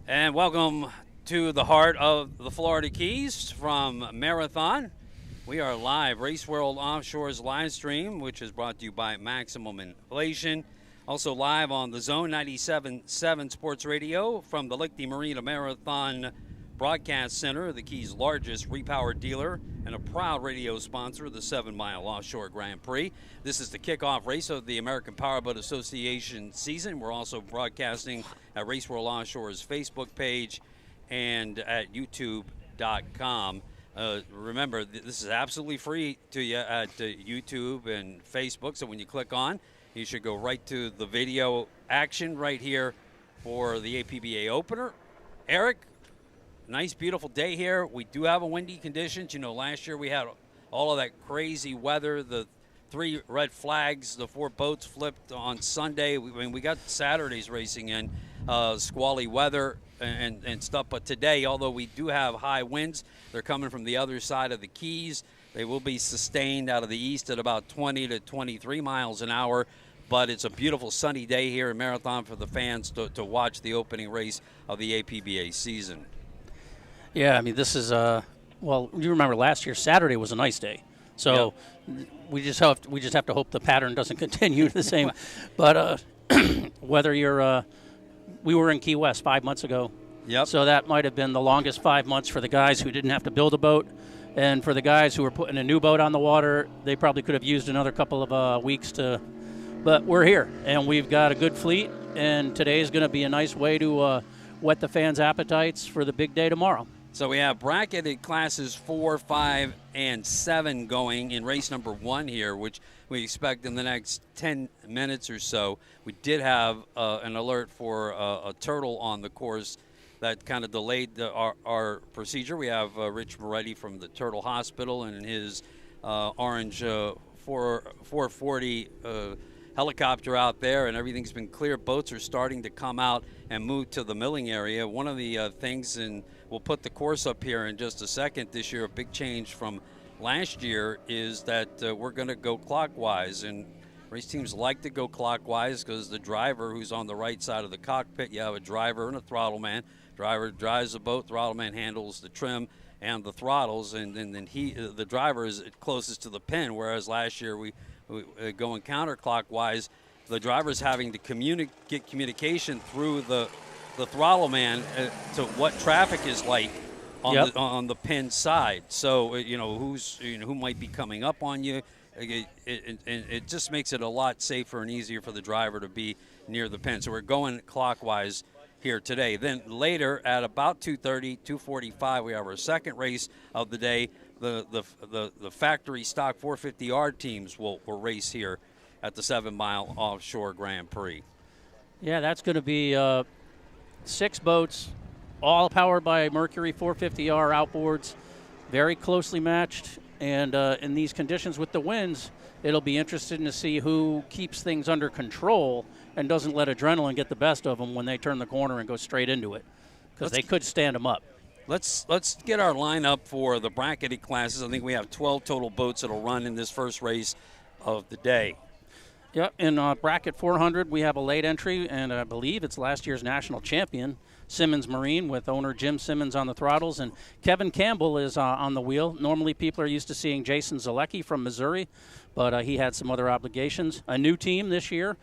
And welcome to the heart of the Florida Keys from Marathon. We are live, Race World Offshore's live stream, which is brought to you by Maximum Inflation. Also live on the Zone 97.7 Sports Radio from the Lichty Marina Marathon Broadcast Center, the Keys' largest repowered dealer and a proud radio sponsor of the 7-mile Offshore Grand Prix. This is the kickoff race of the American Powerboat Association season. We're also broadcasting at Race World Offshore's Facebook page and at youtube.com. Remember, this is absolutely free to you at YouTube and Facebook, so when you click on, you should go right to the video action right here for the APBA opener. Eric, nice, beautiful day here. We do have a windy conditions. You know, last year we had all of that crazy weather, the 3 red flags, the 4 boats flipped on Sunday. We got Saturday's racing in, squally weather and stuff. But today, although we do have high winds, they're coming from the other side of the Keys. They will be sustained out of the east at about 20 to 23 miles an hour. But it's a beautiful sunny day here in Marathon for the fans to watch the opening race of the APBA season. Yeah, I mean, this is, well, you remember last year, Saturday was a nice day. So we just have to hope the pattern doesn't continue the same. But whether you're, we were in Key West 5 months ago. Yep. So that might have been the longest 5 months for the guys who didn't have to build a boat. And for the guys who were putting a new boat on the water, they probably could have used another couple of weeks to. But we're here, and we've got a good fleet, and today is going to be a nice way to whet the fans' appetites for the big day tomorrow. So we have bracketed classes 4, 5, and 7 going in race number 1 here, which we expect in the next 10 minutes or so. We did have an alert for a turtle on the course that kind of delayed our procedure. We have Rich Moretti from the Turtle Hospital and his orange 440 helicopter out there, and everything's been clear. Boats are starting to come out and move to the milling area. One of the things, and we'll put the course up here in just a second, this year a big change from last year is that we're going to go clockwise, and race teams like to go clockwise because the driver who's on the right side of the cockpit, you have a driver and a throttle man. Driver drives the boat, throttle man handles the trim and the throttles, and then the driver is closest to the pin, whereas last year we going counterclockwise. The driver's having to get communication through the throttle man to what traffic is like on the pin side. So who might be coming up on you. It just makes it a lot safer and easier for the driver to be near the pin. So we're going clockwise here today. Then later at about 2:30, 2:45, we have our second race of the day. The factory stock 450R teams will race here at the 7-mile Offshore Grand Prix. Yeah, that's going to be 6 boats, all powered by Mercury 450R outboards, very closely matched. And in these conditions with the winds, it'll be interesting to see who keeps things under control and doesn't let adrenaline get the best of them when they turn the corner and go straight into it, because they could stand them up. Let's get our lineup for the bracketed classes. I think we have 12 total boats that'll run in this first race of the day. Yep, in bracket 400, we have a late entry, and I believe it's last year's national champion, Simmons Marine, with owner Jim Simmons on the throttles, and Kevin Campbell is on the wheel. Normally people are used to seeing Jason Zalecki from Missouri, but he had some other obligations. A new team this year,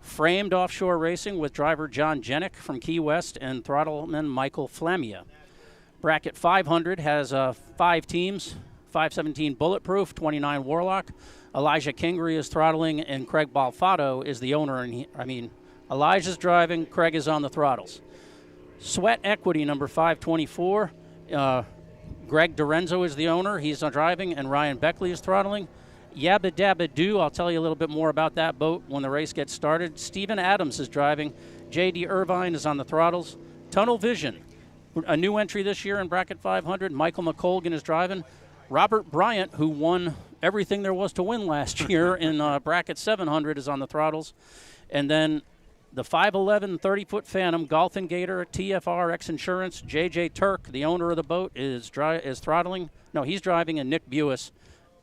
Framed Offshore Racing, with driver John Jenick from Key West and throttleman Michael Flamia. Bracket 500 has 5 teams, 517 Bulletproof, 29 Warlock. Elijah Kingery is throttling, and Craig Balfato is the owner. And Elijah's driving, Craig is on the throttles. Sweat Equity, number 524. Greg Dorenzo is the owner. He's driving, and Ryan Beckley is throttling. Yabba Dabba Doo, I'll tell you a little bit more about that boat when the race gets started. Steven Adams is driving. J.D. Irvine is on the throttles. Tunnel Vision, a new entry this year in bracket 500. Michael McColgan is driving. Robert Bryant, who won everything there was to win last year in bracket 700, is on the throttles. And then the 5'11", 30-foot Phantom, Golfing Gator, TFR X Insurance, J.J. Turk, the owner of the boat, is throttling. No, he's driving, and Nick Buis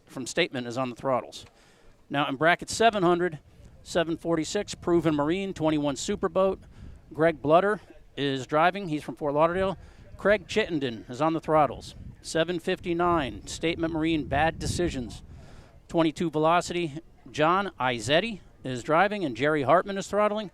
from Statement is on the throttles. Now in bracket 700, 746, Proven Marine, 21 Superboat, Greg Blutter, is driving. He's from Fort Lauderdale. Craig Chittenden is on the throttles. 7:59, Statement Marine, Bad Decisions. 22 Velocity, John Izzetti is driving, and Jerry Hartman is throttling.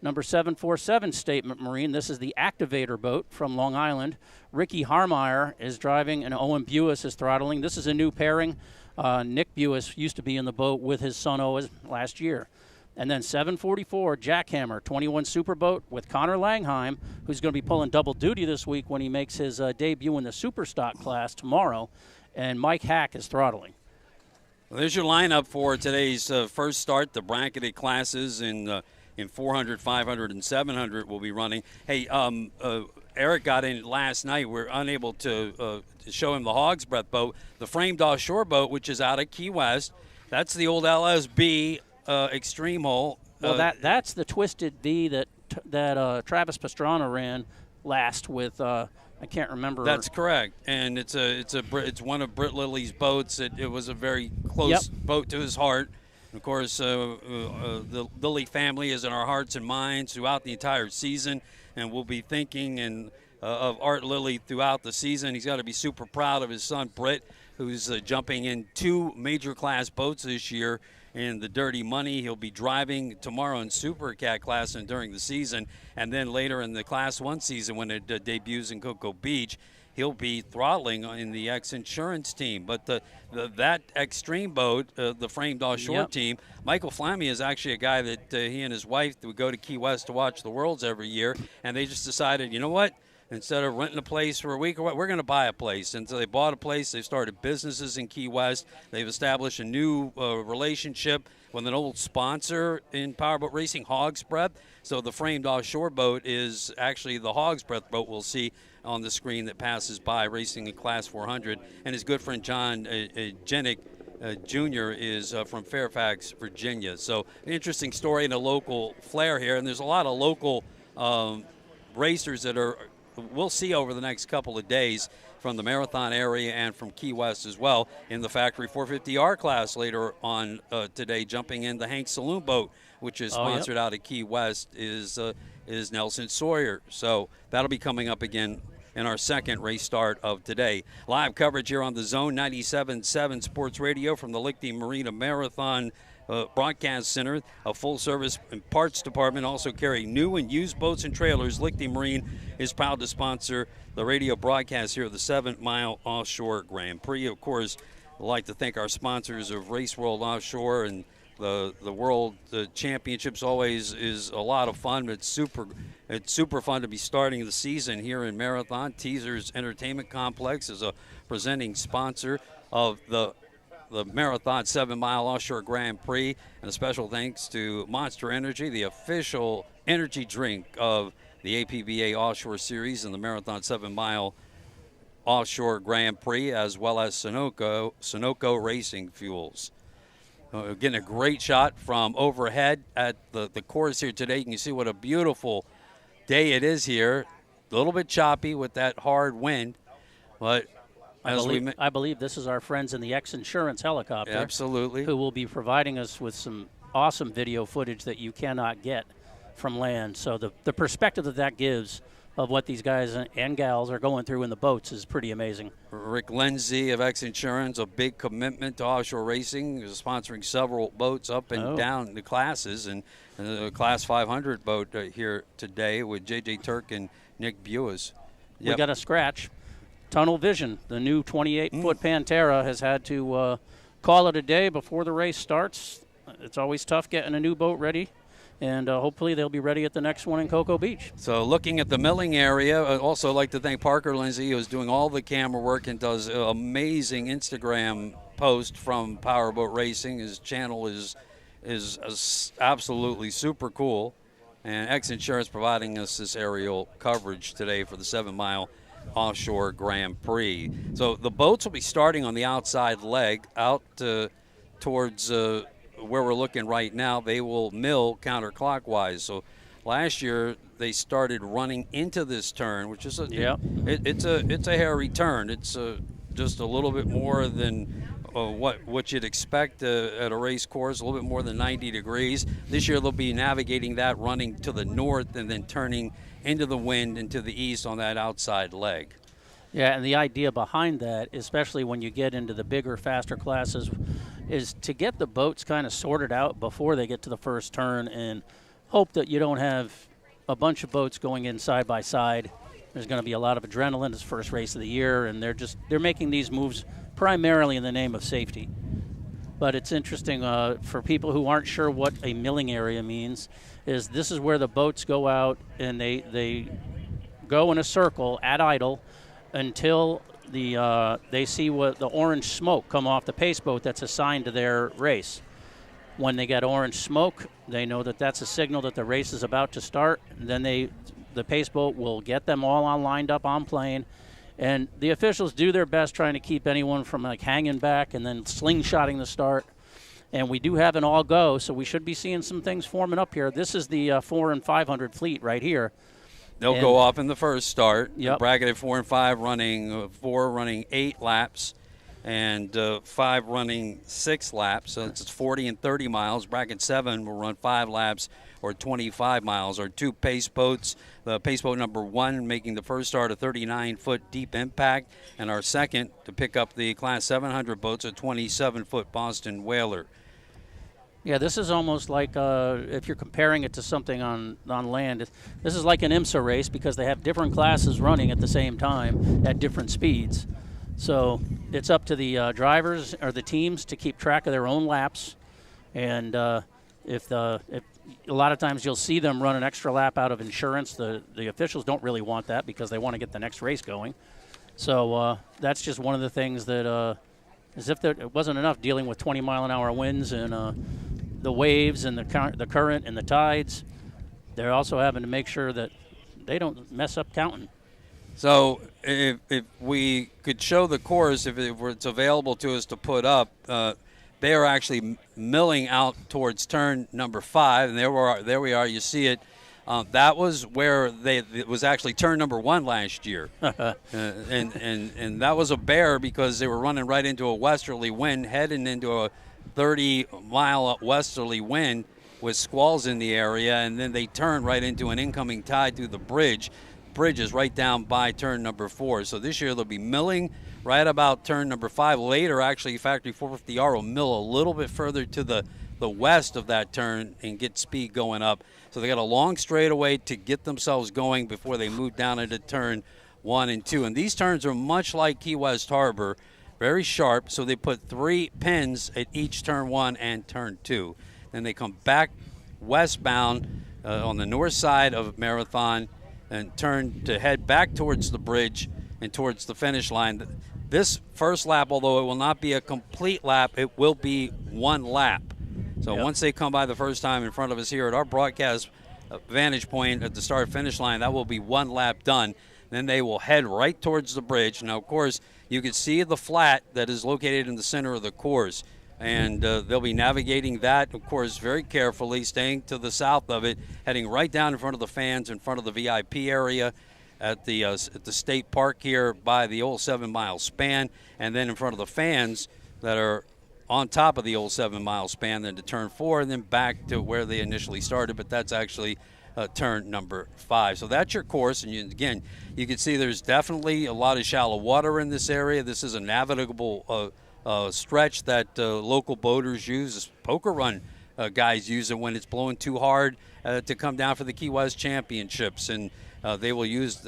Number 747, Statement Marine. This is the Activator boat from Long Island. Ricky Harmeyer is driving, and Owen Buis is throttling. This is a new pairing. Nick Buis used to be in the boat with his son Owen last year. And then 744, Jackhammer, 21 Superboat with Connor Langheim, who's going to be pulling double duty this week when he makes his debut in the Superstock class tomorrow. And Mike Hack is throttling. Well, there's your lineup for today's first start. The bracketed classes in 400, 500, and 700 will be running. Hey, Eric got in last night. We're unable to show him the Hog's Breath boat. The framed offshore boat, which is out of Key West. That's the old LSB extreme hull. Well, that's the Twisted V that Travis Pastrana ran last with. I can't remember. That's correct, and it's one of Britt Lilly's boats. It was a very close boat to his heart. Of course, the Lilly family is in our hearts and minds throughout the entire season, and we'll be thinking of Art Lilly throughout the season. He's got to be super proud of his son Britt, who's jumping in 2 major class boats this year in the Dirty Money. He'll be driving tomorrow in Super Cat class and during the season, and then later in the Class 1 season when it debuts in Cocoa Beach, he'll be throttling in the X-Insurance team. But that extreme boat, the framed offshore team, Michael Flamme is actually a guy that he and his wife would go to Key West to watch the Worlds every year, and they just decided, you know what? Instead of renting a place for a week or what, we're going to buy a place. And so they bought a place. They started businesses in Key West. They've established a new relationship with an old sponsor in powerboat racing, Hog's Breath. So the framed offshore boat is actually the Hog's Breath boat we'll see on the screen that passes by racing in Class 400. And his good friend John Jenick Jr. is from Fairfax, Virginia. So an interesting story and a local flair here. And there's a lot of local racers that we'll see over the next couple of days from the Marathon area and from Key West as well in the Factory 450R class later on today. Jumping in the Hank Saloon boat, which is sponsored out of Key West, is Nelson Sawyer. So that'll be coming up again in our second race start of today. Live coverage here on the Zone 97.7 Sports Radio from the Lichty Marina Marathon Broadcast Center, a full-service parts department, also carrying new and used boats and trailers. Lichty Marine is proud to sponsor the radio broadcast here of the 7 Mile Offshore Grand Prix. Of course, I'd like to thank our sponsors of Race World Offshore, and the World Championships always is a lot of fun. It's super fun to be starting the season here in Marathon. Teasers Entertainment Complex is a presenting sponsor of the Marathon 7 Mile Offshore Grand Prix. And a special thanks to Monster Energy, the official energy drink of the APBA Offshore Series and the Marathon 7 Mile Offshore Grand Prix, as well as Sunoco Racing Fuels. Getting a great shot from overhead at the course here today. You can see what a beautiful day it is here. A little bit choppy with that hard wind, but I believe this is our friends in the X-Insurance helicopter. Absolutely. Who will be providing us with some awesome video footage that you cannot get from land. So the perspective that gives of what these guys and gals are going through in the boats is pretty amazing. Rick Lindsay of X-Insurance, a big commitment to offshore racing, is sponsoring several boats up and down the classes, and the Class 500 boat here today with J.J. Turk and Nick Buis. We got a scratch. Tunnel Vision, the new 28-foot Pantera, has had to call it a day before the race starts. It's always tough getting a new boat ready, and hopefully they'll be ready at the next one in Cocoa Beach. So looking at the milling area, I'd also like to thank Parker Lindsay, who's doing all the camera work and does amazing Instagram post from Powerboat Racing. His channel is absolutely super cool, and X-Insurance providing us this aerial coverage today for the 7 Mile Offshore Grand Prix. So the boats will be starting on the outside leg out towards where we're looking right now. They will mill counterclockwise. So last year they started running into this turn, which is it's a hairy turn. It's just a little bit more than what you'd expect at a race course, a little bit more than 90 degrees. This year they'll be navigating that, running to the north and then turning into the wind and to the east on that outside leg. Yeah, and the idea behind that, especially when you get into the bigger, faster classes, is to get the boats kind of sorted out before they get to the first turn and hope that you don't have a bunch of boats going in side by side. There's going to be a lot of adrenaline. It's first race of the year, and they're making these moves primarily in the name of safety. But it's interesting for people who aren't sure what a milling area means, is this is where the boats go out and they go in a circle at idle until they see what the orange smoke come off the pace boat that's assigned to their race. When they get orange smoke, they know that that's a signal that the race is about to start. Then the pace boat will get them all lined up on plane. And the officials do their best trying to keep anyone from like hanging back and then slingshotting the start. And we do have an all go, so we should be seeing some things forming up here. This is the 400 and 500 fleet right here. They'll go off in the first start. Yep. Bracketed 4 and 5 running 4 running 8 laps, and 5 running 6 laps. So it's 40 and 30 miles. Bracket 7 will run 5 laps or 25 miles. Our 2 pace boats. The pace boat number 1 making the first start, a 39-foot deep impact, and our second to pick up the Class 700 boats, a 27-foot Boston Whaler. Yeah, this is almost like if you're comparing it to something on land, this is like an IMSA race because they have different classes running at the same time at different speeds. So it's up to the drivers or the teams to keep track of their own laps. And if a lot of times you'll see them run an extra lap out of insurance, the officials don't really want that because they want to get the next race going. So that's just one of the things that, as if it wasn't enough dealing with 20-mile-an-hour winds and the waves and the current and the tides, they're also having to make sure that they don't mess up counting. So if we could show the course, if it's available to us to put up, they are actually milling out towards turn number 5, and there we are. You see it. That was where it was actually turn number 1 last year, and that was a bear because they were running right into a westerly wind, heading into a 30-mile westerly wind with squalls in the area, and then they turned right into an incoming tide through the bridge. Bridge is right down by turn number 4. So this year they'll be milling right about turn number 5. Later, actually, Factory 450R will mill a little bit further to the west of that turn and get speed going up. So they got a long straightaway to get themselves going before they move down into turn 1 and 2. And these turns are much like Key West Harbor, very sharp. So they put 3 pins at each turn 1 and turn 2. Then they come back westbound on the north side of Marathon and turn to head back towards the bridge and towards the finish line. This first lap, although it will not be a complete lap, it will be 1 lap. So once they come by the first time in front of us here at our broadcast vantage point at the start-finish line, that will be 1 lap done. Then they will head right towards the bridge. Now, of course, you can see the flat that is located in the center of the course, and they'll be navigating that, of course, very carefully, staying to the south of it, heading right down in front of the fans, in front of the VIP area at the state park here by the old 7-mile span, and then in front of the fans that are on top of the old 7-mile span, then to turn 4, and then back to where they initially started, but that's actually turn number 5. So that's your course, and again, you can see there's definitely a lot of shallow water in this area. This is a navigable stretch that local boaters use. Poker Run guys use it when it's blowing too hard to come down for the Key West Championships, and they will use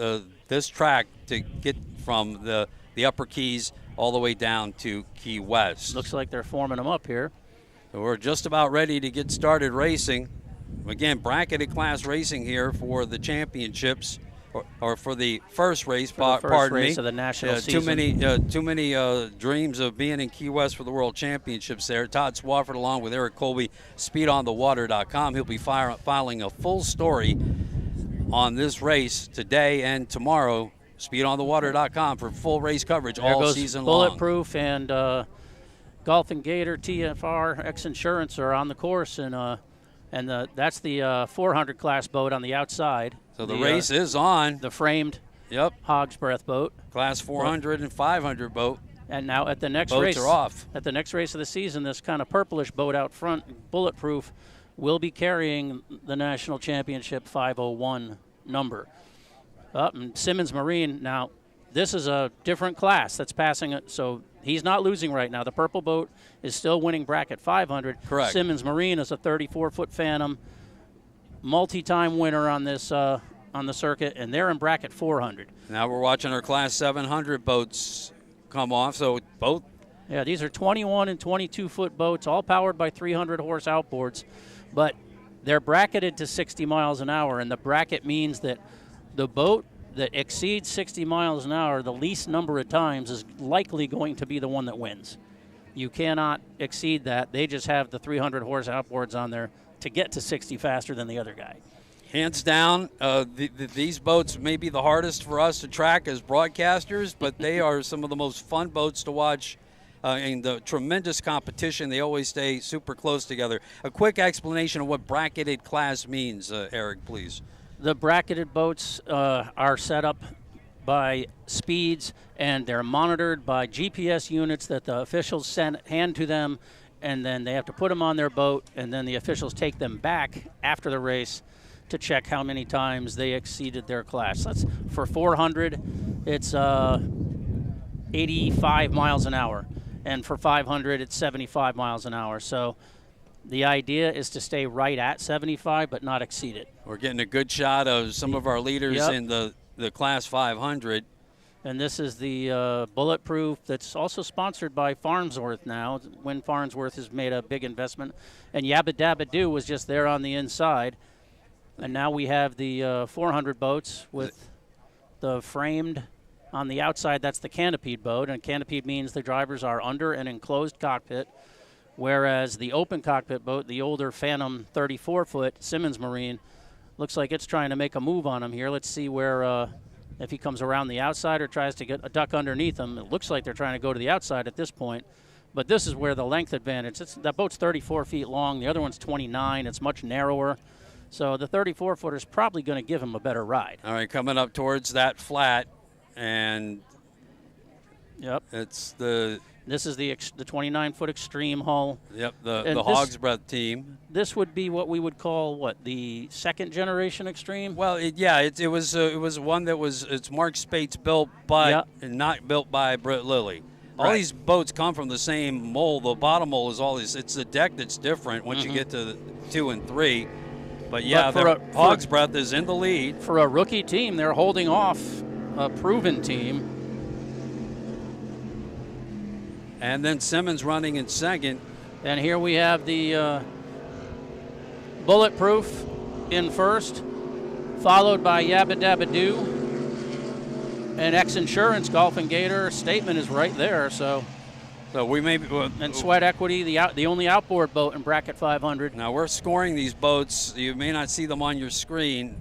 this track to get from the Upper Keys all the way down to Key West. Looks like they're forming them up here. So we're just about ready to get started racing. Again, bracketed class racing here for the championships, or for the first race. Pardon me. Of the national season. Too many dreams of being in Key West for the World Championships there. Todd Swafford along with Eric Colby, speedonthewater.com. He'll be filing a full story on this race today and tomorrow. Speedonthewater.com for full race coverage all season long. Bulletproof and Golf and Gator, TFR, X Insurance are on the course, and that's the 400 class boat on the outside. So the race is on. The framed Hog's Breath boat. Class 400 and 500 boat. And now at the next Boats race, are off. At the next race of the season, this kind of purplish boat out front, Bulletproof, will be carrying the national championship 501 number. And Simmons Marine, now this is a different class that's passing it, so he's not losing right now. The purple boat is still winning bracket 500. Correct. Simmons Marine is a 34-foot Phantom, multi-time winner on this on the circuit, and they're in bracket 400. Now we're watching our Class 700 boats come off, so both. Yeah, these are 21 and 22-foot boats, all powered by 300-horse outboards, but they're bracketed to 60 miles an hour, and the bracket means that the boat that exceeds 60 miles an hour the least number of times is likely going to be the one that wins. You cannot exceed that. They just have the 300-horse outboards on there to get to 60 faster than the other guy. Hands down, these boats may be the hardest for us to track as broadcasters, but they are some of the most fun boats to watch. In the tremendous competition, they always stay super close together. A quick explanation of what bracketed class means, Eric, please. The bracketed boats are set up by speeds, and they're monitored by GPS units that the officials hand to them, and then they have to put them on their boat, and then the officials take them back after the race to check how many times they exceeded their class. That's for 400, it's 85 miles an hour, and for 500, it's 75 miles an hour. So the idea is to stay right at 75, but not exceed it. We're getting a good shot of some of our leaders in the Class 500. And this is the Bulletproof that's also sponsored by Farnsworth now. When Farnsworth has made a big investment. And Yabba Dabba Doo was just there on the inside. And now we have the 400 boats with the framed on the outside. That's the canopied boat. And canopied means the drivers are under an enclosed cockpit, whereas the open cockpit boat, the older Phantom 34-foot Simmons Marine, looks like it's trying to make a move on him here. Let's see where if he comes around the outside or tries to get a duck underneath him. It looks like they're trying to go to the outside at this point. But this is where the length advantage. That boat's 34 feet long. The other one's 29. It's much narrower. So the 34-footer is probably going to give him a better ride. All right, coming up towards that flat, and it's the. This is the 29-foot extreme hull. Yep, the Hog's Breath team. This would be what we would call the second generation extreme. Well, it was one that it's Mark Spates built, but not built by Britt Lilly. All these boats come from the same mold. The bottom mold is all this. It's the deck that's different once you get to the 2 and 3. But Hog's Breath is in the lead. For a rookie team, they're holding off a proven team. And then Simmons running in second. And here we have the Bulletproof in first, followed by Yabba Dabba Doo. And X Insurance Golf and Gator statement is right there. So we may be, and Sweat Equity, the only outboard boat in bracket 500. Now we're scoring these boats. You may not see them on your screen,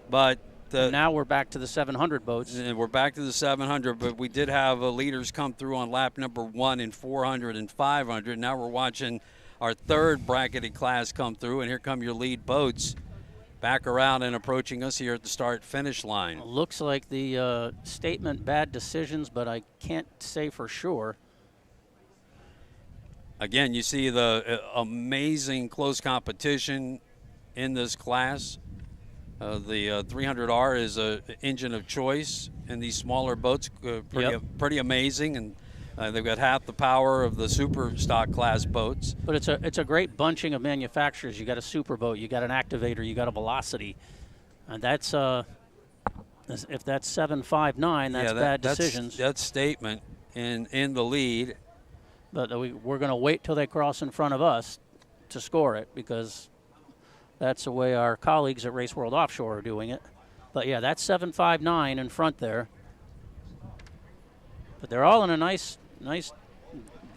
but now we're back to the 700 boats. And we're back to the 700, but we did have leaders come through on lap number 1 in 400 and 500. Now we're watching our third bracketed class come through, and here come your lead boats back around and approaching us here at the start-finish line. Looks like the statement bad decisions, but I can't say for sure. Again, you see the amazing close competition in this class. The 300R is an engine of choice in these smaller boats, pretty amazing, and they've got half the power of the super stock class boats. But it's a great bunching of manufacturers. You got a super boat, you got an Activator, you got a Velocity, and that's if that's 759, that's bad decisions. That's statement in the lead. But we're going to wait till they cross in front of us to score it, because that's the way our colleagues at Race World Offshore are doing it. But yeah, that's 759 in front there. But they're all in a nice.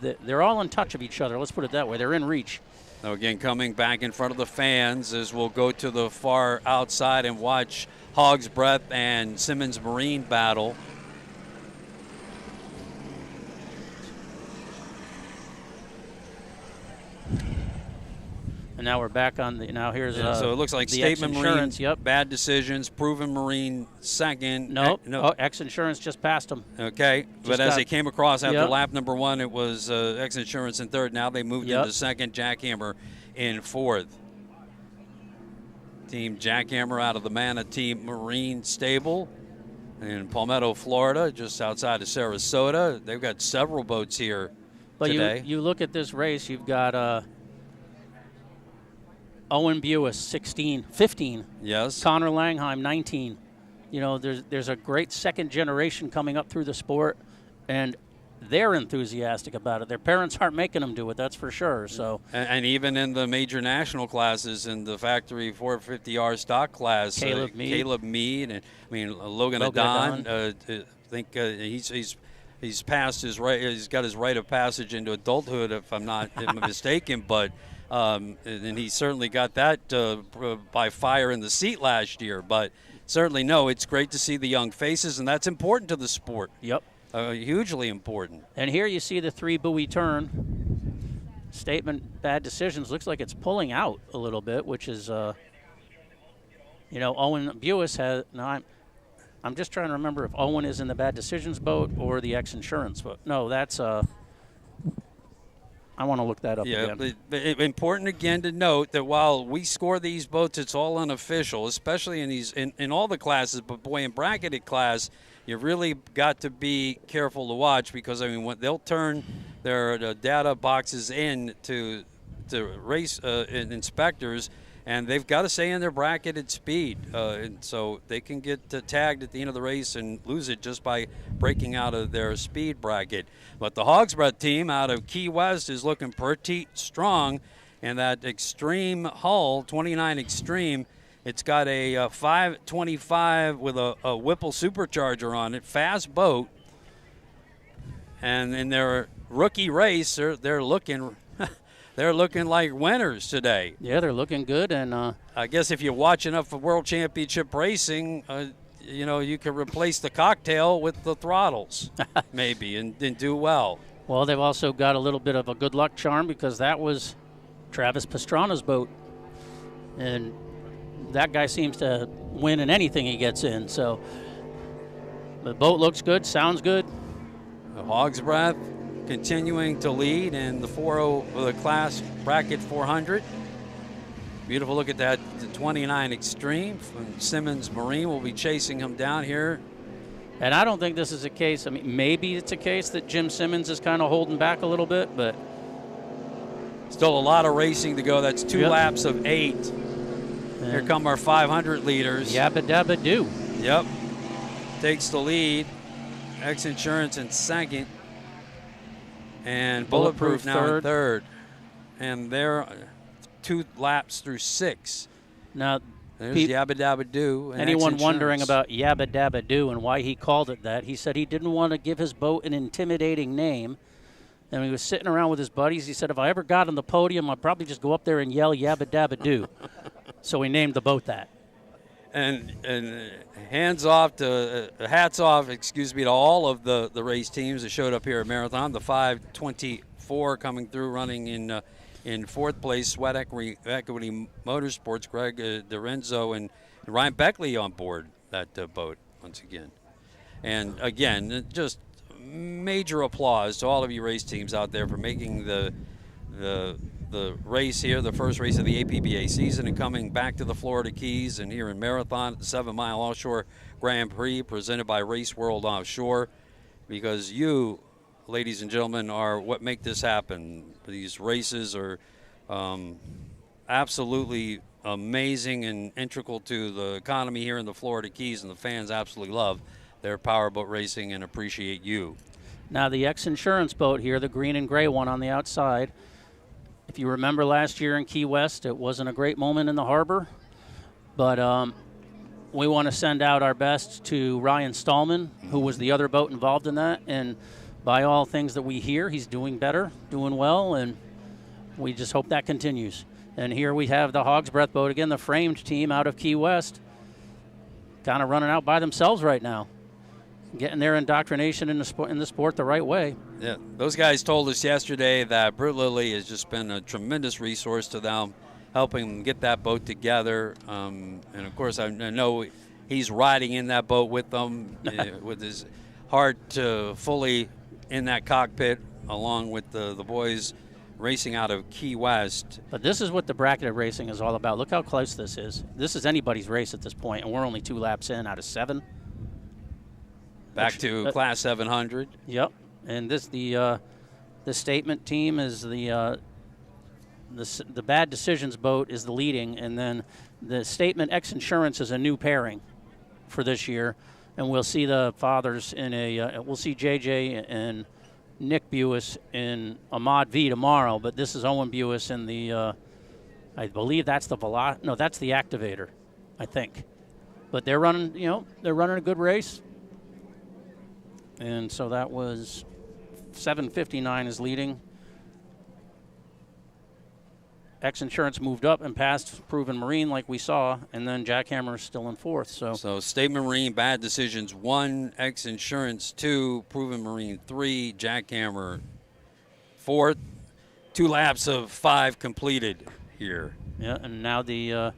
They're all in touch of each other. Let's put it that way. They're in reach. Now again, coming back in front of the fans as we'll go to the far outside and watch Hog's Breath and Simmons Marine battle. And now we're back on the. Now here's so it looks like the Statement Marine. X-Insurance, yep. Bad decisions. Proven Marine second. Nope. No. Oh, X-Insurance just passed them. Okay, but as they came across after Yep. lap number 1, it was X-Insurance in third. Now they moved Yep. into second. Jackhammer in fourth. Team Jackhammer out of the Manatee Marine Stable in Palmetto, Florida, just outside of Sarasota. They've got several boats here today. You look at this race, you've got Owen Buis, 15. Yes. Connor Langheim, 19. You know, there's a great second generation coming up through the sport, and they're enthusiastic about it. Their parents aren't making them do it, that's for sure. So, and even in the major national classes, in the factory 450R stock class, Caleb Mead, and I mean Logan Adon. I think he's passed his right. He's got his rite of passage into adulthood, if I'm not mistaken. But and he certainly got that by fire in the seat last year. But certainly, no, it's great to see the young faces, and that's important to the sport. Yep. Hugely important. And here you see the 3-buoy turn. Statement, bad decisions. Looks like it's pulling out a little bit, which is, Owen Buis has. No, I'm just trying to remember if Owen is in the bad decisions boat or the X-Insurance boat. No, that's I want to look that up again. But important again to note that while we score these boats, it's all unofficial, especially in all the classes. But boy, in bracketed class, you really got to be careful to watch, because I mean when they'll turn their data boxes in to race inspectors, and they've got to stay in their bracketed speed, and so they can get tagged at the end of the race and lose it just by breaking out of their speed bracket. But the Hog's Breath team out of Key West is looking pretty strong, and that Extreme hull, 29 Extreme, it's got a 525 with a Whipple supercharger on it, fast boat. And in their rookie race, they're looking like winners today. Yeah, they're looking good, and I guess if you watch enough of World Championship racing, you can replace the cocktail with the throttles, maybe, and do well. Well, they've also got a little bit of a good luck charm, because that was Travis Pastrana's boat, and that guy seems to win in anything he gets in. So the boat looks good, sounds good. The Hog's Breath continuing to lead in the 40 the class bracket 400. Beautiful look at that, the 29 Extreme from Simmons Marine will be chasing him down here. And I don't think this is a case, I mean, maybe it's a case that Jim Simmons is kind of holding back a little bit, but still a lot of racing to go. That's 2 laps of 8. And here come our 500 leaders. Yabba dabba do. Yep. Takes the lead. X-Insurance in second. And Bulletproof now in third. And they're 2 laps through 6. Now, there's Yabba Dabba Doo. Anyone wondering about Yabba Dabba Doo and why he called it that, he said he didn't want to give his boat an intimidating name. And when he was sitting around with his buddies, he said, if I ever got on the podium, I'd probably just go up there and yell Yabba Dabba Doo. So he named the boat that. And hats off, to all of the race teams that showed up here at Marathon. The 524 coming through, running in fourth place. Sweat Equity Motorsports, Greg DiRenzo and Ryan Beckley on board that boat once again. And again, just major applause to all of you race teams out there for making the race here, the first race of the APBA season, and coming back to the Florida Keys and here in Marathon at the 7-mile Offshore Grand Prix presented by Race World Offshore, because you, ladies and gentlemen, are what make this happen. These races are absolutely amazing and integral to the economy here in the Florida Keys, and the fans absolutely love their powerboat racing and appreciate you. Now the X-Insurance boat here, the green and gray one on the outside. If you remember last year in Key West, it wasn't a great moment in the harbor, but we want to send out our best to Ryan Stallman, who was the other boat involved in that, and by all things that we hear, he's doing better, doing well, and we just hope that continues. And here we have the Hog's Breath boat again, the framed team out of Key West, kind of running out by themselves right now, getting their indoctrination in the sport the right way. Yeah, those guys told us yesterday that Brute Lilly has just been a tremendous resource to them, helping him get that boat together. And of course, I know he's riding in that boat with them, with his heart fully in that cockpit, along with the boys racing out of Key West. But this is what the bracketed racing is all about. Look how close this is. This is anybody's race at this point, and we're only 2 laps in out of 7. Back to Class 700. Yep. And this the statement team is the Bad Decisions boat is the leading, and then the Statement X Insurance is a new pairing for this year, and we'll see the fathers in we'll see JJ and Nick Buis in Ahmad V tomorrow, but this is Owen Buis in the I believe that's the that's the Activator, I think. But they're running, they're running a good race. And so that was 759 is leading. X Insurance moved up and passed Proven Marine like we saw, and then Jackhammer is still in 4th. So Statement Marine, Bad Decisions 1, X Insurance 2, Proven Marine 3, Jackhammer 4th. 2 laps of 5 completed here. Yeah, and now the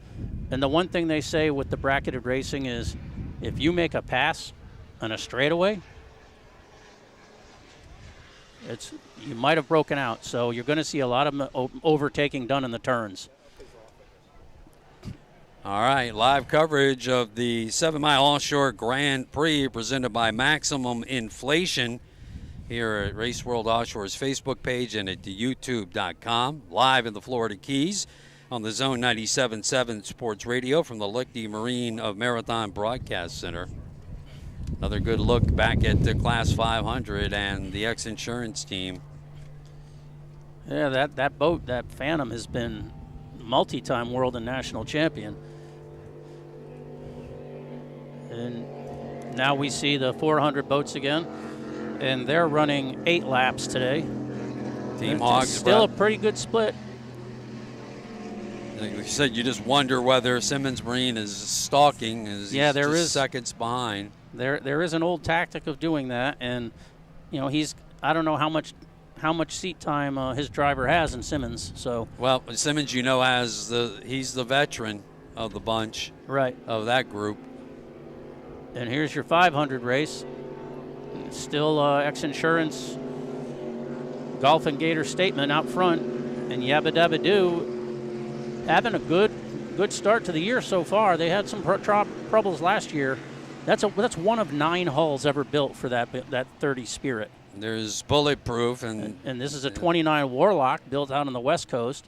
one thing they say with the bracketed racing is if you make a pass on a straightaway, you might have broken out, so you're going to see a lot of overtaking done in the turns. All right, live coverage of the 7 Mile Offshore Grand Prix presented by Maximum Inflation here at Race World Offshore's Facebook page and at youtube.com. Live in the Florida Keys on the Zone 97.7 Sports Radio from the Lichty Marine of Marathon Broadcast Center. Another good look back at the Class 500 and the X Insurance team. Yeah, that boat, that Phantom, has been multi-time world and national champion. And now we see the 400 boats again, and they're running 8 laps today. Team Hogs. Still a pretty good split. Like you said, you just wonder whether Simmons Marine is stalking. There is seconds behind. There is an old tactic of doing that, and I don't know how much seat time his driver has in Simmons. So well, Simmons, he's the veteran of the bunch, right, of that group. And here's your 500 race. Still X Insurance, Golf and Gator Statement out front, and Yabba Dabba Doo having a good start to the year so far. They had some troubles last year. That's one of 9 hulls ever built for that 30 Spirit. There's Bulletproof, and this is a 29 Warlock built out on the West Coast.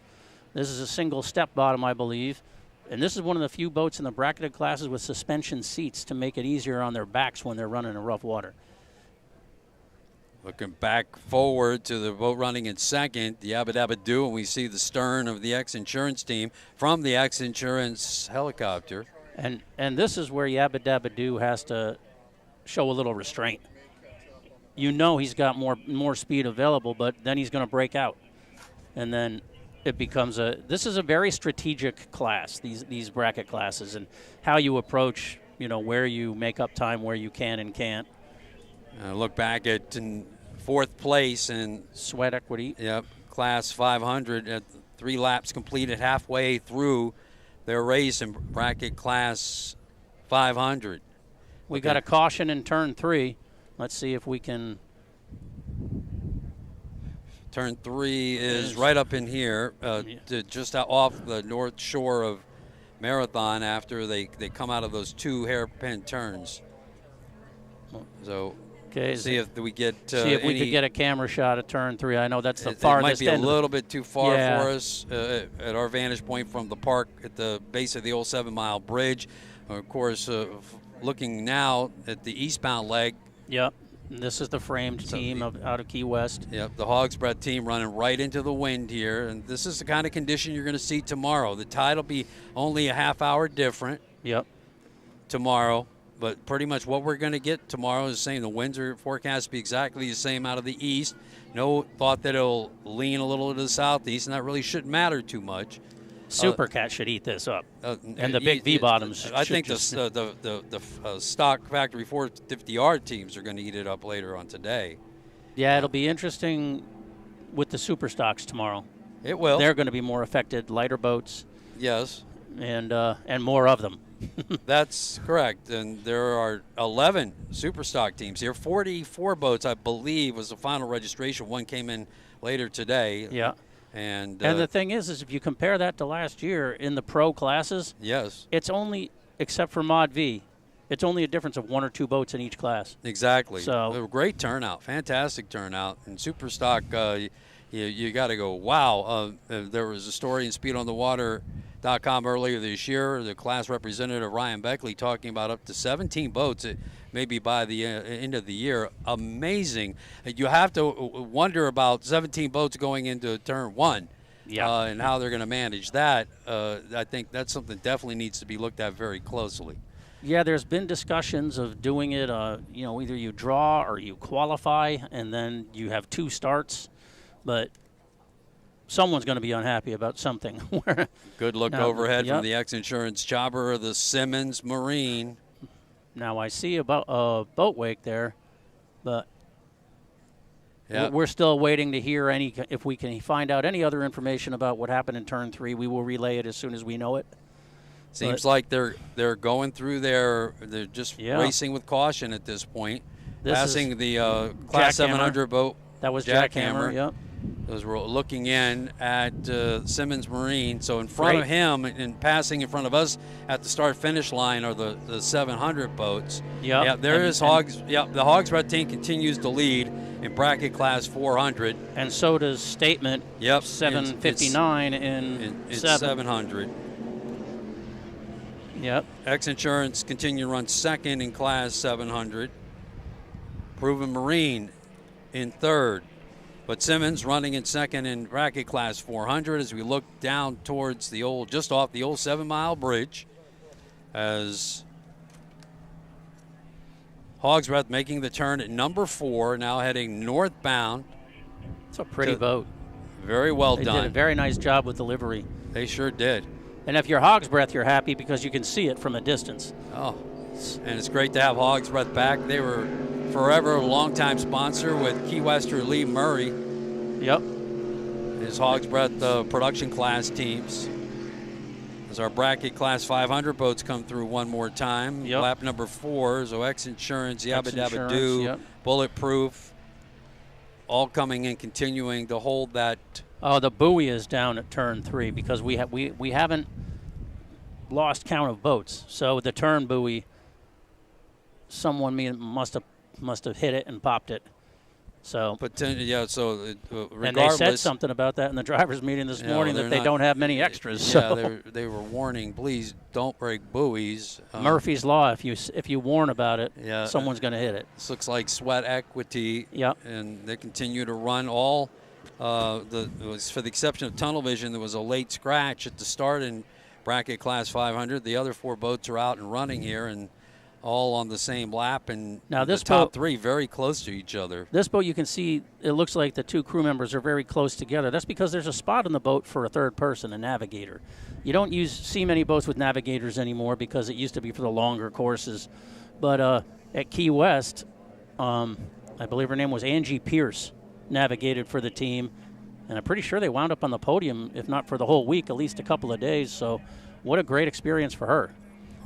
This is a single step bottom, I believe. And this is one of the few boats in the bracketed classes with suspension seats to make it easier on their backs when they're running in rough water. Looking back forward to the boat running in second, the Yabba Dabba Doo, and we see the stern of the X Insurance team from the X Insurance helicopter. And this is where Yabba Dabba Doo has to show a little restraint. He's got more speed available, but then he's going to break out. And then it becomes this is a very strategic class, these bracket classes, and how you approach, where you make up time, where you can and can't. Look back at 4th place in Sweat Equity. Yep, Class 500 at 3 laps completed halfway through their race in bracket Class 500. We got a caution in turn 3. Let's see if we can. Turn 3 is right up in here, just off the north shore of Marathon after they come out of those 2 hairpin turns. So see if we get we could get a camera shot of turn 3. I know that's the farthest end. It might be a little bit too far for us at our vantage point from the park at the base of the old 7 Mile Bridge. Of course, looking now at the eastbound leg. Yep. This is the framed team out of Key West. Yep, the Hogs Breath team running right into the wind here. And this is the kind of condition you're going to see tomorrow. The tide will be only a half hour different tomorrow. But pretty much what we're going to get tomorrow is the same. The winds are forecast to be exactly the same out of the east. No thought that it'll lean a little to the southeast, and that really shouldn't matter too much. Supercat should eat this up, and the big V-bottoms. I think the stock factory 450R teams are going to eat it up later on today. Yeah, it'll be interesting with the super stocks tomorrow. It will. They're going to be more affected. Lighter boats. Yes. And more of them. That's correct. And there are 11 Superstock teams here. 44 boats, I believe, was the final registration. One came in later today. Yeah. And the thing is if you compare that to last year in the pro classes, yes, it's only, except for Mod V, it's only a difference of 1 or 2 boats in each class. Exactly. So a great turnout, fantastic turnout. And Superstock, you got to go, wow. There was a story in SpeedOnTheWater.com earlier this year. The class representative, Ryan Beckley, talking about up to 17 boats maybe by the end of the year. Amazing. You have to wonder about 17 boats going into turn 1. Yeah. And how they're going to manage that. I think that's something that definitely needs to be looked at very closely. Yeah, there's been discussions of doing it, either you draw or you qualify, and then you have 2 starts. But someone's going to be unhappy about something. Good look now, overhead yep. from the X-Insurance chopper of the Simmons Marine. Now I see about a boat wake there, but we're still waiting to hear if we can find out any other information about what happened in turn 3. We will relay it as soon as we know it. Seems like they're going through they're just racing with caution at this point. Passing the Class 700 boat. That was Jackhammer, yep. Those were looking in at Simmons Marine. So in front of him and passing in front of us at the start-finish line are the 700 boats. Yep. Yeah, there is Hogs. Yeah, the Hogs Red team continues to lead in bracket class 400. And so does Statement. Yep. 759 in 700. Yep. X-Insurance continue to run second in class 700. Proven Marine in third. But Simmons running in second in bracket class 400 as we look down towards just off the old 7 Mile Bridge as Hogsworth making the turn at number 4, now heading northbound. It's a pretty boat. Very well done. They did a very nice job with delivery. They sure did. And if you're Hog's Breath, you're happy because you can see it from a distance. Oh, and it's great to have Hog's Breath back. They were forever a longtime sponsor with Key Wester Lee Murray. Yep. His Hog's Breath production class teams. As our bracket class 500 boats come through one more time. Yep. Lap number 4, so X-Insurance, Yabba Dabba Doo, yep. Bulletproof, all coming in, continuing to hold that. Oh, the buoy is down at turn 3 because we haven't lost count of boats. So the turn buoy, someone must have hit it and popped it. So regardless. And they said something about that in the drivers' meeting this morning that they don't have many extras. Yeah, so. they were warning, please don't break buoys. Murphy's Law, if you warn about it, someone's going to hit it. This looks like Sweat Equity. Yep. And they continue to run all. For the exception of Tunnel Vision, there was a late scratch at the start in bracket class 500. The other 4 boats are out and running here, and all on the same lap. And now this the top boat, 3 very close to each other. This boat, you can see, it looks like the 2 crew members are very close together. That's because there's a spot in the boat for a third person, a navigator. You don't see many boats with navigators anymore because it used to be for the longer courses. But at Key West, I believe her name was Angie Pierce, navigated for the team, and I'm pretty sure they wound up on the podium, if not for the whole week, at least a couple of days. So what a great experience for her.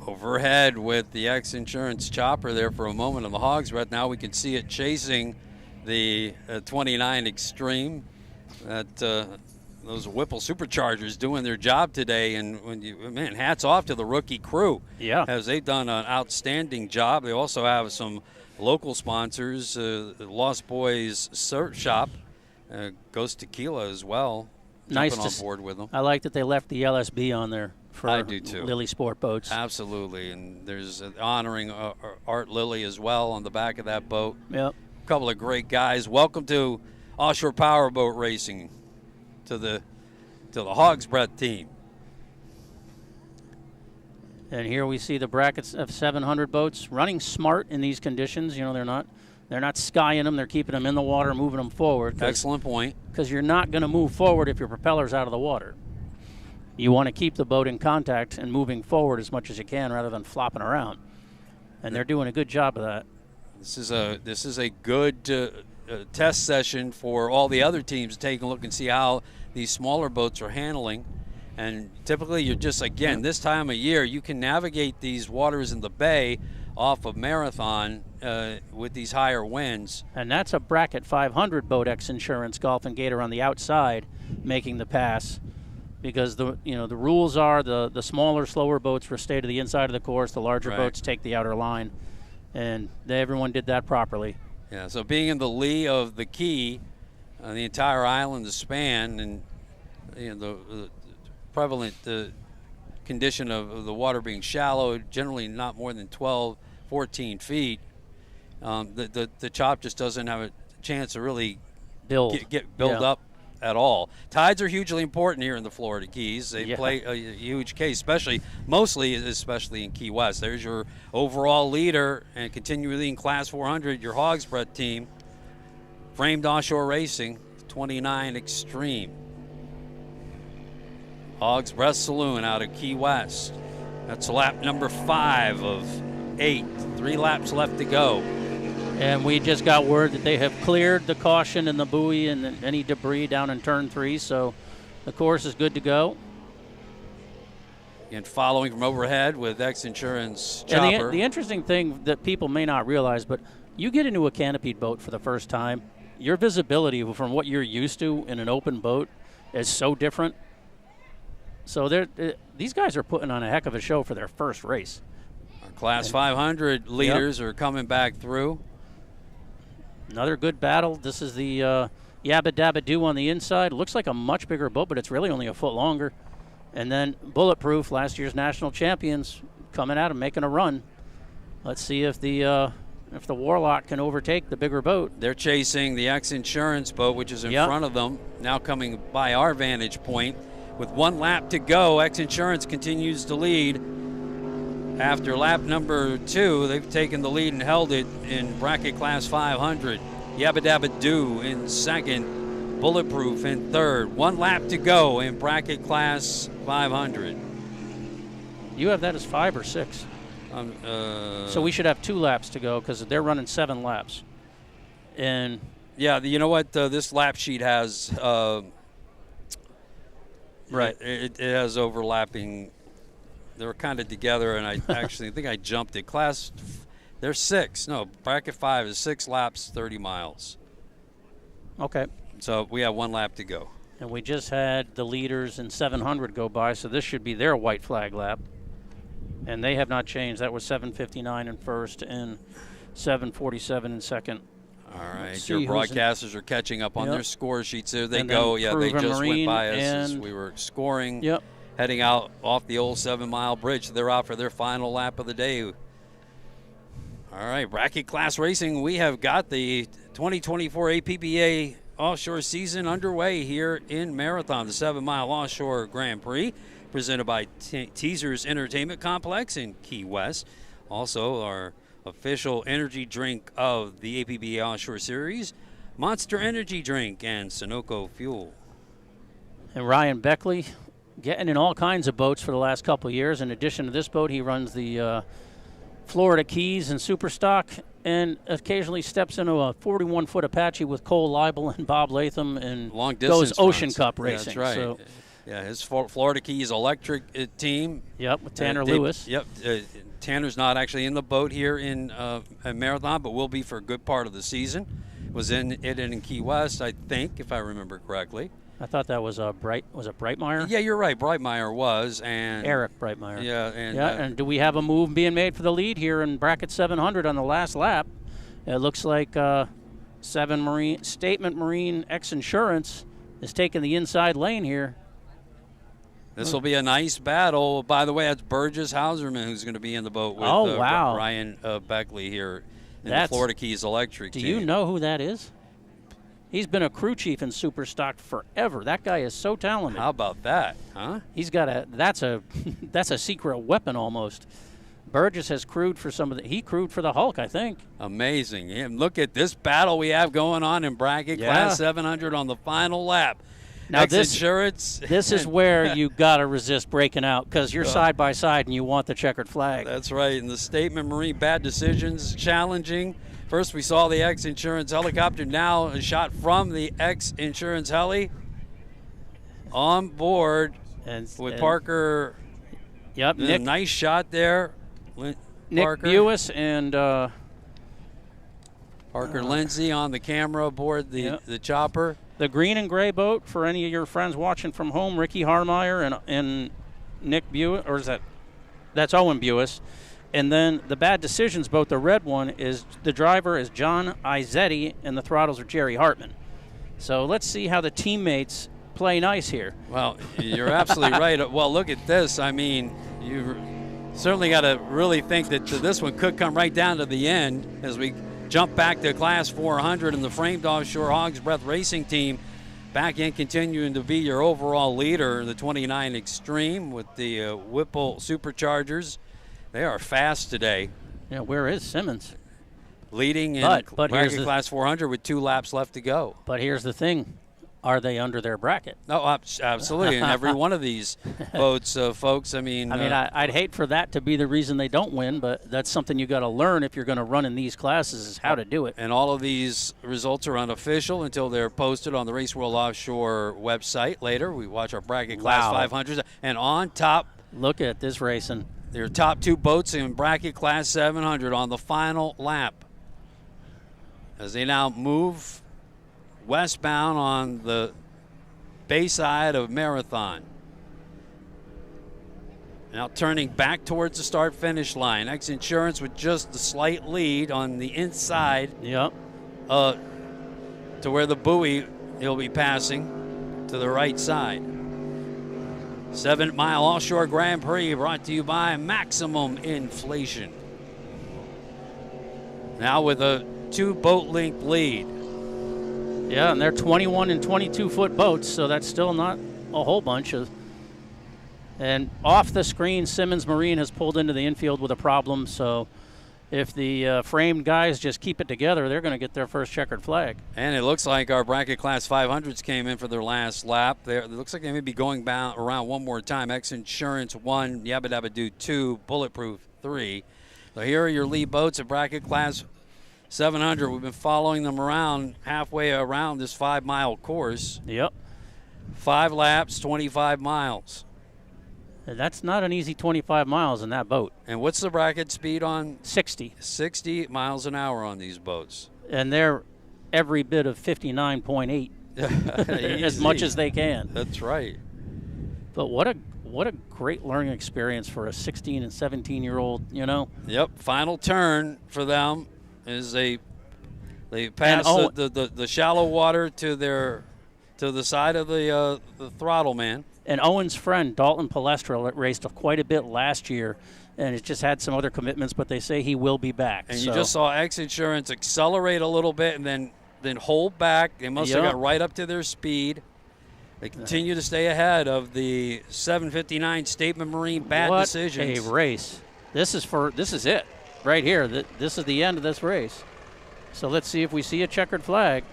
Overhead with the X-Insurance chopper there for a moment on the Hogs Breath. Now we can see it chasing the 29 Extreme. Those Whipple Superchargers doing their job today, and hats off to the rookie crew. Yeah, as they've done an outstanding job. They also have some local sponsors, Lost Boys Surf Shop, Ghost Tequila as well. Nice on board with them. I like that they left the LSB on there for I do too. Lily Sport boats. Absolutely, and there's honoring Art Lilly as well on the back of that boat. Yep. A couple of great guys. Welcome to Offshore Powerboat Racing, to the Hog's Breath team. And here we see the brackets of 700 boats running smart in these conditions. You know, they're not skying them. They're keeping them in the water, moving them forward. Excellent point. Because you're not going to move forward if your propeller's out of the water. You want to keep the boat in contact and moving forward as much as you can rather than flopping around. And they're doing a good job of that. This is a good test session for all the other teams to take a look and see how these smaller boats are handling. And typically you're just, again, this time of year, you can navigate these waters in the bay off of Marathon with these higher winds. And that's a bracket 500 boat, X Insurance Golf and Gator on the outside making the pass, because the rules are the smaller, slower boats stay to the inside of the course, the larger boats take the outer line, and everyone did that properly. Yeah, so being in the lee of the key, the entire island is span, and the prevalent condition of the water being shallow, generally not more than 12, 14 feet, the chop just doesn't have a chance to really build up at all. Tides are hugely important here in the Florida Keys. They play a huge case, especially in Key West. There's your overall leader and continuing leading Class 400, your Hogsbreath team, Framed Offshore Racing, 29 Extreme. Hogsbreath Saloon out of Key West. That's lap number 5 of 8. 3 laps left to go. And we just got word that they have cleared the caution and the buoy and any debris down in turn 3, so the course is good to go. And following from overhead with X Insurance Chopper. And the interesting thing that people may not realize, but you get into a canopied boat for the first time, your visibility from what you're used to in an open boat is so different. So these guys are putting on a heck of a show for their first race. Our Class 500 leaders are coming back through. Another good battle. This is the Yabba Dabba Doo on the inside. Looks like a much bigger boat, but it's really only a foot longer. And then Bulletproof, last year's national champions, coming out and making a run. Let's see if the Warlock can overtake the bigger boat. They're chasing the X Insurance boat, which is in front of them, now coming by our vantage point. With 1 lap to go, X Insurance continues to lead. After lap number 2, they've taken the lead and held it in bracket Class 500. Yabba Dabba Doo in second, Bulletproof in third. 1 lap to go in bracket Class 500. You have that as 5 or 6? So we should have 2 laps to go because they're running 7 laps. And yeah, you know what? This lap sheet has it has overlapping. They were kind of together, and I actually think I jumped it. There's 6. No, bracket 5 is 6 laps, 30 miles. Okay. So we have 1 lap to go. And we just had the leaders in 700 go by, so this should be their white flag lap. And they have not changed. That was 7:59 in first and 7:47 in second. All right, your broadcasters are catching up on their score sheets. There they go. Yeah, they just Marine went by us as we were scoring. Yep. Heading out off the old 7-mile bridge. They're out for their final lap of the day. All right, bracket class racing. We have got the 2024 APBA Offshore season underway here in Marathon, the 7-mile Offshore Grand Prix, presented by Teasers Entertainment Complex in Key West. Also, our official energy drink of the APBA Offshore Series, Monster Energy Drink and Sunoco Fuel. And Ryan Beckley getting in all kinds of boats for the last couple of years. In addition to this boat, he runs the Florida Keys and Superstock, and occasionally steps into a 41-foot Apache with Cole Leibel and Bob Latham and goes Ocean Cup racing. Yeah, that's right. So, yeah, his Florida Keys electric team. Yep, with Tanner Lewis. Yep, Tanner's not actually in the boat here in Marathon, but will be for a good part of the season. Was in Key West, I think, if I remember correctly. I thought that was Breitmeyer? Yeah, you're right. Breitmeyer was, and Eric Breitmeyer. Yeah, and do we have a move being made for the lead here in bracket 700 on the last lap? It looks like Statement Marine X Insurance is taking the inside lane here. This will be a nice battle. By the way, that's Burgess Hauserman who's going to be in the boat with Ryan Beckley here in the Florida Keys Electric team. Do you know who that is? He's been a crew chief in Superstock forever. That guy is so talented. How about that, huh? He's got that's a secret weapon almost. Burgess has crewed for he crewed for the Hulk, I think. Amazing. And look at this battle we have going on in bracket class 700 on the final lap. Now this is where you got to resist breaking out because you're side by side and you want the checkered flag. That's right. And the Statement Marine bad decisions challenging. First, we saw the X Insurance helicopter. Now, a shot from the X Insurance heli on board with Parker. Yep, Nick. Nice shot there. Nick Parker. Buis and Parker Lindsay on the camera aboard the chopper. The green and gray boat, for any of your friends watching from home, Ricky Harmeyer and Nick Buis, or that's Owen Buis. And then the Bad Decisions boat, the red one, the driver is John Izzetti, and the throttles are Jerry Hartman. So let's see how the teammates play nice here. Well, you're absolutely right. Well, look at this. I mean, you certainly got to really think that this one could come right down to the end as we jump back to Class 400 and the framed offshore Hog's Breath Racing team back in, continuing to be your overall leader, the 29 Extreme with the Whipple Superchargers. They are fast today. Yeah, where is Simmons? Leading in but bracket Class 400 with 2 laps left to go. But here's the thing. Are they under their bracket? No, absolutely. In every one of these boats, folks, I mean, I'd hate for that to be the reason they don't win, but that's something you got to learn if you're going to run in these classes, is how to do it. And all of these results are unofficial until they're posted on the Race World Offshore website later. We watch our bracket Class 500s. And on top, look at this racing. Their top 2 boats in bracket Class 700 on the final lap as they now move westbound on the bayside of Marathon. Now turning back towards the start-finish line. X Insurance with just the slight lead on the inside. Yep. To where the buoy he'll be passing to the right side. 7 Mile Offshore Grand Prix brought to you by Maximum Inflation. Now with a 2 boat length lead. Yeah, and they're 21 and 22 foot boats, so that's still not a whole bunch of. And off the screen, Simmons Marine has pulled into the infield with a problem, so if the framed guys just keep it together, they're going to get their first checkered flag. And it looks like our bracket Class 500s came in for their last lap. It looks like they may be going around one more time. X Insurance 1, Yabba Dabba Doo 2, Bulletproof 3. So here are your lead boats at bracket Class 700. We've been following them around halfway around this 5 mile course. Yep. 5 laps, 25 miles. That's not an easy 25 miles in that boat. And what's the bracket speed on? 60. 60 miles an hour on these boats. And they're every bit of 59.8 as much as they can. That's right. But what a great learning experience for a 16 and 17-year-old, you know? Yep, final turn for them is they pass the shallow water to the side of the throttle man. And Owen's friend, Dalton Palestra, raced quite a bit last year, and has just had some other commitments, but they say he will be back. And you just saw X Insurance accelerate a little bit and then hold back. They must have got right up to their speed. They continue to stay ahead of the 759 Statement Marine Bad Decisions. What a race. This is it right here. This is the end of this race. So let's see if we see a checkered flag.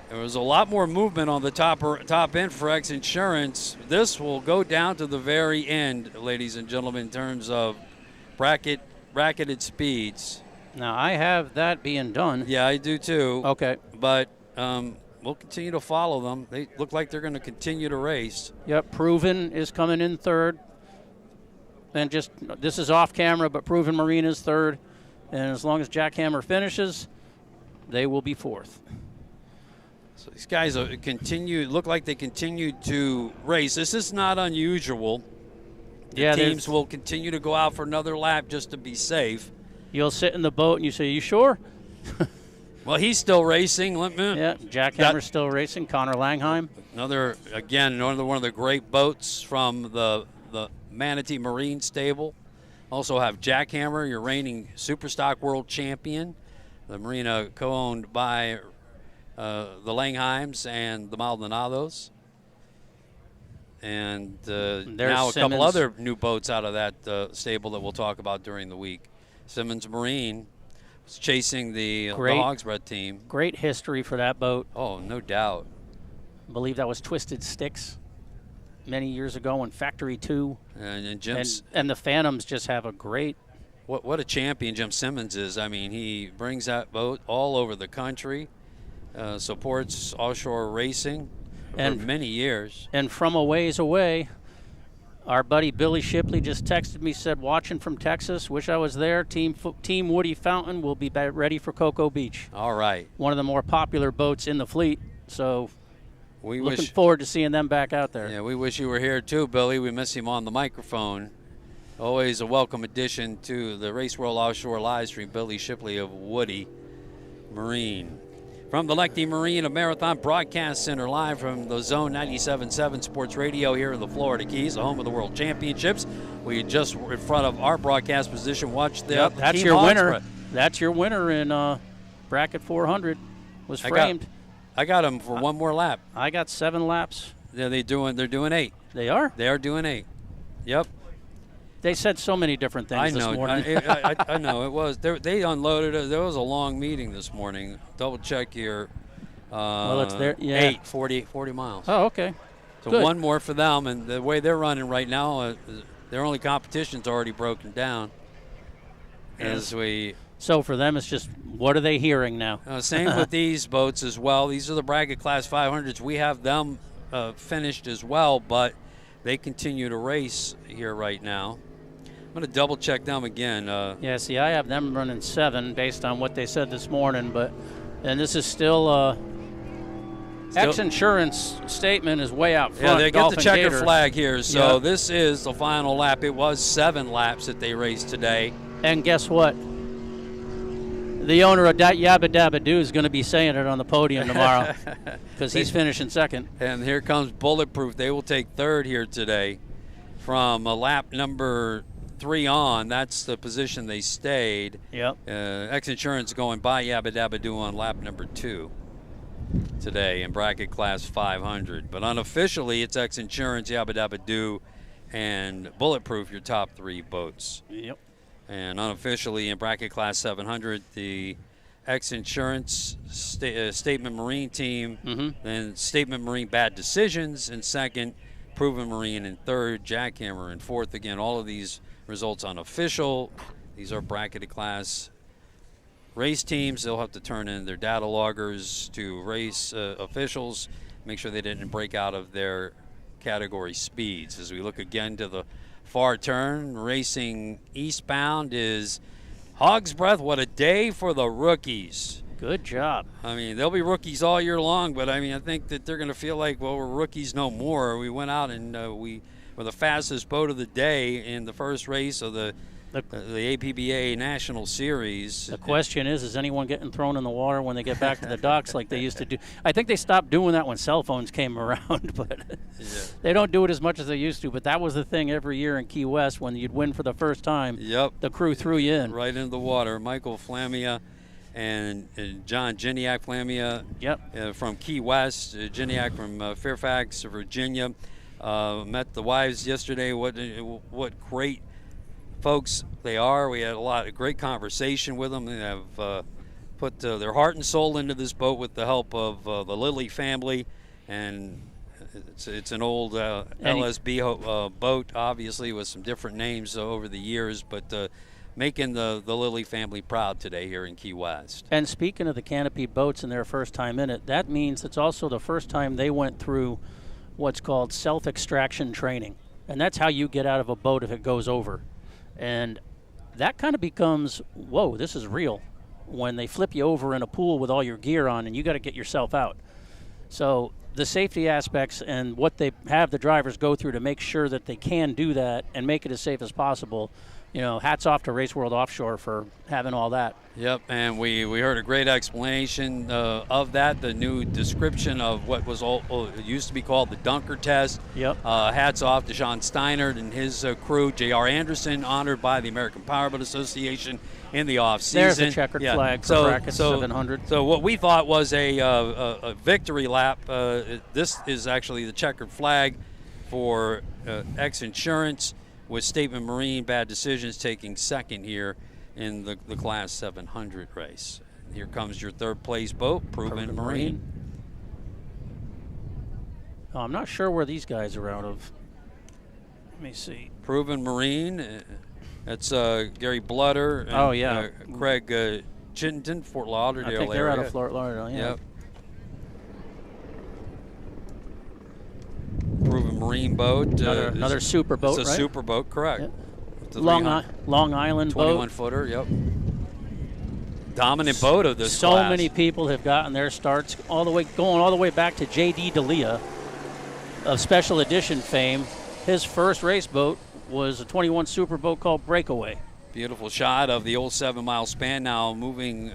There was a lot more movement on the top end for X Insurance. This will go down to the very end, ladies and gentlemen, in terms of bracketed speeds. Now, I have that being done. Yeah, I do too. Okay. But we'll continue to follow them. They look like they're going to continue to race. Yep, Proven is coming in third. And this is off camera, but Proven Marine is third. And as long as Jackhammer finishes, they will be fourth. So these guys look like they continue to race. This is not unusual. The teams will continue to go out for another lap just to be safe. You'll sit in the boat and you say, "You sure?" Well, he's still racing. Yeah, Jackhammer's still racing. Connor Langheim. Another one of the great boats from the Manatee Marine stable. Also have Jackhammer, your reigning Superstock World Champion. The marina co-owned by the Langheims and the Maldonados. And now a couple other new boats out of that stable that we'll talk about during the week. Simmons Marine was chasing the Hogsbread team. Great history for that boat. Oh, no doubt. I believe that was Twisted Sticks many years ago in Factory 2. And the Phantoms just have a great... What a champion Jim Simmons is. I mean, he brings that boat all over the country. Supports offshore racing for many years. And from a ways away, Our buddy Billy Shipley just texted me, said, watching from Texas. Wish I was there. Team Woody Fountain will be ready for Cocoa Beach. All right. One of the more popular boats in the fleet. So looking wish forward to seeing them back out there. Yeah, we wish you were here too, Billy. We miss him on the microphone. Always a welcome addition to the Race World Offshore live stream, Billy Shipley of Woody Marine. From the Lectie Marina Marathon Broadcast Center, live from the Zone 97.7 Sports Radio here in the Florida Keys, the home of the World Championships. We just in front of our broadcast position watched the that's Team your Hogs winner. spread. That's your winner in bracket 400. Was framed. I got him for one more lap. I got 7 laps. Yeah, they're doing 8. They are? They are doing 8. Yep. They said so many different things this morning. I know. It was. They unloaded it. There was a long meeting this morning. Double check here. Well, it's there. Yeah. 40 miles. Oh, okay. So Good. one more for them. And the way they're running right now, their only competition's already broken down. So for them, it's just, what are they hearing now? Same with these boats as well. These are the bracket class 500s. We have them finished as well, but they continue to race here right now. I'm going to double check them again. Yeah, see, I have them running 7 based on what they said this morning, and this is still X Insurance statement is way out front. Yeah, they get the checker Gator flag here, so this is the final lap. It was 7 laps that they raced today. And guess what? The owner of Yabba Dabba Doo is going to be saying it on the podium tomorrow because he's finishing second. And here comes Bulletproof. They will take third here today from lap number 3 on. That's the position they stayed. Yep. X Insurance going by Yabba Dabba Doo on lap number 2 today in bracket class 500. But unofficially, it's X Insurance, Yabba Dabba Doo, and Bulletproof, your top 3 boats. Yep. And unofficially in bracket class 700, the X Insurance Statement Marine team, then Statement Marine Bad Decisions in second, Proven Marine in third, Jackhammer in fourth. Again, all of these results unofficial. These are bracketed class race teams. They'll have to turn in their data loggers to race officials, make sure they didn't break out of their category speeds. As we look again to the far turn, racing eastbound is Hog's Breath. What a day for the rookies. Good job. I mean, they'll be rookies all year long, but I mean, I think that they're going to feel like, well, we're rookies no more. We went out and we were the fastest boat of the day in the first race of the APBA National Series. The question is anyone getting thrown in the water when they get back to the docks like they used to do? I think they stopped doing that when cell phones came around, but they don't do it as much as they used to. But that was the thing every year in Key West when you'd win for the first time. Yep. The crew threw you in. Right into the water. Michael Flamia and John Giniak Flamia from Key West, Giniak from Fairfax, Virginia. Met the wives yesterday. What great folks they are. We had a great conversation with them. They have put their heart and soul into this boat with the help of the Lilly family, and it's an old LSB boat, obviously with some different names over the years, but making the Lilly family proud today here in Key West. And speaking of the canopy boats and their first time in it, that means it's also the first time they went through what's called self-extraction training, and that's how you get out of a boat if it goes over. And that kind of becomes, whoa, this is real, when they flip you over in a pool with all your gear on and you got to get yourself out. So the safety aspects and what they have the drivers go through to make sure that they can do that and make it as safe as possible, hats off to Race World Offshore for having all that. Yep, and we heard a great explanation of that, the new description of what was used to be called the Dunker test. Yep. Hats off to Sean Steinert and his crew. J.R. Anderson, honored by the American Powerboat Association in the off-season. There's a checkered flag for bracket 700. So what we thought was a victory lap, this is actually the checkered flag for X Insurance, with Statement Marine Bad Decisions taking second here in the Class 700 race. Here comes your third place boat, Proven Marine. Oh, I'm not sure where these guys are out of. Let me see. Proven Marine, that's Gary Bludder and Craig Chittenden, Fort Lauderdale I think they're out of Fort Lauderdale, yeah. Yep. Proven marine boat. Another super boat, It's a right? super boat, correct. Yep. It's a Long Island boat. 21-footer, yep. Dominant boat of this So class. many people have gotten their starts going all the way back to J.D. D'Elia of Special Edition fame. His first race boat was a 21 super boat called Breakaway. Beautiful shot of the old 7-mile span now moving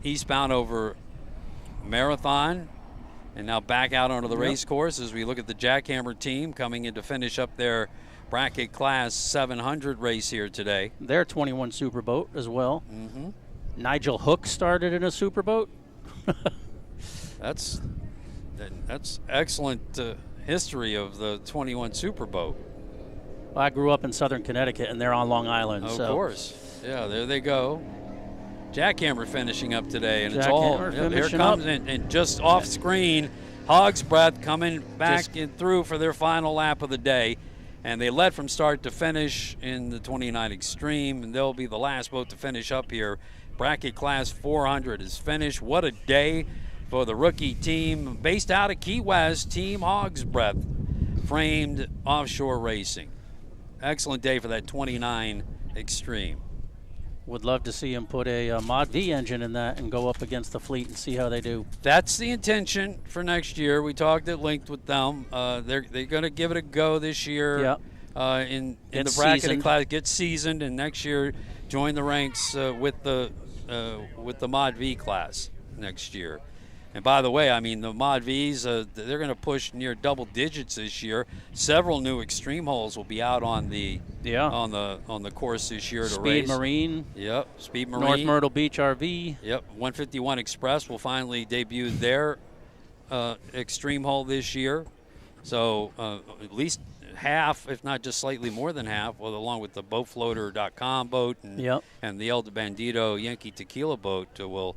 eastbound over Marathon and now back out onto the race course as we look at the Jackhammer team coming in to finish up their bracket class 700 race here today. Their 21 super boat as well. Mm-hmm. Nigel Hook started in a super boat. That's excellent history of the 21 super boat. Well, I grew up in southern Connecticut, and they're on Long Island. Of course. Yeah, there they go. Jackhammer finishing up today, and it's all here comes and just off screen, Hog's Breath coming back in through for their final lap of the day, and they led from start to finish in the 29 Extreme, and they'll be the last boat to finish up here. Bracket class 400 is finished. What a day for the rookie team based out of Key West, Team Hog's Breath, framed offshore racing. Excellent day for that 29 Extreme. Would love to see him put a Mod V engine in that and go up against the fleet and see how they do. That's the intention for next year. We talked at length with them. They're going to give it a go this year. Yeah. In the bracket class, get seasoned, and next year join the ranks with the Mod V class next year. And by the way, I mean the Mod Vs, they're going to push near double digits this year. Several new extreme holes will be out on the on the course this year to race. Speed Marine. Yep, Speed Marine. North Myrtle Beach RV. Yep, 151 Express will finally debut their extreme hole this year. So at least half, if not just slightly more than half, well, along with the boatfloater.com boat and the El Bandito Yankee Tequila boat will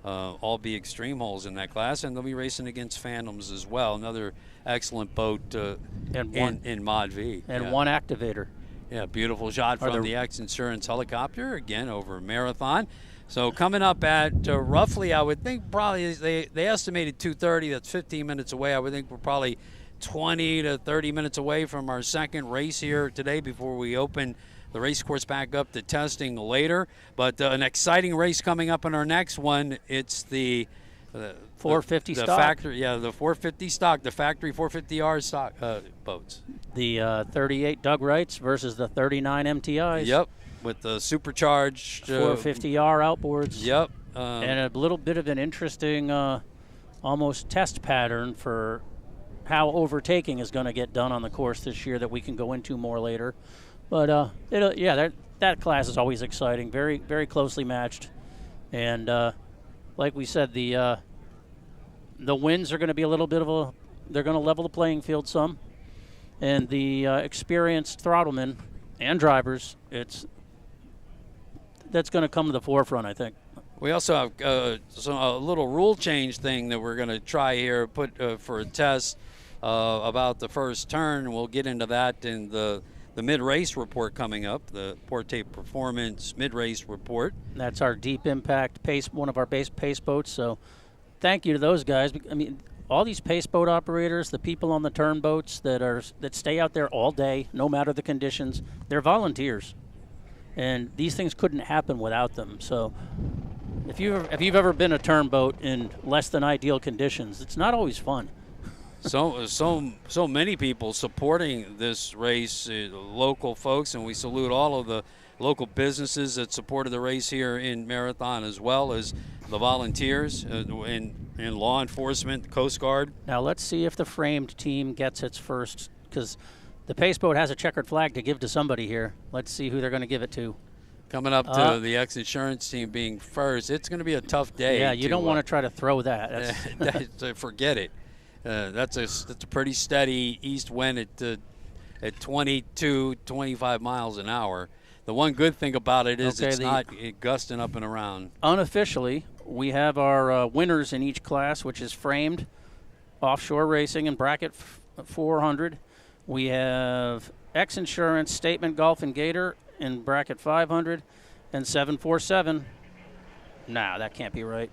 all be extreme holes in that class, and they'll be racing against Phantoms as well. Another excellent boat in Mod V. And one activator. Yeah, beautiful shot from the X Insurance helicopter, again, over Marathon. So coming up at roughly, I would think probably, they estimated 2:30. That's 15 minutes away. I would think we're probably 20 to 30 minutes away from our second race here today before we open the race course back up to testing later. But an exciting race coming up in our next one. It's the 450 the stock. Factory, the 450 stock, the factory 450R stock boats. The 38 Doug Wrights versus the 39 MTIs. Yep, with the supercharged 450R outboards. Yep. And a little bit of an interesting almost test pattern for how overtaking is going to get done on the course this year that we can go into more later. But that class is always exciting, very, very closely matched. And like we said, the wins are going to be a little bit of they're going to level the playing field some. And the experienced throttlemen and drivers, that's going to come to the forefront, I think. We also have a little rule change thing that we're going to try here, put for a test about the first turn. We'll get into that in the mid-race report coming up, the Porte Performance mid-race report. That's our deep impact pace, one of our base pace boats. So thank you to those guys. I mean, all these pace boat operators, the people on the turn boats that stay out there all day, no matter the conditions, they're volunteers. And these things couldn't happen without them. So if you've ever been a turn boat in less than ideal conditions, it's not always fun. So many people supporting this race, local folks, and we salute all of the local businesses that supported the race here in Marathon, as well as the volunteers and law enforcement, the Coast Guard. Now let's see if the framed team gets its first, because the pace boat has a checkered flag to give to somebody here. Let's see who they're going to give it to. Coming up to the X Insurance team being first, it's going to be a tough day. Yeah, you don't want to try to throw that. Forget it. That's a pretty steady east wind at 22, 25 miles an hour. The one good thing about it is it's not gusting up and around. Unofficially, we have our winners in each class, which is framed, offshore racing, and bracket 400. We have X Insurance, Statement Golf and Gator in bracket 500, and 747. Nah, that can't be right.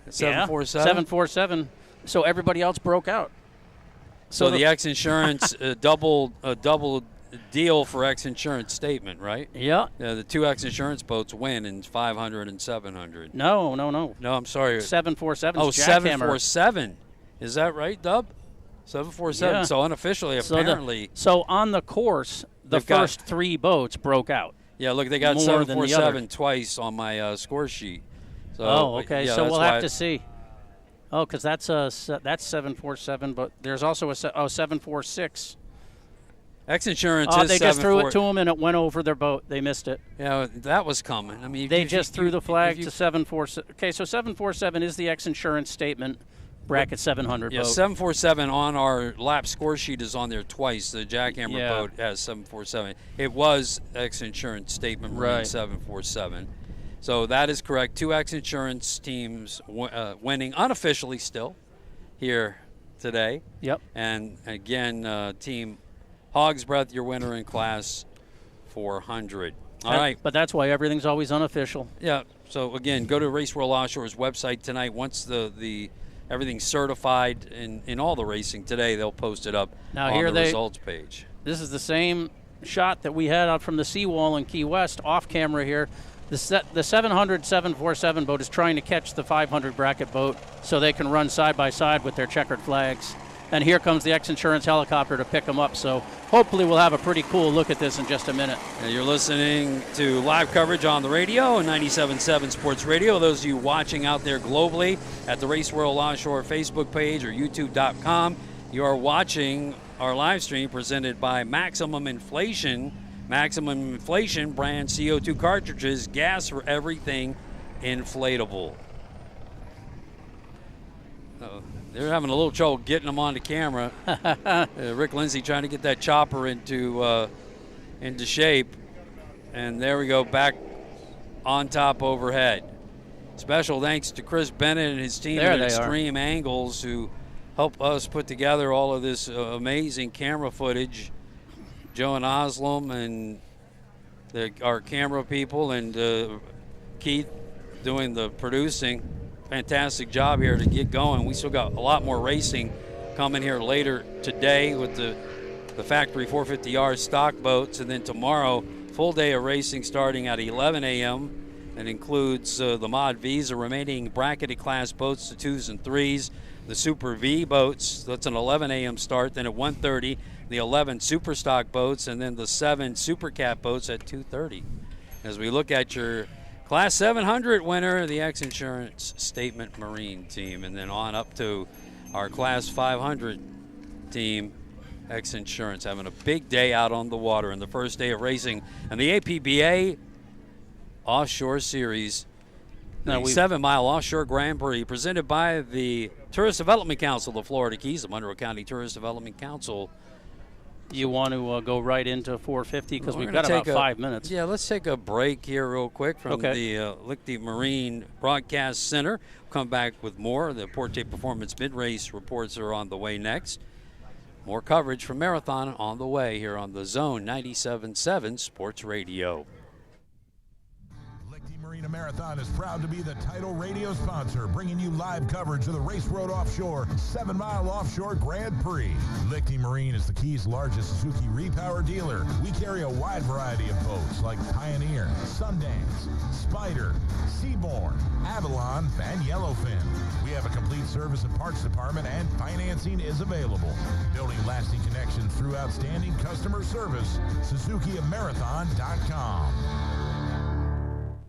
747? 747. So everybody else broke out. So the X Insurance double deal for X Insurance statement, right? Yeah. The two X Insurance boats win in 500 and 700. No. No, I'm sorry. 747. Oh, 747. Is that right, Dub? 747. Yeah. So unofficially, apparently. So on the course, the first 3 boats broke out. Yeah, look, they got more 747 twice on my score sheet. So, okay. Yeah, so we'll have to see. Oh, because that's 747, but there's also a 746. X Insurance is they just threw it to them and it went over their boat. They missed it. Yeah, that was coming. I mean, they just threw the flag to 747. Okay, so 747 is the X Insurance statement. Bracket 700 boat. 747 on our lap score sheet is on there twice. The Jackhammer boat has 747. It was X Insurance statement Marine 747. So that is correct. 2 X Insurance teams winning unofficially still here today. Yep. And again, Team Hog's Breath, your winner in Class 400. All right. But that's why everything's always unofficial. Yeah. So again, go to Race World Offshore's website tonight. Once everything's certified in all the racing today, they'll post it up on the results page. This is the same shot that we had out from the seawall in Key West off camera here. The 747 boat is trying to catch the 500 bracket boat so they can run side by side with their checkered flags. And here comes the X Insurance helicopter to pick them up. So hopefully we'll have a pretty cool look at this in just a minute. And you're listening to live coverage on the radio, 97.7 Sports Radio. Those of you watching out there globally at the Race World Offshore Facebook page or YouTube.com, you are watching our live stream presented by Maximum Inflation. Maximum Inflation brand CO2 cartridges, gas for everything inflatable. They're having a little trouble getting them onto camera. Rick Lindsay trying to get that chopper into shape. And there we go, back on top overhead. Special thanks to Chris Bennett and his team at Extreme Angles who help us put together all of this amazing camera footage. Joe and Oslam and our camera people and Keith doing the producing. Fantastic job here to get going. We still got a lot more racing coming here later today with the factory 450R stock boats, and then tomorrow full day of racing starting at 11 a.m. That includes the Mod V's, the remaining bracketed class boats, the 2s and 3s, the Super V boats. That's an 11 a.m. start. Then at 1:30, the 11 Super Stock boats, and then the 7 Super Cat boats at 2:30. As we look at your Class 700 winner, the X Insurance Statement Marine team, and then on up to our Class 500 team, X Insurance, having a big day out on the water in the first day of racing. And the APBA Offshore Series, the 7-mile Offshore Grand Prix, presented by the Tourist Development Council of the Florida Keys, the Monroe County Tourist Development Council. You want to go right into 450 because we've got about 5 minutes. Yeah, let's take a break here real quick from the Lichty Marine Broadcast Center. We'll come back with more. The Porte Performance mid-race reports are on the way next. More coverage from Marathon on the way here on the Zone 97.7 Sports Radio. Marina Marathon is proud to be the title radio sponsor, bringing you live coverage of the Race Road Offshore 7-mile Offshore Grand Prix. Lichty Marine is the Keys' largest Suzuki repower dealer. We carry a wide variety of boats like Pioneer, Sundance, Spider, Seabourn, Avalon, and Yellowfin. We have a complete service and parts department, and financing is available. Building lasting connections through outstanding customer service. SuzukiMarathon.com.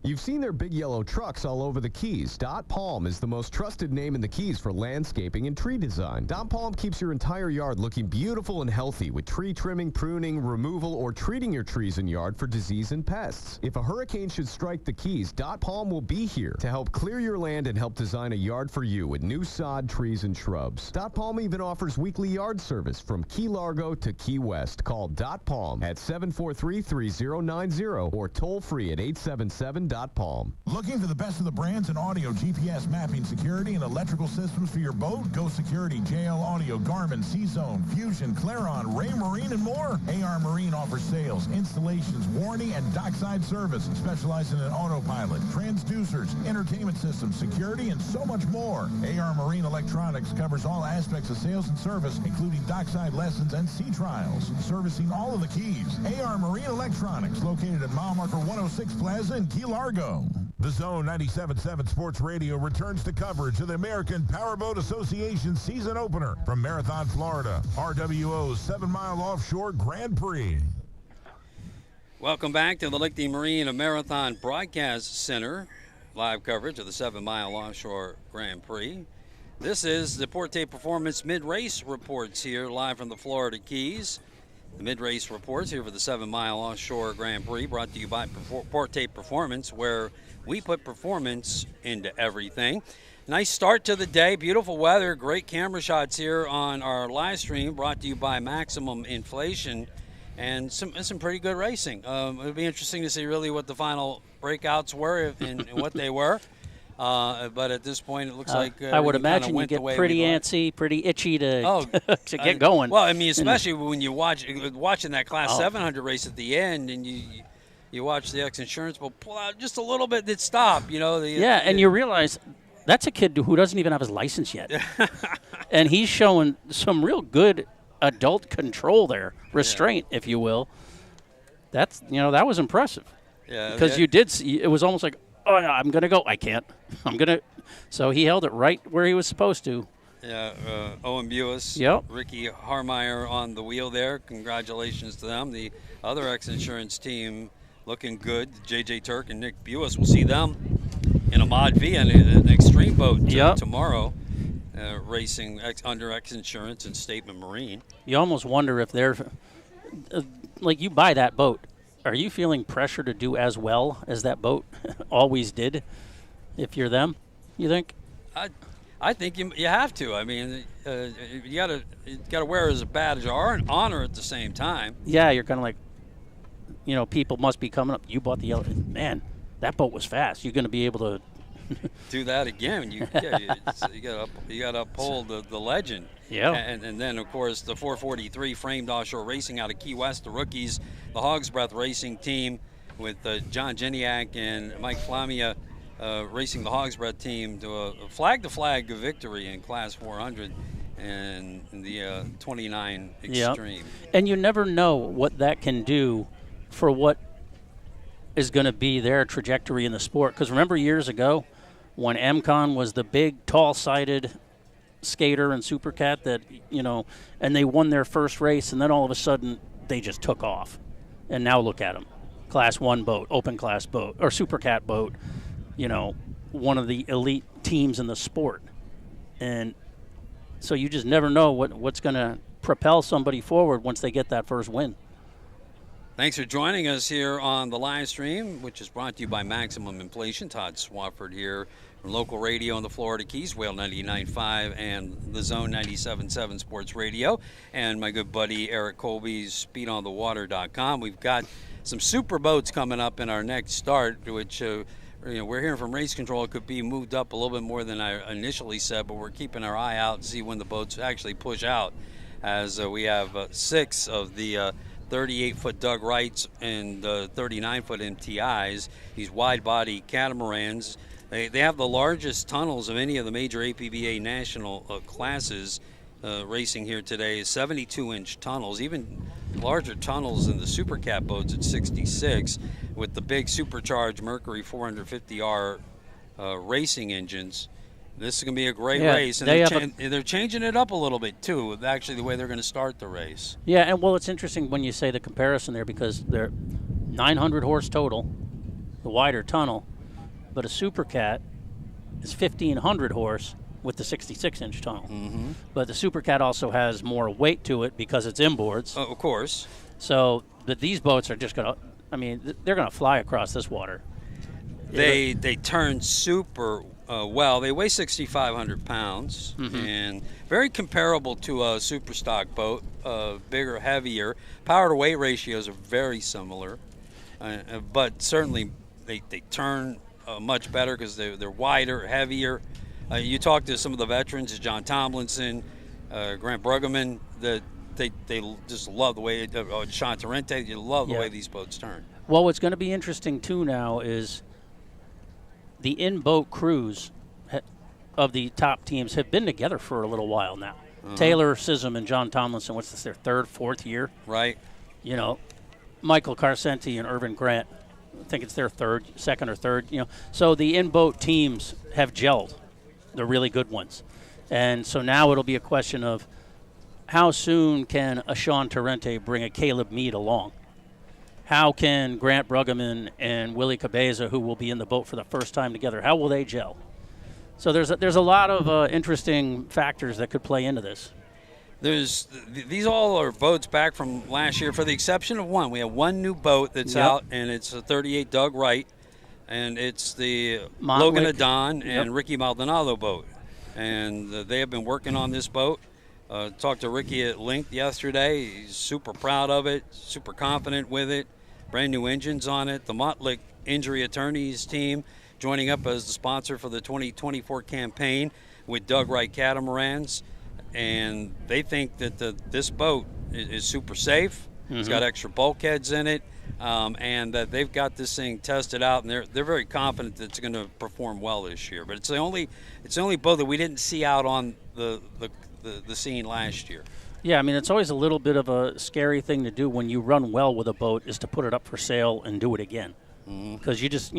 You've seen their big yellow trucks all over the Keys. Dot Palm is the most trusted name in the Keys for landscaping and tree design. Dot Palm keeps your entire yard looking beautiful and healthy with tree trimming, pruning, removal, or treating your trees and yard for disease and pests. If a hurricane should strike the Keys, Dot Palm will be here to help clear your land and help design a yard for you with new sod, trees, and shrubs. Dot Palm even offers weekly yard service from Key Largo to Key West. Call Dot Palm at 743-3090 or toll free at 877 Keys.palm. Looking for the best of the brands in audio, GPS mapping, security, and electrical systems for your boat? Go Security, JL Audio, Garmin, C-Zone, Fusion, Claron, Ray Marine, and more. AR Marine offers sales, installations, warranty, and dockside service, specializing in autopilot, transducers, entertainment systems, security, and so much more. AR Marine Electronics covers all aspects of sales and service, including dockside lessons and sea trials, servicing all of the Keys. AR Marine Electronics, located at mile marker 106 Plaza in Key Largo. The Zone 97.7 Sports Radio returns to coverage of the American Powerboat Association season opener from Marathon, Florida, RWO's 7-mile offshore Grand Prix. Welcome back to the Lichty Marine Marathon Broadcast Center. Live coverage of the 7-mile offshore Grand Prix. This is the Porte Performance mid-race reports here live from the Florida Keys. The mid-race reports here for the 7-mile offshore Grand Prix, brought to you by Porte Performance, where we put performance into everything. Nice start to the day, beautiful weather, great camera shots here on our live stream, brought to you by Maximum Inflation, and some pretty good racing. It'll be interesting to see really what the final breakouts were and what they were. But at this point, it looks like I would imagine you get pretty antsy, pretty itchy to to get going. Well, I mean, especially when you watching that Class 700 race at the end, and you watch the X Insurance will pull out just a little bit, that stop. You know. And you realize that's a kid who doesn't even have his license yet, and he's showing some real good adult control there, restraint, if you will. That's that was impressive. Yeah, because you did. It was almost like, oh, yeah, I'm going to go. I can't. I'm going to. So he held it right where he was supposed to. Yeah, Owen Buis, Ricky Harmeyer on the wheel there. Congratulations to them. The other X-Insurance team looking good. J.J. Turk and Nick Buis. We'll see them in a Mod V and an extreme boat tomorrow, racing under X-Insurance and Statement Marine. You almost wonder if they're like, you buy that boat. Are you feeling pressure to do as well as that boat always did? If you're them, you think? I think you have to. I mean, you gotta wear it as a badge of honor at the same time. Yeah, you're kind of like, people must be coming up. You bought the man. That boat was fast. You're going to be able to do that again. You gotta uphold the legend. Yeah. And then of course the 443 framed offshore racing out of Key West, the rookies, the Hog's Breath Racing team with John Geniak and Mike Flamia racing the Hog's Breath team to a flag-to-flag victory in Class 400 and the 29 Extreme. Yep. And you never know what that can do for what is going to be their trajectory in the sport. Because remember years ago when MCON was the big, tall-sided skater and supercat that, and they won their first race, and then all of a sudden they just took off. And now look at them. Class 1 boat, open class boat, or supercat boat, one of the elite teams in the sport. And so you just never know what's going to propel somebody forward once they get that first win. Thanks for joining us here on the live stream, which is brought to you by Maximum Inflation. Todd Swafford here from local radio in the Florida Keys, Whale 99.5 and the Zone 97.7 Sports Radio, and my good buddy Eric Colby's SpeedOnTheWater.com. We've got some super boats coming up in our next start, which we're hearing from Race Control. It could be moved up a little bit more than I initially said, but we're keeping our eye out to see when the boats actually push out, as we have 6 of the 38-foot Doug Wrights and 39-foot MTIs, these wide-body catamarans. They have the largest tunnels of any of the major APBA national classes racing here today, 72-inch tunnels, even larger tunnels than the Supercat boats at 66, with the big supercharged Mercury 450R racing engines. This is going to be a great race, and they're changing it up a little bit, too, with actually the way they're going to start the race. Yeah, and it's interesting when you say the comparison there, because they're 900 horse total, the wider tunnel, but a Supercat is 1,500 horse with the 66-inch tunnel. Mm-hmm. But the Supercat also has more weight to it because it's inboards. Of course. So these boats are just going to, they're going to fly across this water. They turn super well. They weigh 6,500 pounds, and very comparable to a super stock boat, bigger, heavier. Power to weight ratios are very similar, but certainly They turn much better because they're wider, heavier. You talk to some of the veterans, John Tomlinson, Grant Bruggeman, that they just love the way, Sean Torrente, you love the way these boats turn. Well, what's going to be interesting, too, now is the in-boat crews of the top teams have been together for a little while now. Taylor Sissom and John Tomlinson, what's this, their third, fourth year? Right. You know, Michael Carcenti and Irvin Grant, I think it's their second or third. You know, so the in-boat teams have gelled. They're really good ones. And so now it'll be a question of how soon can a Sean Torrente bring a Caleb Meade along? How can Grant Bruggeman and Willie Cabeza, who will be in the boat for the first time together, how will they gel? So there's a lot of interesting factors that could play into this. These all are boats back from last year, for the exception of one. We have one new boat that's out, and it's a 38 Doug Wright, and it's the Logan Adon and Ricky Maldonado boat. And they have been working on this boat. Talked to Ricky at length yesterday. He's super proud of it, super confident with it. Brand new engines on it. The Montlick Injury Attorneys team joining up as the sponsor for the 2024 campaign with Doug Wright Catamarans. And they think that this boat is super safe. It's got extra bulkheads in it, and that they've got this thing tested out, and they're very confident that it's going to perform well this year. But it's the only boat that we didn't see out on the scene last year. Yeah, I mean, it's always a little bit of a scary thing to do when you run well with a boat, is to put it up for sale and do it again. Because you just,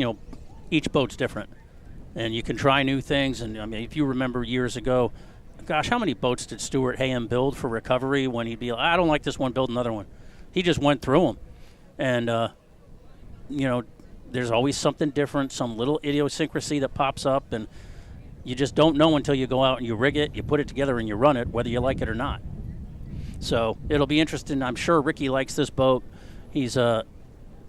each boat's different. And you can try new things. And, I mean, if you remember years ago, gosh, how many boats did Stuart Hayham build for recovery when he'd be like, I don't like this one, build another one. He just went through them. And, there's always something different, some little idiosyncrasy that pops up, and you just don't know until you go out and you rig it, you put it together, and you run it, whether you like it or not. So it'll be interesting. I'm sure Ricky likes this boat. He's a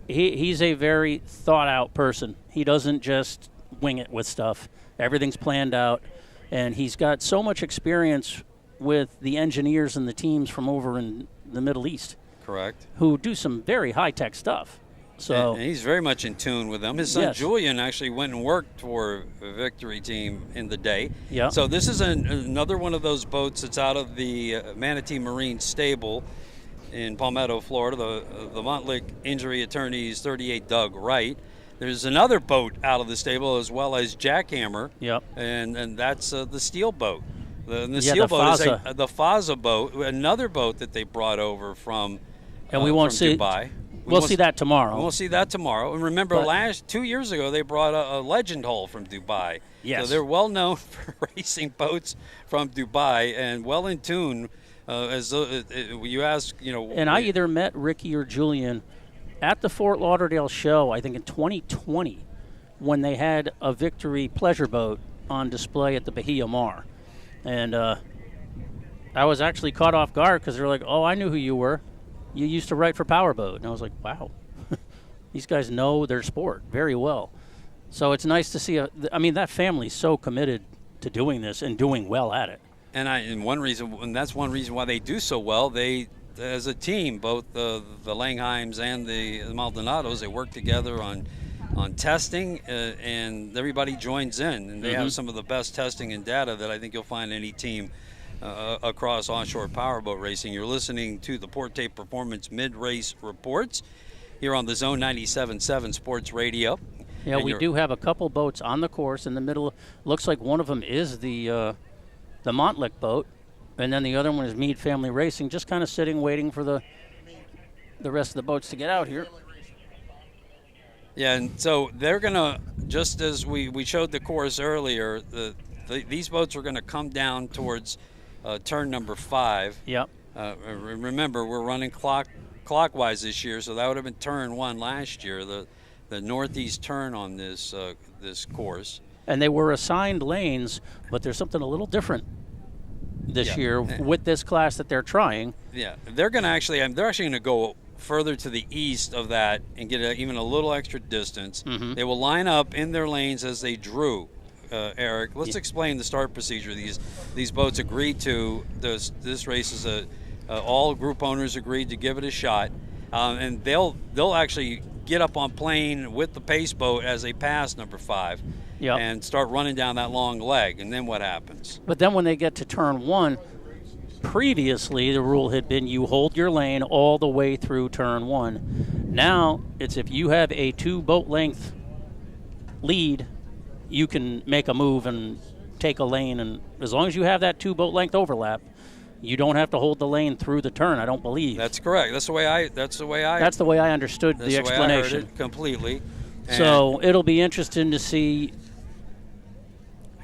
very thought-out person. He doesn't just wing it with stuff. Everything's planned out, and he's got so much experience with the engineers and the teams from over in the Middle East. Correct. Who do some very high-tech stuff. So and he's very much in tune with them. His son Julian actually went and worked for a Victory team in the day. Yeah. So this is another one of those boats that's out of the Manatee Marine stable in Palmetto, Florida, the Montlick Injury Attorneys 38 Doug Wright. There's another boat out of the stable as well as Jackhammer. Yep. And that's the steel boat. The steel boat is the Faza boat, another boat that they brought over from Dubai. We'll see that tomorrow. We'll see that tomorrow. And remember, 2 years ago, they brought a Legend hull from Dubai. Yes. So they're well known for racing boats from Dubai and well in tune. You ask, And I either met Ricky or Julian at the Fort Lauderdale show, I think in 2020, when they had a Victory pleasure boat on display at the Bahia Mar. And I was actually caught off guard because they were like, oh, I knew who you were. You used to write for Powerboat. And I was like, wow, these guys know their sport very well. So it's nice to see. That family's so committed to doing this and doing well at it. And that's one reason why they do so well. They, as a team, both the Langheims and the Maldonados, they work together on testing, and everybody joins in. And they have some of the best testing and data that I think you'll find any team across onshore powerboat racing. You're listening to the Porte Performance Mid-Race Reports here on the Zone 97.7 Sports Radio. Yeah, and we do have a couple boats on the course in the middle. Looks like one of them is the Montlick boat, and then the other one is Meade Family Racing, just kind of sitting, waiting for the rest of the boats to get out here. Yeah, and so they're going to, just as we showed the course earlier, these boats are going to come down towards turn number 5. Yep. Remember, we're running clockwise this year, so that would have been turn 1 last year, the northeast turn on this course. And they were assigned lanes, but there's something a little different this year with this class that they're trying. Yeah, they're actually going to go further to the east of that and get even a little extra distance. They will line up in their lanes as they drew. Eric, let's explain the start procedure. These boats agreed to this race is all group owners agreed to give it a shot, and they'll actually get up on plane with the pace boat as they pass number 5 and start running down that long leg, and then what happens? But then when they get to turn 1, previously the rule had been you hold your lane all the way through turn 1. Now it's if you have a 2 boat length lead, you can make a move and take a lane, and as long as you have that 2 boat length overlap, you don't have to hold the lane through the turn, I don't believe. That's correct. That's the way I understood the explanation. That's the way I heard it completely. So it'll be interesting to see.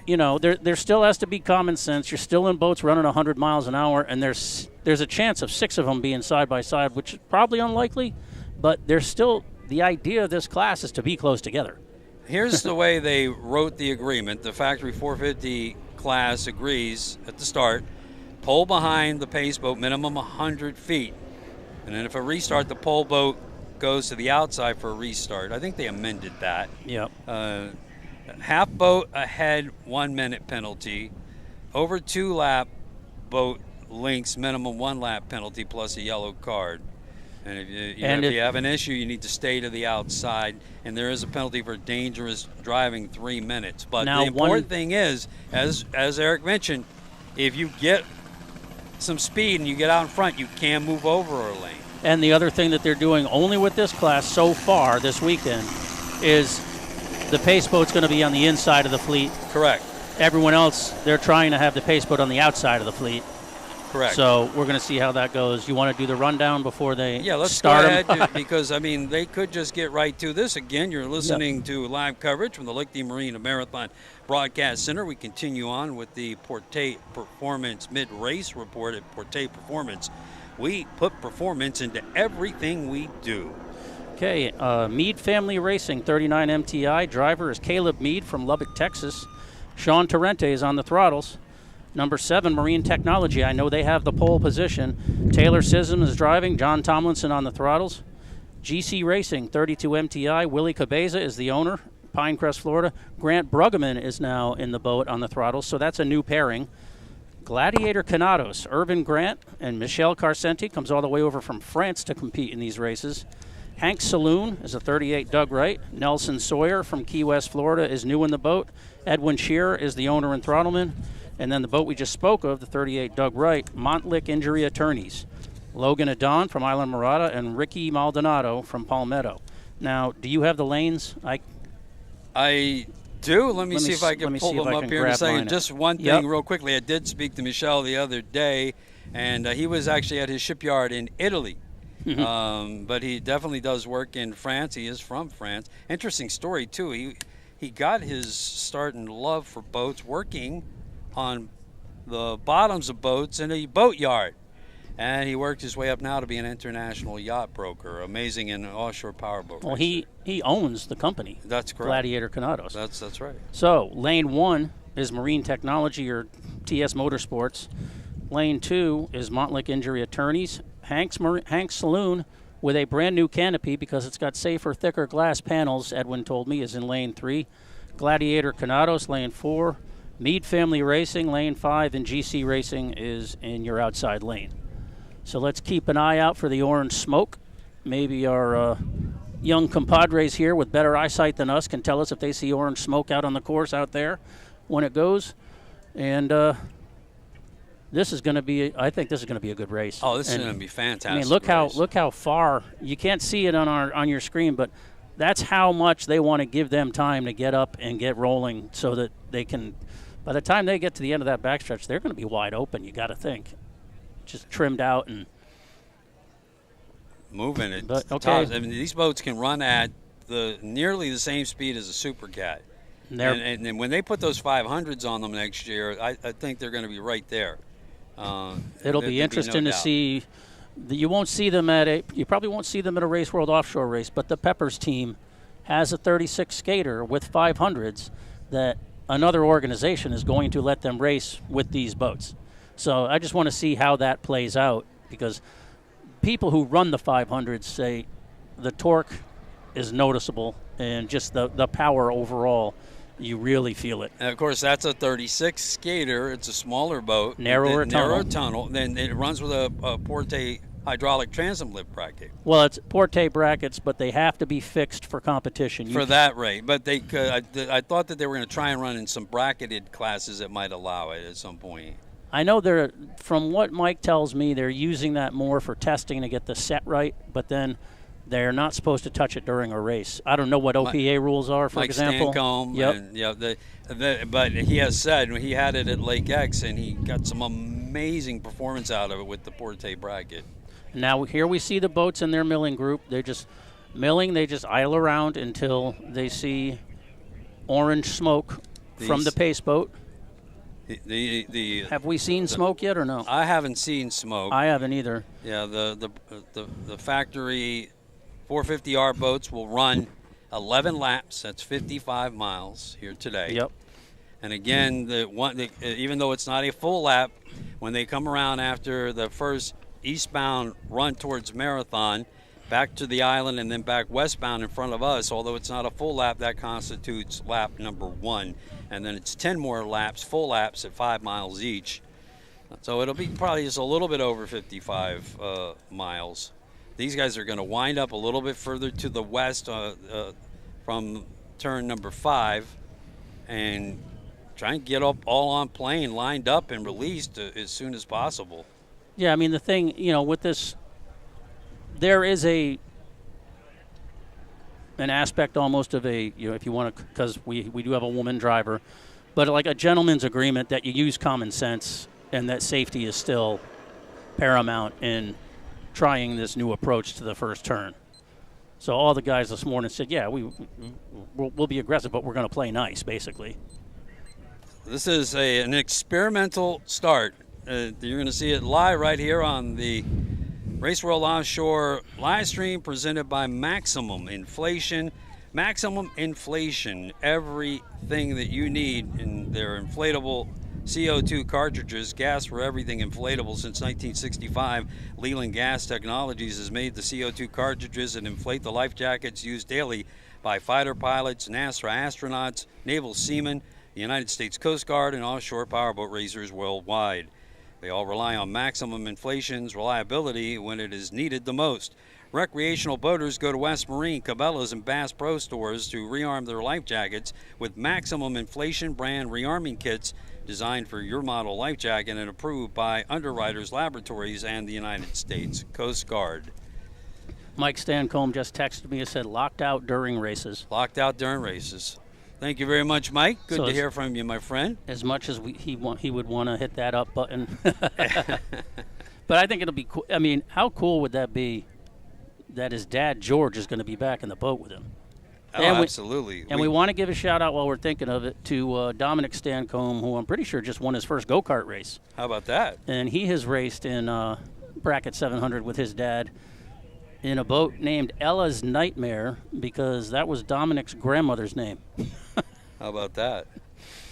You know, there still has to be common sense. You're still in boats running 100 miles an hour, and there's a chance of 6 of them being side by side, which is probably unlikely, but there's still the idea of this class is to be close together. Here's the way they wrote the agreement. The Factory 450 class agrees at the start, pole behind the pace boat, minimum 100 feet. And then if a restart, the pole boat goes to the outside for a restart. I think they amended that. Yep. Half boat ahead, 1 minute penalty. Over 2 lap boat links, minimum 1 lap penalty plus a yellow card. And if you have an issue, you need to stay to the outside. And there is a penalty for dangerous driving, 3 minutes. But the important thing is, as Eric mentioned, if you get some speed and you get out in front, you can move over a lane. And the other thing that they're doing only with this class so far this weekend is the pace boat's going to be on the inside of the fleet. Correct. Everyone else, they're trying to have the pace boat on the outside of the fleet. Correct. So we're going to see how that goes. You want to do the rundown before they let's start go ahead because, I mean, they could just get right to this. Again, you're listening to live coverage from the Lichty Marine Marathon Broadcast Center. We continue on with the Porte Performance Mid-Race Report at Porte Performance. We put performance into everything we do. Okay, Meade Family Racing, 39 MTI. Driver is Caleb Meade from Lubbock, Texas. Sean Torrente is on the throttles. Number 7, Marine Technology. I know they have the pole position. Taylor Sism is driving. John Tomlinson on the throttles. GC Racing, 32 MTI. Willie Cabeza is the owner, Pinecrest, Florida. Grant Bruggeman is now in the boat on the throttles, so that's a new pairing. Gladiator Canados, Irvin Grant and Michel Carcenti comes all the way over from France to compete in these races. Hank Saloon is a 38 Doug Wright. Nelson Sawyer from Key West, Florida is new in the boat. Edwin Shearer is the owner and throttleman. And then the boat we just spoke of, the 38 Doug Wright, Montlick Injury Attorneys. Logan Adon from Island Murata and Ricky Maldonado from Palmetto. Now, do you have the lanes? I do. Let me see if I can pull them up here in a second. Just one thing real quickly. I did speak to Michel the other day, and he was actually at his shipyard in Italy. But he definitely does work in France. He is from France. Interesting story, too. He got his start and love for boats working on the bottoms of boats in a boat yard. And he worked his way up now to be an international yacht broker, amazing in offshore powerboat Well, racing. he owns the company. That's correct. Gladiator Canados. That's right. So, lane 1 is Marine Technology or TS Motorsports. Lane 2 is Montlick Injury Attorneys. Hank's Saloon with a brand new canopy because it's got safer, thicker glass panels, Edwin told me, is in lane 3. Gladiator Canados, lane 4. Meade Family Racing, lane 5, and GC Racing is in your outside lane. So let's keep an eye out for the orange smoke. Maybe our young compadres here with better eyesight than us can tell us if they see orange smoke out on the course out there when it goes. And this is going to be, I think this is going to be a good race. Oh, this is going to be fantastic. I mean, look how far, you can't see it on your screen, but that's how much they want to give them time to get up and get rolling so that they can, by the time they get to the end of that backstretch, they're going to be wide open, you got to think. Just trimmed out and moving it. But, okay. I mean, these boats can run at nearly the same speed as a Super Cat. And when they put those 500s on them next year, I think they're going to be right there. It'll be interesting to see. You won't see them you probably won't see them at a Race World Offshore race, but the Peppers team has a 36 skater with 500s that another organization is going to let them race with these boats. So I just want to see how that plays out, because people who run the 500s say the torque is noticeable and just the power overall, you really feel it. And of course, that's a 36 skater. It's a smaller boat. Narrower tunnel. Then it runs with a Porte hydraulic transom lift bracket. Well, it's porte brackets, but they have to be fixed for competition. For that rate. But they could, I thought that they were going to try and run in some bracketed classes that might allow it at some point. I know they're, from what Mike tells me, they're using that more for testing to get the set right, but then they're not supposed to touch it during a race. I don't know what OPA rules are, for Mike example. Stancomb, Yep. And, but he has said he had it at Lake X, and he got some amazing performance out of it with the porte bracket. Now here we see the boats in their milling group. They're just milling. They just idle around until they see orange smoke from the pace boat. Have we seen smoke yet or no? I haven't seen smoke. I haven't either. Yeah, the factory 450R boats will run 11 laps. That's 55 miles here today. Yep. And again, even though it's not a full lap, when they come around after the first eastbound run towards Marathon, back to the island and then back westbound in front of us, although it's not a full lap, that constitutes lap number 1. And then it's 10 more laps, full laps at 5 miles each. So it'll be probably just a little bit over 55 miles. These guys are going to wind up a little bit further to the west from turn number 5 and try and get up all on plane, lined up and released as soon as possible. Yeah, I mean, the thing, with this, there is an aspect almost of a, if you want to, because we do have a woman driver, but like a gentleman's agreement that you use common sense and that safety is still paramount in trying this new approach to the first turn. So all the guys this morning said, yeah, we'll be aggressive, but we're going to play nice, basically. This is an experimental start. You're going to see it live right here on the Race World Offshore live stream presented by Maximum Inflation. Maximum Inflation, everything that you need in their inflatable CO2 cartridges, gas for everything inflatable. Since 1965, Leland Gas Technologies has made the CO2 cartridges that inflate the life jackets used daily by fighter pilots, NASA astronauts, naval seamen, the United States Coast Guard, and offshore powerboat racers worldwide. They all rely on Maximum Inflation's reliability when it is needed the most. Recreational boaters go to West Marine, Cabela's, and Bass Pro stores to rearm their life jackets with Maximum Inflation brand rearming kits designed for your model life jacket and approved by Underwriters Laboratories and the United States Coast Guard. Mike Stancomb just texted me and said locked out during races. Locked out during races. Thank you very much, Mike. Good to hear from you, my friend. As much as he would want to hit that up button. But I think it'll be cool. I mean, how cool would that be that his dad, George, is going to be back in the boat with him? Oh, absolutely. And we want to give a shout-out while we're thinking of it to Dominic Stancomb, who I'm pretty sure just won his first go-kart race. How about that? And he has raced in Bracket 700 with his dad in a boat named Ella's Nightmare because that was Dominic's grandmother's name. How about that?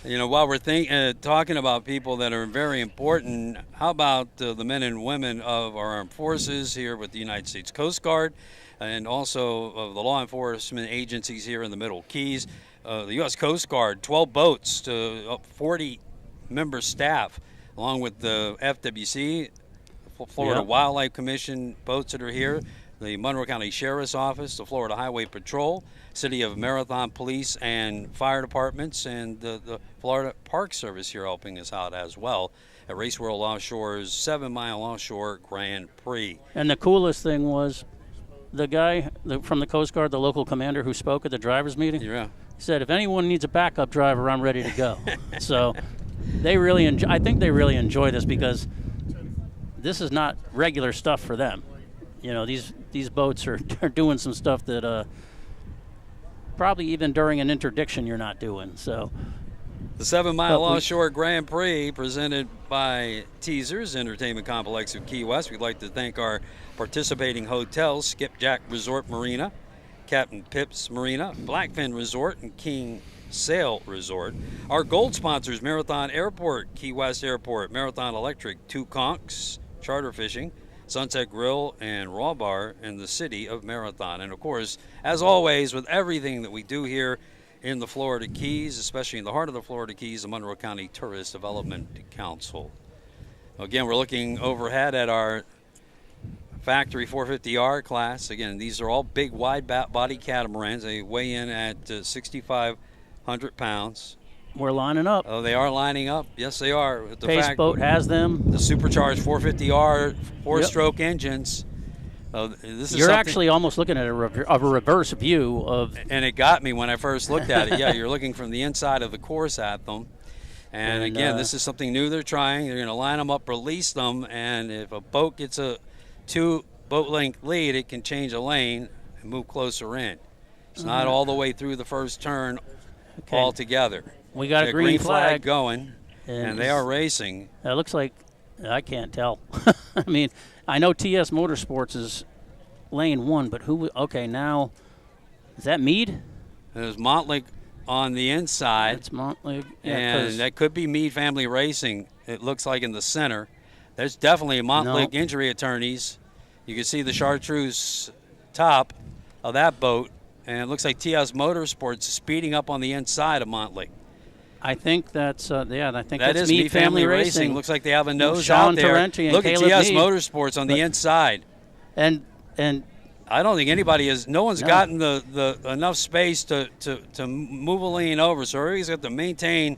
While we're talking about people that are very important, how about the men and women of our armed forces here with the United States Coast Guard and also of the law enforcement agencies here in the Middle Keys? The U.S. Coast Guard, 12 boats to 40-member staff, along with the FWC, Florida Wildlife Commission boats that are here, the Monroe County Sheriff's Office, the Florida Highway Patrol, City of Marathon Police and Fire Departments, and the Florida Park Service here helping us out as well at Race World Offshore's 7-mile offshore Grand Prix. And the coolest thing was the guy from the Coast Guard, the local commander who spoke at the drivers' meeting, he said, if anyone needs a backup driver, I'm ready to go. So they really I think they really enjoy this because this is not regular stuff for them. These boats are doing some stuff that probably even during an interdiction you're not doing. So the 7-mile offshore Grand Prix presented by Teasers Entertainment Complex of Key West. We'd like to thank our participating hotels, Skipjack Resort Marina, Captain Pips Marina, Blackfin Resort, and King Sail Resort. Our gold sponsors, Marathon Airport, Key West Airport, Marathon Electric, Two Conks, Charter Fishing, Sunset Grill, and Raw Bar in the city of Marathon. And, of course, as always, with everything that we do here in the Florida Keys, especially in the heart of the Florida Keys, the Monroe County Tourist Development Council. Again, we're looking overhead at our factory 450R class. Again, these are all big, wide body catamarans. They weigh in at 6,500 pounds. We're lining up. Oh, they are lining up. Yes, they are. The Pace Boat has them. The supercharged 450R four-stroke engines. You're actually almost looking at a reverse view of. And it got me when I first looked at it. Yeah, you're looking from the inside of the course at them. And again, this is something new they're trying. They're going to line them up, release them, and if a boat gets a 2-boat length lead, it can change a lane and move closer in. It's not all the way through the first turn altogether. We got a green flag going, and they are racing. It looks like, I can't tell. I mean, I know TS Motorsports is lane 1, but who? Okay, now, is that Meade? There's Montlick on the inside. It's Montlick. Yeah, and that could be Meade Family Racing, it looks like, in the center. There's definitely Montlick Injury Attorneys. You can see the chartreuse top of that boat, and it looks like TS Motorsports speeding up on the inside of Montlick. I think that's I think that that's is Meade Family Racing. Looks like they have a nose out there. Look at TS Motorsports on the inside. And I don't think anybody has. No one's gotten the enough space to move a lane over. So everybody's got to maintain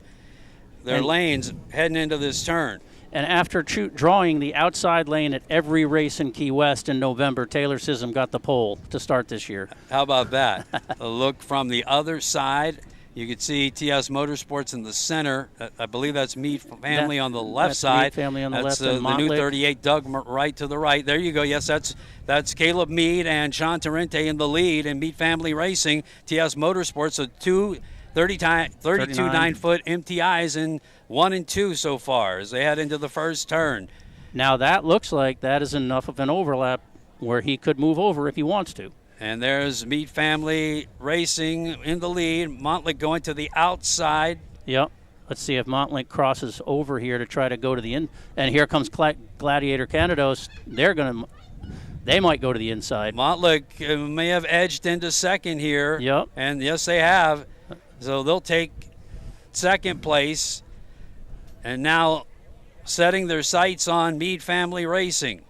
their lanes heading into this turn. And after drawing the outside lane at every race in Key West in November, Taylor Sism got the pole to start this year. How about that? A look from the other side. You can see TS Motorsports in the center. I believe that's Meade Family on the left side. Meade Family on the left. That's the new 38 Doug right to the right. There you go. Yes, that's Caleb Meade and Sean Torrente in the lead, and Meade Family Racing. TS Motorsports, so two 32 9-foot MTIs in 1 and 2 so far as they head into the first turn. Now that looks like that is enough of an overlap where he could move over if he wants to. And there's Meade Family Racing in the lead. Montlick going to the outside. Yep. Let's see if Montlick crosses over here to try to go to the in. And here comes Gladiator Canados. They might go to the inside. Montlick may have edged into second here. Yep. And yes, they have. So they'll take second place. And now setting their sights on Meade Family Racing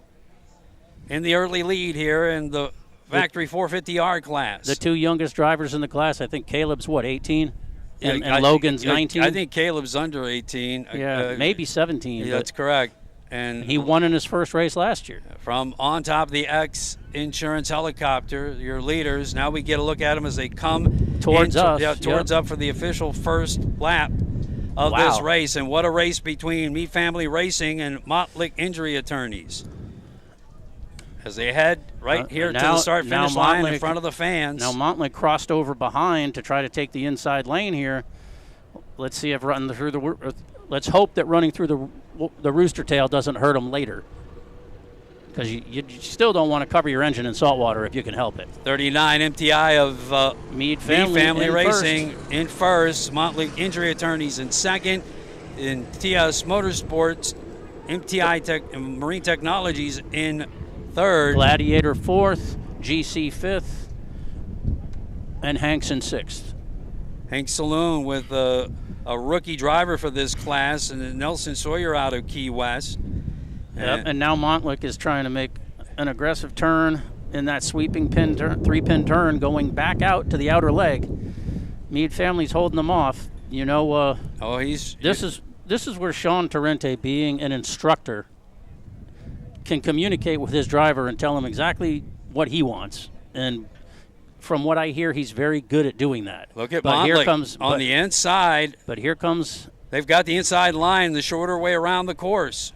in the early lead here in the Factory 450R class. The two youngest drivers in the class, I think Caleb's, 18? And Logan's 19? I think Caleb's under 18. Yeah, maybe 17. Yeah, that's correct. And he won in his first race last year. From on top of the X Insurance helicopter, your leaders, now we get a look at them as they come towards us. Yeah, towards up for the official first lap of this race. And what a race between Meade Family Racing and Montlick Injury Attorneys. As they head here to the start-finish line in front of the fans. Now Montlick crossed over behind to try to take the inside lane here. Let's see if let's hope that running through the rooster tail doesn't hurt him later. Because you still don't want to cover your engine in salt water if you can help it. 39 MTI of Meade Family Racing in first. Montlick Injury Attorneys in second. In TS Motorsports, MTI Marine Technologies in third. Gladiator fourth, GC fifth, and Hanks in sixth. Hank Saloon with a rookie driver for this class, and Nelson Sawyer out of Key West. And now Montlick is trying to make an aggressive turn in that sweeping three-pin turn, going back out to the outer leg. Meade Family's holding them off. This is where Sean Torrente, being an instructor, can communicate with his driver and tell him exactly what he wants. And from what I hear, he's very good at doing that. Look at Montlick on the inside. But here comes... They've got the inside line, the shorter way around the course.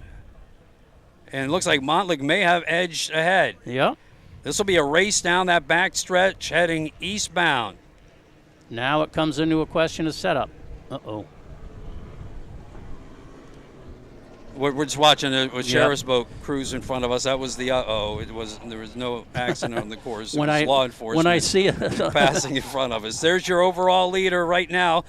And it looks like Montlick may have edged ahead. Yeah. This will be a race down that back stretch heading eastbound. Now it comes into a question of setup. Uh-oh. We're just watching a sheriff's boat cruise in front of us. That was the there was no accident on the course. It was law enforcement when I see it passing in front of us. There's your overall leader right now.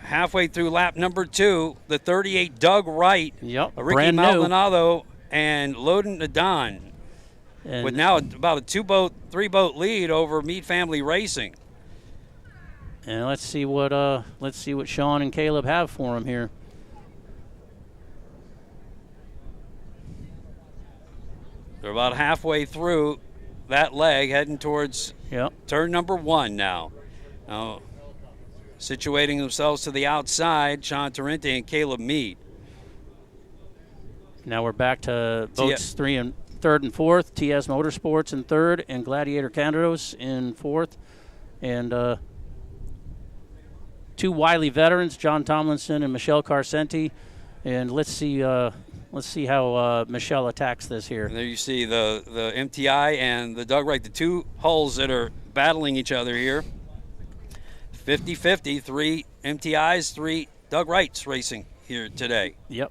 Halfway through lap number 2, the 38 Doug Wright. Yep. Ricky Maldonado and Loden Adon. With now about a 3-boat lead over Meade Family Racing. And let's see what Sean and Caleb have for him here. They're about halfway through that leg, heading towards turn number 1 now. Now, situating themselves to the outside, Sean Torrente and Caleb Mead. Now we're back to boats 3 and 3rd and 4th. TS Motorsports in 3rd and Gladiator Canadados in 4th. And 2 wily veterans, John Tomlinson and Michelle Carcenti. And let's see how Michelle attacks this here. And there you see the MTI and the Doug Wright, the 2 hulls that are battling each other here. 50-50, 3 MTIs, 3 Doug Wrights racing here today. Yep.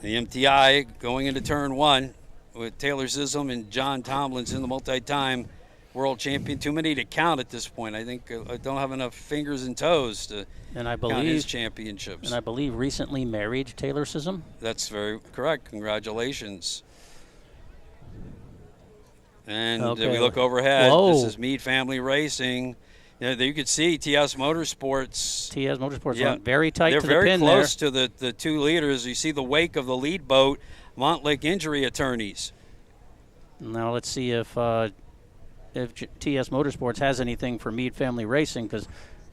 The MTI going into turn 1 with Taylor Sissom and John Tomlinson, the multi-time world champion. Too many to count at this point. I think I don't have enough fingers and toes to count his championships. And I believe recently married Taylor Sissom. That's very correct. Congratulations. And we look overhead. Whoa. This is Mead Family Racing. Yeah, there you can see TS Motorsports. TS Motorsports went very tight to the pin there. They're very close to the 2 leaders. You see the wake of the lead boat, Montlake Injury Attorneys. Now let's see if TS Motorsports has anything for Mead Family Racing,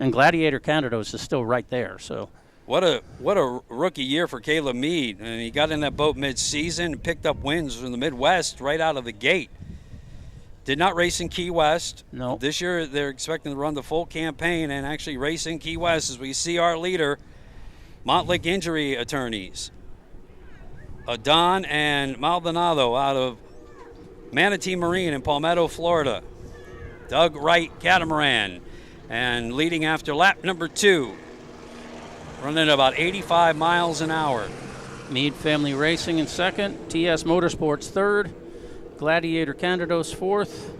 and Gladiator Canadados is still right there. So what a rookie year for Caleb Mead. And he got in that boat mid-season and picked up wins from the Midwest right out of the gate. Did not race in Key West. No. This year they're expecting to run the full campaign and actually race in Key West as we see our leader, Montlake Injury Attorneys. Don and Maldonado out of Manatee Marine in Palmetto, Florida. Doug Wright Catamaran. And leading after lap number 2. Running about 85 miles an hour. Mead Family Racing in 2nd. TS Motorsports 3rd. Gladiator Canadados 4th.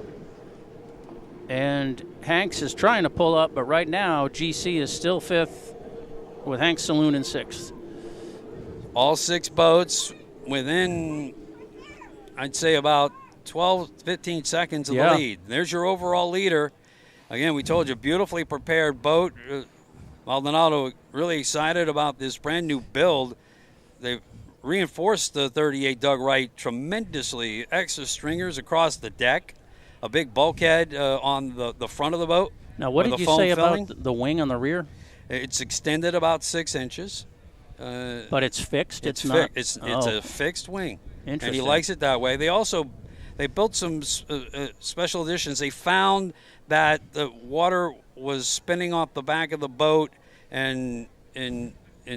And Hanks is trying to pull up, but right now GC is still 5th with Hanks Saloon in 6th. All 6 boats within, I'd say, about 12, 15 seconds of the lead. There's your overall leader. Again, we told you, beautifully prepared boat. Maldonado really excited about this brand new build. They've reinforced the 38 Doug Wright tremendously. Extra stringers across the deck, a big bulkhead on the front of the boat. Now, what did you say about the wing on the rear? It's extended about 6 inches. But it's fixed? It's not? It's a fixed wing. Interesting. And he likes it that way. They built some special editions. They found that the water was spinning off the back of the boat and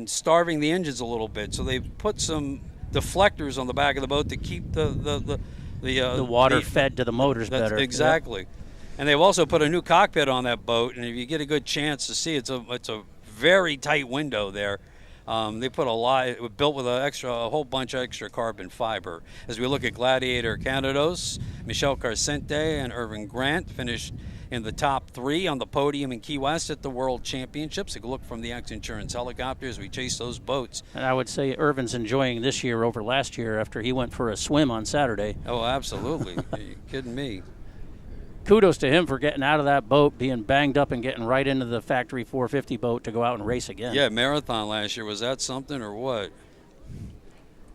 starving the engines a little bit. So they put some deflectors on the back of the boat to keep the water fed to the motors better. Exactly. Yep. And they've also put a new cockpit on that boat. And if you get a good chance to see, it's a very tight window there. They put it was built with a whole bunch of extra carbon fiber. As we look at Gladiator Canadados, Michelle Carcente and Irvin Grant finished in the top 3 on the podium in Key West at the World Championships. A look from the X Insurance helicopters. We chase those boats. And I would say Irvin's enjoying this year over last year after he went for a swim on Saturday. Oh, absolutely. Are you kidding me? Kudos to him for getting out of that boat, being banged up and getting right into the factory 450 boat to go out and race again. Yeah, marathon last year. Was that something or what?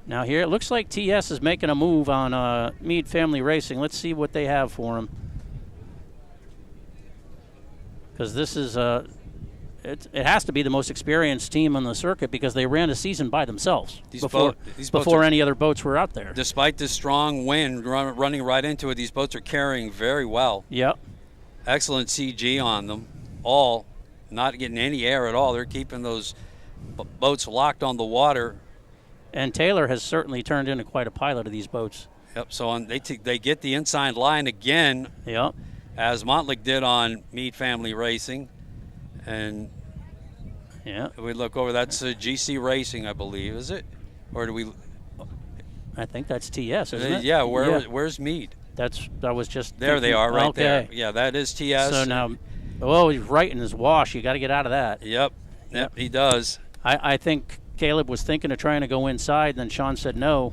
Now here, it looks like TS is making a move on Mead Family Racing. Let's see what they have for him. Because this is it has to be the most experienced team on the circuit because they ran a season by themselves before any other boats were out there. Despite the strong wind running right into it, these boats are carrying very well. Yep. Excellent CG on them. All not getting any air at all. They're keeping those boats locked on the water. And Taylor has certainly turned into quite a pilot of these boats. Yep. So they get the inside line again. Yep. As Montlake did on Mead Family Racing. And we look over, that's GC Racing, I believe, is it? Or do we? I think that's TS, isn't it? Yeah, where's Mead? That was just there. They are right there. Yeah, that is TS. So now, he's right in his wash. You got to get out of that. Yep, he does. I think Caleb was thinking of trying to go inside, and then Sean said no.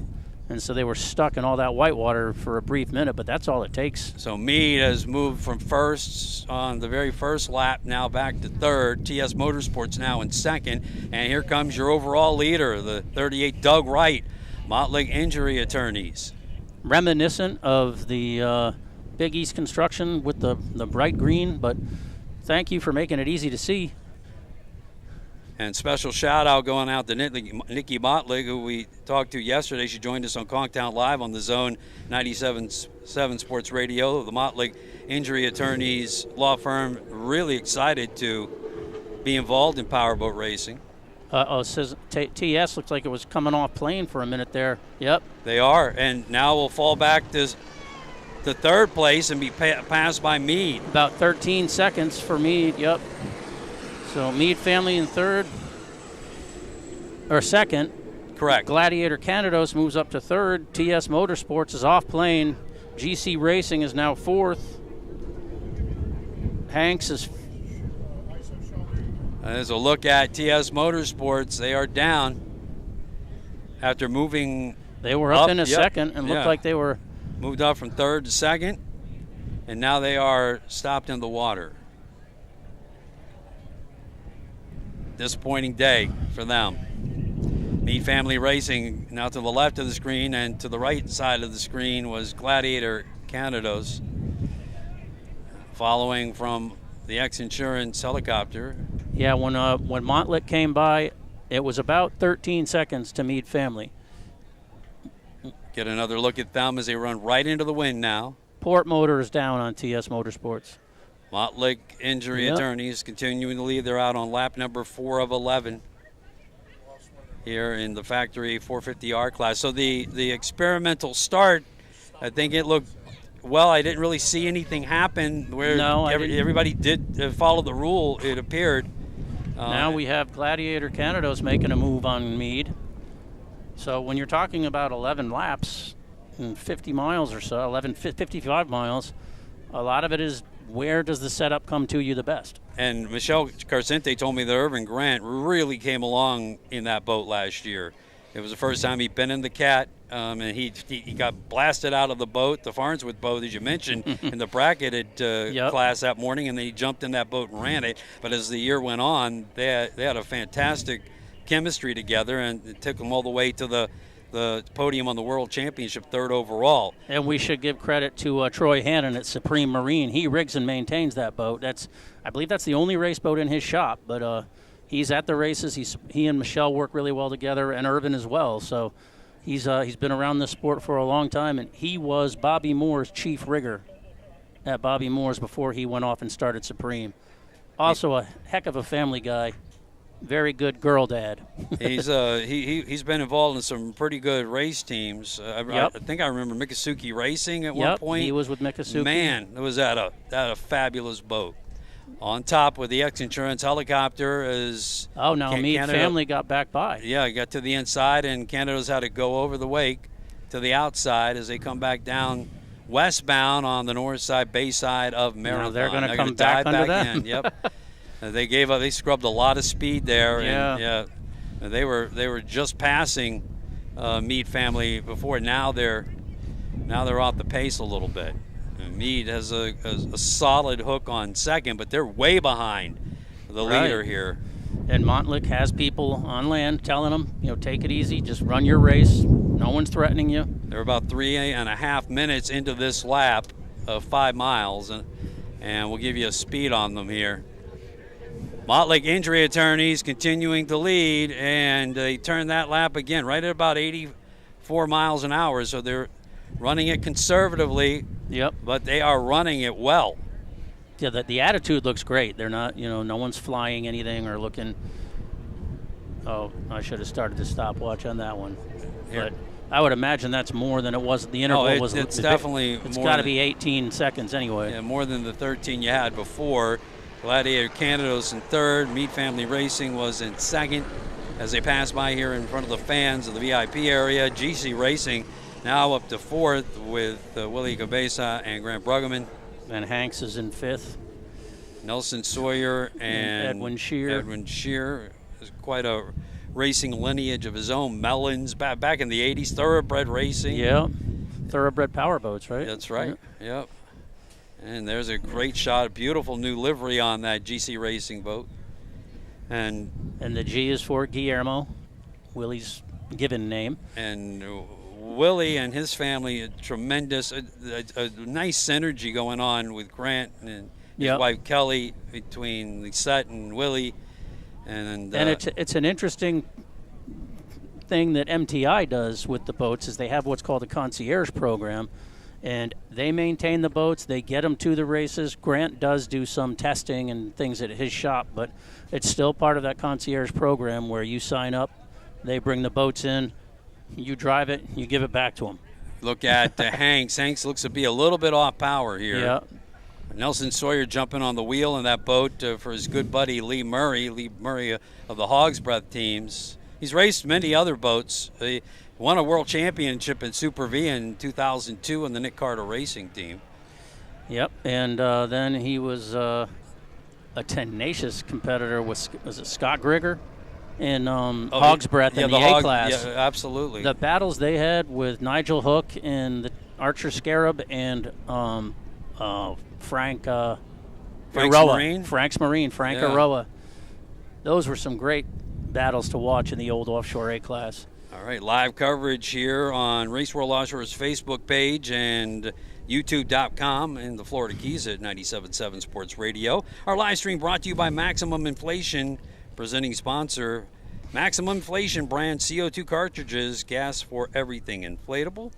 And so they were stuck in all that white water for a brief minute, but that's all it takes. So Mead has moved from first on the very first lap, now back to 3rd. TS Motorsports now in 2nd. And here comes your overall leader, the 38 Doug Wright. Motley Injury Attorneys. Reminiscent of the Big East construction with the bright green, but thank you for making it easy to see. And special shout out going out to Nikki Motley, who we talked to yesterday. She joined us on Conktown Live on the Zone 97.7 Sports Radio. The Motley Injury Attorneys law firm, really excited to be involved in powerboat racing. It says TS looks like it was coming off plane for a minute there. Yep. They are, and now we'll fall back to third place and be passed by Meade. About 13 seconds for Meade, yep. So Meade family in third, or second. Correct. Gladiator Canados moves up to third. TS Motorsports is off plane. GC Racing is now fourth. Hanks is. As a look at TS Motorsports, they are down after moving. They were up in a second and looked like they were. Moved up from third to second, and now they are stopped in the water. Disappointing day for them. Meade Family Racing now to the left of the screen, and to the right side of the screen was Gladiator Canados, following from the X-Insurance helicopter. Yeah, when Montlick came by, it was about 13 seconds to Meade Family. Get another look at them as they run right into the wind now. Port Motor is down on TS Motorsports. Montlick Injury Attorneys continuing to lead. They're out on lap number 4 of 11 here in the factory 450R class. So the experimental start, I think it looked well. I didn't really see anything happen where everybody did follow the rule, it appeared. Now we have Gladiator Canados making a move on Meade. So when you're talking about 11 laps and 50 miles or so, 55 miles, a lot of it is where does the setup come to you the best? And Michelle Carcente told me that Irvin Grant really came along in that boat last year. It was the first time he'd been in the Cat, and he got blasted out of the boat, the Farnsworth boat, as you mentioned, in the bracketed class that morning, and then he jumped in that boat and ran it. But as the year went on, they had a fantastic chemistry together, and it took them all the way to the podium on the World Championship, third overall. And we should give credit to Troy Hannon at Supreme Marine. He rigs and maintains that boat. I believe that's the only race boat in his shop, but he's at the races. He and Michelle work really well together, and Irvin as well. So he's been around this sport for a long time, and he was Bobby Moore's chief rigger at Bobby Moore's before he went off and started Supreme. Also a heck of a family guy. Very good girl dad. He's been involved in some pretty good race teams. I think I remember Mikasuki Racing at one point. He was with Mikasuki. Man, it was at a fabulous boat. On top with the X-Insurance helicopter is. Oh, now Meade Family got back by. Yeah, got to the inside, and Canada's had to go over the wake to the outside as they come back down westbound on the north side, bay side of Marathon. Now they're going to come back under that. In. Yep. They gave up. They scrubbed a lot of speed there. Yeah. And they were just passing Meade Family before. Now they're off the pace a little bit. And Meade has a solid hook on second, but they're way behind the leader here. And Montlick has people on land telling them, take it easy, just run your race. No one's threatening you. They're about 3.5 minutes into this lap of 5 miles, and we'll give you a speed on them here. Montlick Injury Attorneys continuing to lead, and they turn that lap again right at about 84 miles an hour. So they're running it conservatively, but they are running it well. Yeah, the attitude looks great. They're not, no one's flying anything or looking. Oh, I should have started the stopwatch on that one. Here. But I would imagine that's more than it was. The interval was. It's definitely. It's got to be 18 seconds anyway. Yeah, more than the 13 you had before. Gladiator Canados in third. Meade Family Racing was in second as they pass by here in front of the fans of the VIP area. GC Racing now up to fourth with Willie Cabeza and Grant Bruggeman. And Hanks is in fifth. Nelson Sawyer and Edwin Shear. Edwin Shear is quite a racing lineage of his own. Mellons back in the 80s, thoroughbred racing. Yeah, thoroughbred powerboats, right? That's right, yep. And there's a great shot, a beautiful new livery on that GC Racing boat. And the G is for Guillermo, Willie's given name. And Willie and his family, a tremendous, a nice synergy going on with Grant and his wife Kelly, between Lisette and Willie. And it's an interesting thing that MTI does with the boats is they have what's called a concierge program, and they maintain the boats, they get them to the races. Grant does do some testing and things at his shop, but it's still part of that concierge program where you sign up, they bring the boats in, you drive it, you give it back to them. Look at Hanks. Hanks looks to be a little bit off power here. Yeah. Nelson Sawyer jumping on the wheel in that boat for his good buddy Lee Murray of the Hog's Breath teams. He's raced many other boats. He won a world championship in Super V in 2002 in the Nick Carter Racing team. Yep, and then he was a tenacious competitor with, was it Scott Grigger in Hog's Breath in the A class. Yeah, absolutely. The battles they had with Nigel Hook and the Archer Scarab and Frank's Marine, Aroa. Those were some great battles to watch in the old Offshore A class. All right, live coverage here on Race World Offshore's Facebook page and YouTube.com and the Florida Keys at 97.7 Sports Radio. Our live stream brought to you by Maximum Inflation, presenting sponsor. Maximum Inflation brand CO2 cartridges, gas for everything inflatable.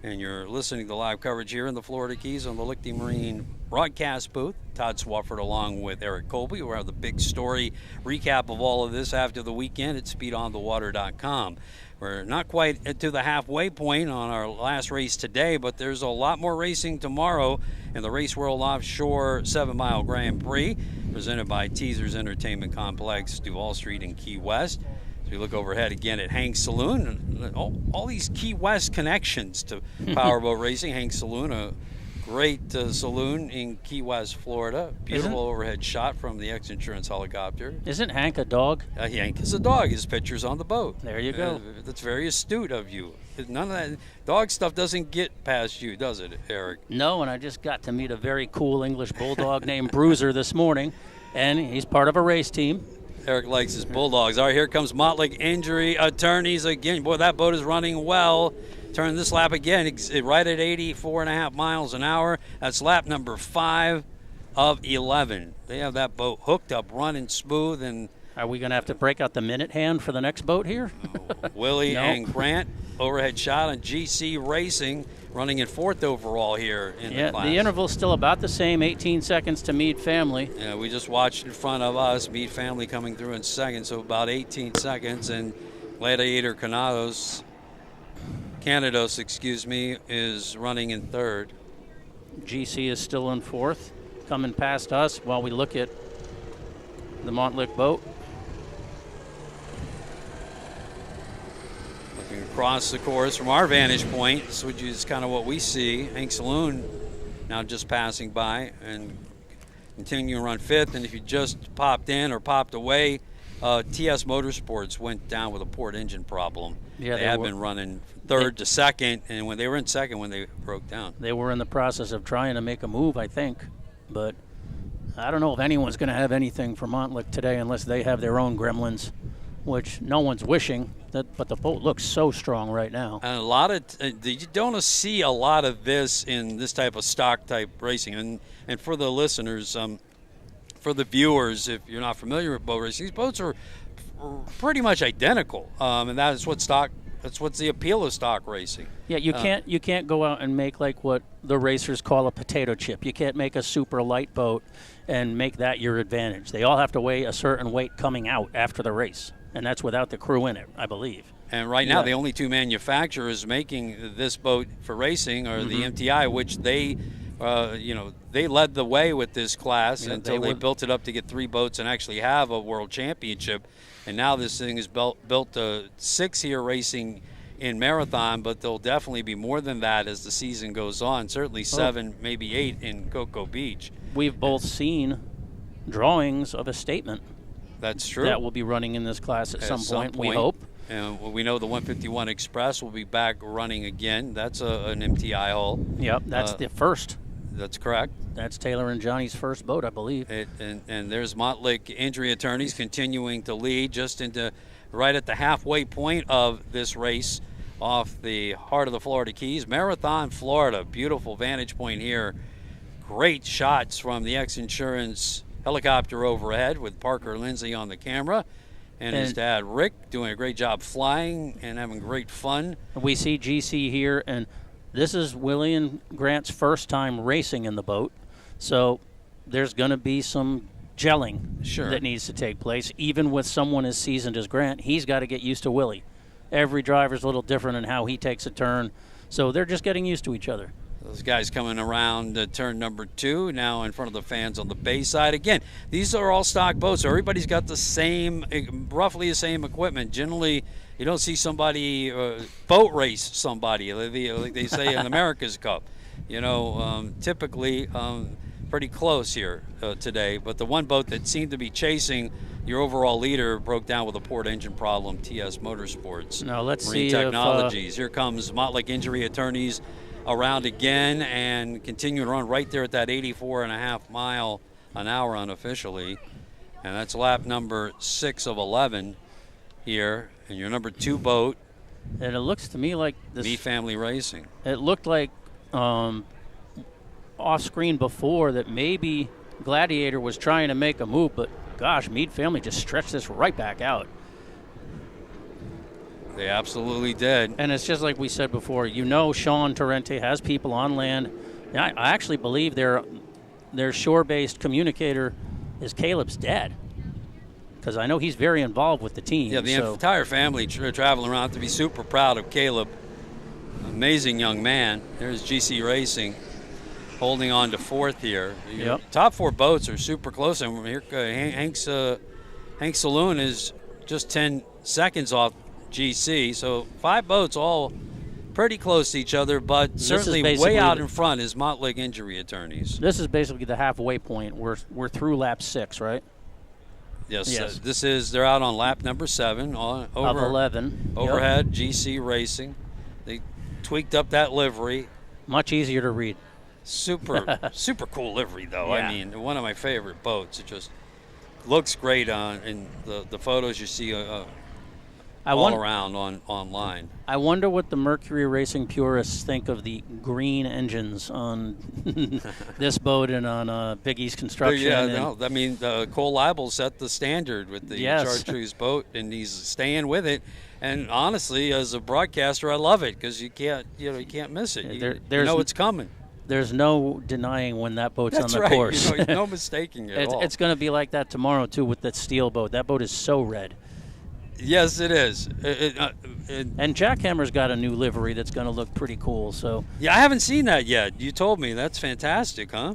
And you're listening to live coverage here in the Florida Keys on the Lichty Marine broadcast booth. Todd Swafford along with Eric Colby. We'll have the big story recap of all of this after the weekend at speedonthewater.com. We're not quite to the halfway point on our last race today, but there's a lot more racing tomorrow in the Race World Offshore 7-Mile Grand Prix, presented by Teasers Entertainment Complex, Duval Street in Key West. As we look overhead again at Hank's Saloon, all these Key West connections to powerboat racing. Hank's Saloon, a great saloon in Key West, Florida. Beautiful overhead shot from the X-Insurance helicopter. Isn't Hank a dog? Hank is a dog. His picture's on the boat. There you go. That's very astute of you. None of that dog stuff doesn't get past you, does it, Eric? No, and I just got to meet a very cool English bulldog named Bruiser this morning, and he's part of a race team. Eric likes his Bulldogs. All right, here comes Montlick Injury Attorneys again. Boy, that boat is running well. Turn this lap again, right at 84.5 miles an hour. That's lap number 5 of 11. They have that boat hooked up, running smooth. And are we going to have to break out the minute hand for the next boat here? Willie and Grant, overhead shot on GC Racing, running in 4th overall here in the class. The interval's still about the same, 18 seconds to Meade Family. Yeah, we just watched in front of us, Meade Family coming through in 2nd, so about 18 seconds. And Gladiator Canados, is running in 3rd. GC is still in 4th, coming past us while we look at the Montlick boat. Looking across the course from our vantage point, which is kind of what we see. Hank Saloon now just passing by and continuing to run 5th. And if you just popped in or popped away, TS Motorsports went down with a port engine problem. Yeah, they have been running 3rd to 2nd, and when they were in 2nd when they broke down. They were in the process of trying to make a move, I think. But I don't know if anyone's going to have anything for Montlick today unless they have their own gremlins, which no one's wishing. But the boat looks so strong right now. And a lot of you don't see a lot of this in this type of stock type racing. And for the listeners, for the viewers, if you're not familiar with boat racing, these boats are pretty much identical, and that's what's the appeal of stock racing. Yeah, you can't go out and make like what the racers call a potato chip. You can't make a super light boat and make that your advantage. They all have to weigh a certain weight coming out after the race, and that's without the crew in it, I believe. And right now, the only 2 manufacturers making this boat for racing are the MTI, which they led the way with this class until they built it up to get 3 boats and actually have a world championship. And now this thing is built 6 here racing in Marathon, but there'll definitely be more than that as the season goes on. Certainly 7, maybe 8 in Cocoa Beach. We've both seen drawings of a statement. That's true. That will be running in this class at some point, we hope. And we know the 151 Express will be back running again. That's an MTI hull. Yep, that's the first. That's correct. That's Taylor and Johnny's first boat, I believe. And there's Montlick Injury Attorneys continuing to lead just into right at the halfway point of this race off the heart of the Florida Keys. Marathon, Florida. Beautiful vantage point here. Great shots from the X-Insurance helicopter overhead with Parker Lindsay on the camera. And his dad, Rick, doing a great job flying and having great fun. We see GC here, and this is Willie and Grant's first time racing in the boat. So there's going to be some gelling that needs to take place. Even with someone as seasoned as Grant, he's got to get used to Willie. Every driver's a little different in how he takes a turn. So they're just getting used to each other. Those guys coming around turn number 2, now in front of the fans on the bay side. Again, these are all stock boats, so everybody's got the same, roughly the same equipment. Generally, you don't see somebody boat race somebody, like they say in America's Cup. You know, typically pretty close here today. But the one boat that seemed to be chasing your overall leader broke down with a port engine problem, TS Motorsports. Now let's Marine see Technologies. Here comes Motley Injury Attorneys around again and continuing to run right there at that 84.5 mile an hour unofficially. And that's lap number 6 of 11 here. And your number 2 boat. And it looks to me like this. Mead Family Racing. It looked like off screen before that maybe Gladiator was trying to make a move, but gosh, Mead Family just stretched this right back out. They absolutely did. And it's just like we said before, you know Sean Torrente has people on land. I actually believe their shore-based communicator is Caleb's dad, because I know he's very involved with the team. Yeah, the entire family traveling around to be super proud of Caleb. Amazing young man. There's GC Racing holding on to 4th here. Yep. Top 4 boats are super close, and here Hank Saloon is just 10 seconds off GC. So 5 boats all pretty close to each other, but certainly way out in front is Motley Injury Attorneys. This is basically the halfway point. We're through lap 6, right? Yes. They're out on lap number 7 of 11. Overhead, GC Racing. They tweaked up that livery. Much easier to read. Super cool livery, though. Yeah. I mean, one of my favorite boats. It just looks great in the photos you see around online. I wonder what the Mercury Racing purists think of the green engines on this boat and on Big East Construction. I mean, Cole Leibel set the standard with the Chartreuse boat, and he's staying with it. And honestly, as a broadcaster, I love it because you can't miss it. You know it's coming. There's no denying when that boat's on the course. No mistaking it at all. It's going to be like that tomorrow, too, with that steel boat. That boat is so red. Yes, it is. And Jackhammer's got a new livery that's going to look pretty cool. So yeah, I haven't seen that yet. You told me. That's fantastic, huh?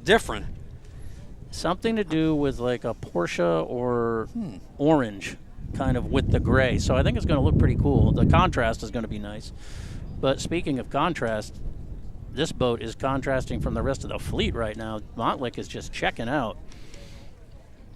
Different. Something to do with like a Porsche or orange, kind of with the gray. So I think it's going to look pretty cool. The contrast is going to be nice. But speaking of contrast, this boat is contrasting from the rest of the fleet right now. Montlick is just checking out.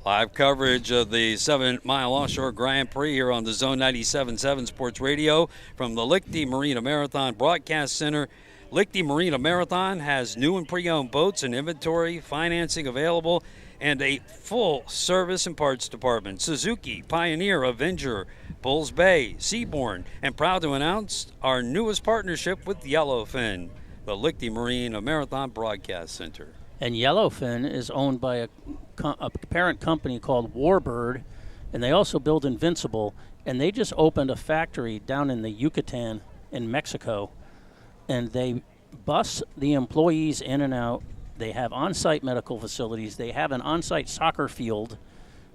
Live coverage of the 7-mile offshore Grand Prix here on the Zone 97.7 Sports Radio from the Lichty Marina Marathon Broadcast Center. Lichty Marina Marathon has new and pre-owned boats and inventory, financing available, and a full service and parts department. Suzuki, Pioneer, Avenger, Bulls Bay, Seabourn, and proud to announce our newest partnership with Yellowfin, the Lichty Marina Marathon Broadcast Center. And Yellowfin is owned by a parent company called Warbird, and they also build Invincible, and they just opened a factory down in the Yucatan in Mexico, and they bus the employees in and out. They have on-site medical facilities. They have an on-site soccer field.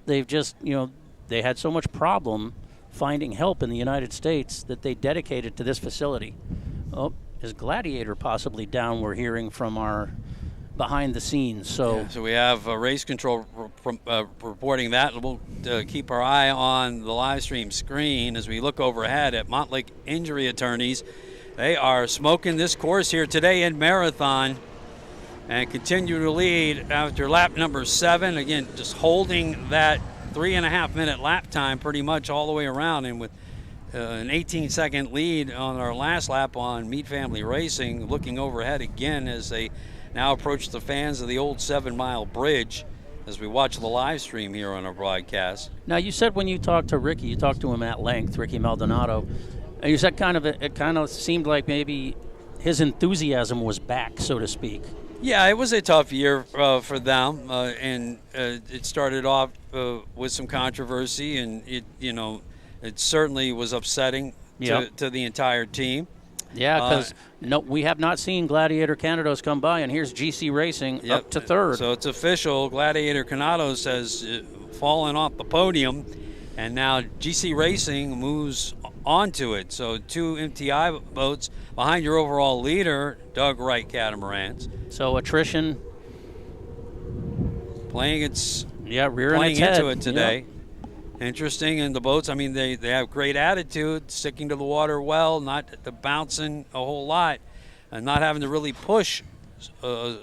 They've just, they had so much problem finding help in the United States that they dedicated to this facility. Oh, is Gladiator possibly down? We're hearing from our behind the scenes. So we have Race Control reporting that. We'll keep our eye on the live stream screen as we look overhead at Montlick Injury Attorneys. They are smoking this course here today in Marathon and continue to lead after lap number 7. Again, just holding that 3.5-minute lap time pretty much all the way around, and with an 18-second lead on our last lap on Mead Family Racing, looking overhead again as they now approach the fans of the old 7-mile bridge as we watch the live stream here on our broadcast. Now, you said when you talked to Ricky, you talked to him at length, Ricky Maldonado, and you said it kind of seemed like maybe his enthusiasm was back, so to speak. Yeah, it was a tough year for them, and it started off with some controversy, and it certainly was upsetting to the entire team. Yeah, because we have not seen Gladiator Canados come by, and here's GC Racing up to third. So it's official. Gladiator Canados has fallen off the podium, and now GC Racing moves onto it. So 2 MTI boats behind your overall leader, Doug Wright Catamarans. So attrition playing its playing into it today. Yep. Interesting, and the boats, I mean, they have great attitude, sticking to the water well, not bouncing a whole lot, and not having to really push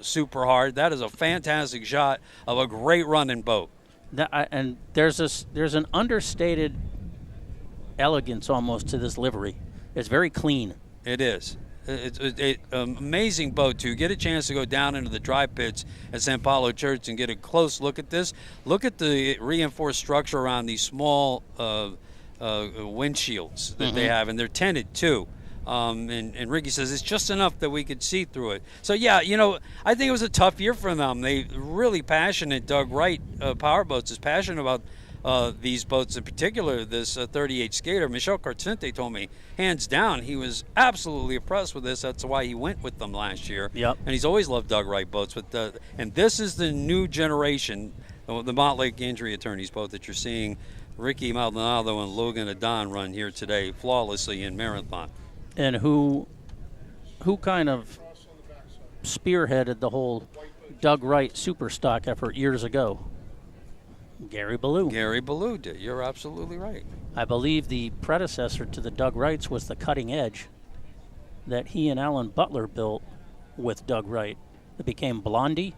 super hard. That is a fantastic shot of a great running boat. And there's an understated elegance almost to this livery. It's very clean. It is. It's an amazing boat, too. Get a chance to go down into the dry pits at San Paulo Church and get a close look at this. Look at the reinforced structure around these small windshields that they have, and they're tinted, too. And Ricky says it's just enough that we could see through it. So, yeah, I think it was a tough year for them. They really passionate. Doug Wright, Powerboats, is passionate about these boats, in particular this 38 skater. Michel Carcente told me, hands down, he was absolutely impressed with this. That's why he went with them last year. Yep. And he's always loved Doug Wright boats. And this is the new generation, the Montlake Injury Attorneys boat that you're seeing Ricky Maldonado and Logan Adon run here today flawlessly in Marathon. And who kind of spearheaded the whole Doug Wright super stock effort years ago? Gary Ballou. Gary Ballou did. You're absolutely right. I believe the predecessor to the Doug Wrights was the Cutting Edge that he and Alan Butler built with Doug Wright. It became Blondie.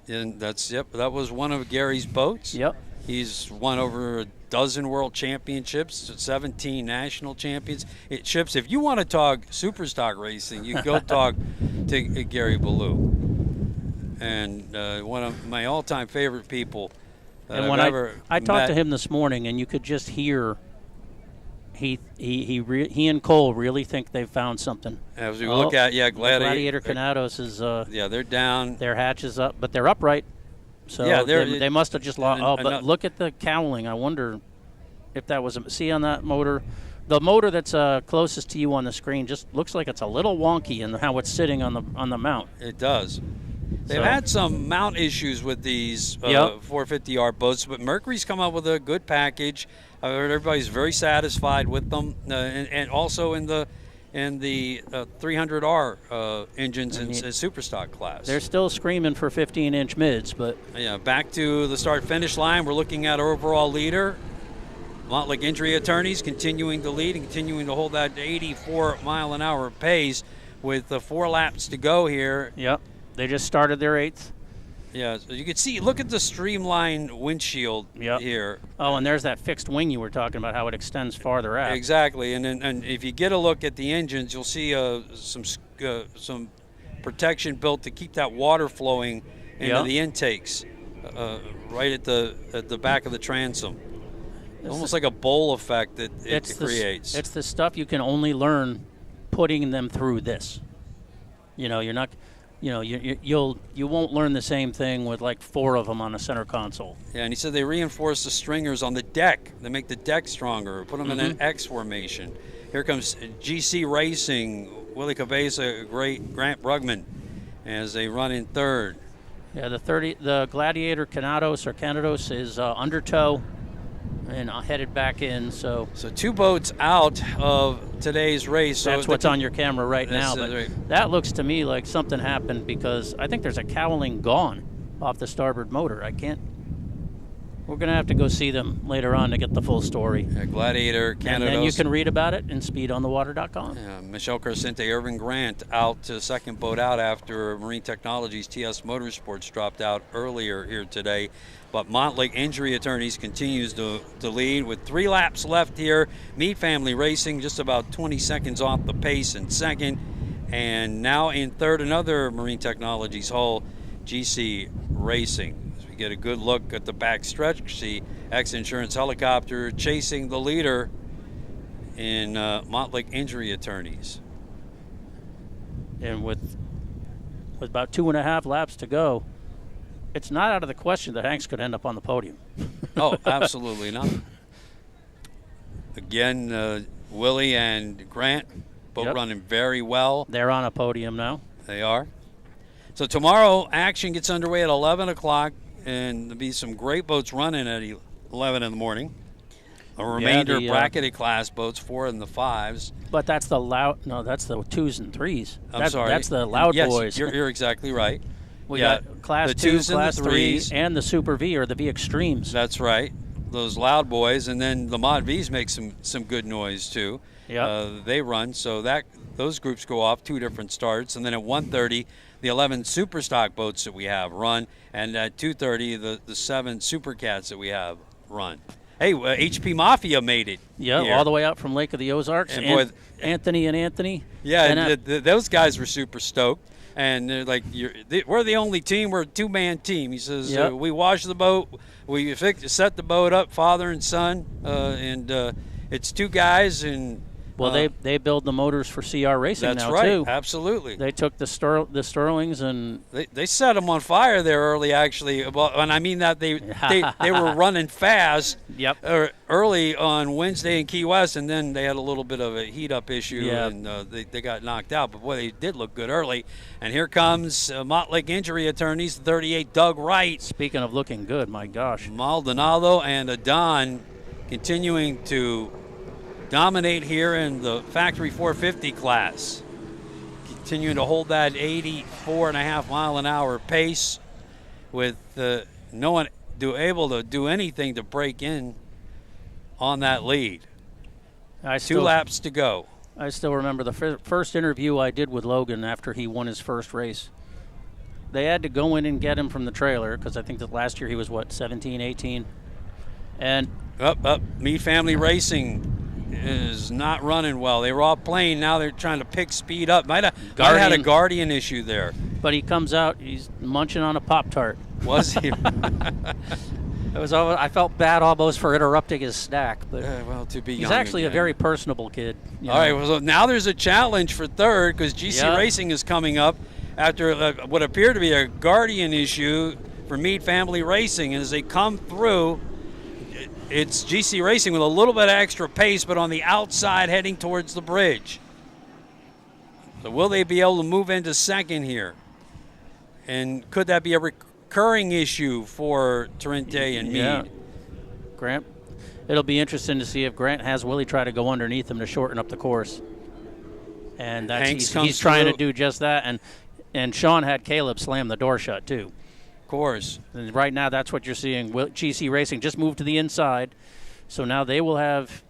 And that was one of Gary's boats. Yep. He's won over a dozen world championships, 17 national championships. If you want to talk super stock racing, you go talk to Gary Ballou. And one of my all-time favorite people. And when I talked to him this morning, and you could just hear he and Cole really think they've found something. As we look at Gladiator Canados is they're down. Their hatch is up, but they're upright. So they must have just lost. But look at the cowling. I wonder if that was see on that motor. The motor that's closest to you on the screen just looks like it's a little wonky in how it's sitting on the mount. It does. They've had some mount issues with these 450R boats, but Mercury's come up with a good package. Everybody's very satisfied with them, and also in the 300R engines in Superstock class. They're still screaming for 15-inch mids, but back to the start-finish line. We're looking at our overall leader, Montlake Injury Attorneys, continuing to lead and continuing to hold that 84-mile-an-hour pace with 4 laps to go here. Yep. They just started their 8th. Yeah, so you can see, look at the streamlined windshield here. Oh, and there's that fixed wing you were talking about, how it extends farther out. Exactly, and if you get a look at the engines, you'll see some protection built to keep that water flowing into the intakes right at the back of the transom. Almost like a bowl effect that it creates. It's the stuff you can only learn putting them through this. You're not... you won't learn the same thing with like 4 of them on a center console. Yeah, and he said they reinforce the stringers on the deck. They make the deck stronger, put them in an X formation. Here comes GC Racing, Willie Cabeza, Grant Brugman, as they run in third. Yeah, the Gladiator Canados is undertow and headed back in. So 2 boats out of today's race. That's what's on your camera right now. But that looks to me like something happened because I think there's a cowling gone off the starboard motor. We're going to have to go see them later on to get the full story. Gladiator Canados. And then you can read about it in speedonthewater.com. Yeah, Michel Carcente, Irvin Grant out to second boat out after Marine Technologies TS Motorsports dropped out earlier here today. But Montlake Injury Attorneys continues to lead with 3 laps left here. Mead Family Racing just about 20 seconds off the pace in second. And now in third, another Marine Technologies hull, GC Racing. As we You get a good look at the back stretch. You see X Insurance Helicopter chasing the leader in Montlake Injury Attorneys. And with about 2.5 laps to go, it's not out of the question that Hanks could end up on the podium. Oh, absolutely not. Again, Willie and Grant both running very well. They're on a podium now. They are. So tomorrow, action gets underway at 11 o'clock, and there'll be some great boats running at 11 in the morning. A remainder bracketed class boats, 4 and the 5s. But that's the loud. No, that's the 2s and 3s. I'm sorry. That's the loud yes, boys. You're exactly right. We got class the 2, 2s class and the 3s, and the Super V or the V Extremes. That's right. Those loud boys, and then the Mod Vs make some good noise too. Yeah. They run, so those groups go off 2 different starts, and then at 1:30, the 11 super stock boats that we have run, and at 2:30, the 7 super cats that we have run. Hey, HP Mafia made it. Yeah, here. all the way out from Lake of the Ozarks. And boy, Anthony and Anthony. Yeah, and those guys were super stoked. And they're like, we're the only team. We're a 2-man team. He says, Yep. We wash the boat. We set the boat up, father and son. And it's 2 guys. And Well, they build the motors for CR Racing that's now, right, too. Absolutely. They took the Sterlings and They set them on fire there early, actually. Well, and I mean that they were running fast. Yep. Early on Wednesday in Key West, and then they had a little bit of a heat-up issue, Yep. and they got knocked out. But boy, they did look good early. And here comes Montlake Injury Attorneys, 38 Doug Wright. Speaking of looking good, my gosh. Maldonado and Adon continuing to dominate here in the Factory 450 class. Continuing to hold that 84.5 mile an hour pace with no one able to do anything to break in on that lead. 2 laps to go. I still remember the first interview I did with Logan after he won his first race. They had to go in and get him from the trailer because I think that last year he was, 17, 18? And Up. Mead Family Racing is not running well. They were all playing. Now they're trying to pick speed up. Might have had a Guardian issue there. But he comes out, he's munching on a Pop-Tart. Was he? I felt bad almost for interrupting his snack. But well, to be he's young actually again. a very personable kid. All right, well, so now there's a challenge for third because GC Racing is coming up after what appeared to be a Guardian issue for Mead Family Racing. And as they come through, it's GC Racing with a little bit of extra pace, but on the outside heading towards the bridge. So will they be able to move into second here? And could that be a recurring issue for Torrente and Mead? Yeah. Grant, it'll be interesting to see if Grant has Willie try to go underneath him to shorten up the course. And he's trying to do just that. And Sean had Caleb slam the door shut, too. Of course. And right now, that's what you're seeing. GC Racing just moved to the inside. So now they will have,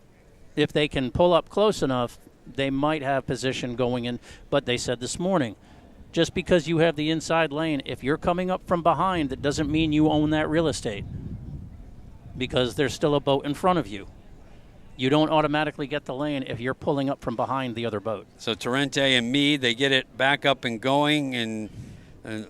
if they can pull up close enough, they might have position going in. But they said this morning, just because you have the inside lane, if you're coming up from behind, that doesn't mean you own that real estate. Because there's still a boat in front of you. You don't automatically get the lane if you're pulling up from behind the other boat. So Torrente and Mead, they get it back up and going and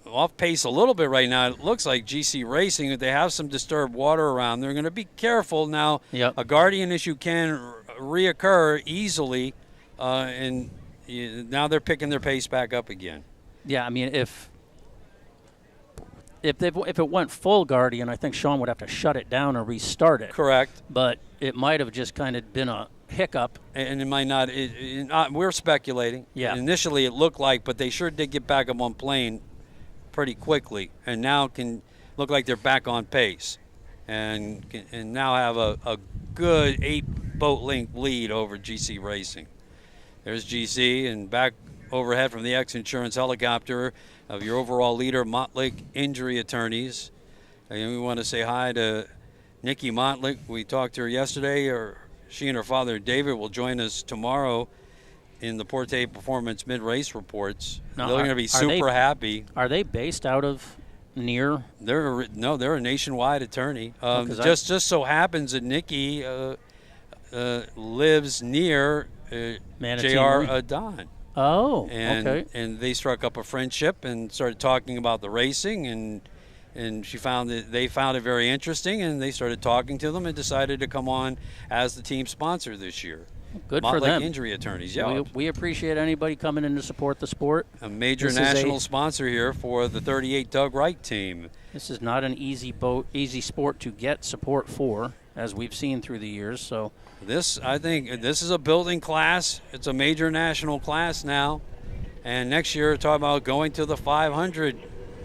off pace a little bit right now. It looks like GC Racing, they have some disturbed water around. They're going to be careful now. Yep. A Guardian issue can reoccur easily, and now they're picking their pace back up again. Yeah, I mean, if it went full Guardian, I think Sean would have to shut it down or restart it. Correct. But it might have just kind of been a hiccup. And it might not. We're speculating. Yeah. Initially, it looked like, but they sure did get back up on plane pretty quickly, and now can look like they're back on pace, and now have a good 8-boat length lead over GC Racing. There's GC, and back overhead from the X Insurance Helicopter of your overall leader, Montlake Injury Attorneys. And we want to say hi to Nikki Montlake. We talked to her yesterday. She and her father, David, will join us tomorrow in the Porte Performance mid-race reports. Now, they're going to be super happy. Are they based out of near? They're a nationwide attorney. Just so happens that Nikki lives near J.R. Adon. Oh, and, okay. And they struck up a friendship and started talking about the racing, and and they found it very interesting, and they started talking to them and decided to come on as the team sponsor this year. Good for them. Injury Attorneys, yeah. We appreciate anybody coming in to support the sport. A major national sponsor here for the 38 Doug Wright team. This is not an easy sport to get support for, as we've seen through the years. So I think this is a building class. It's a major national class now. And next year, talking about going to the 500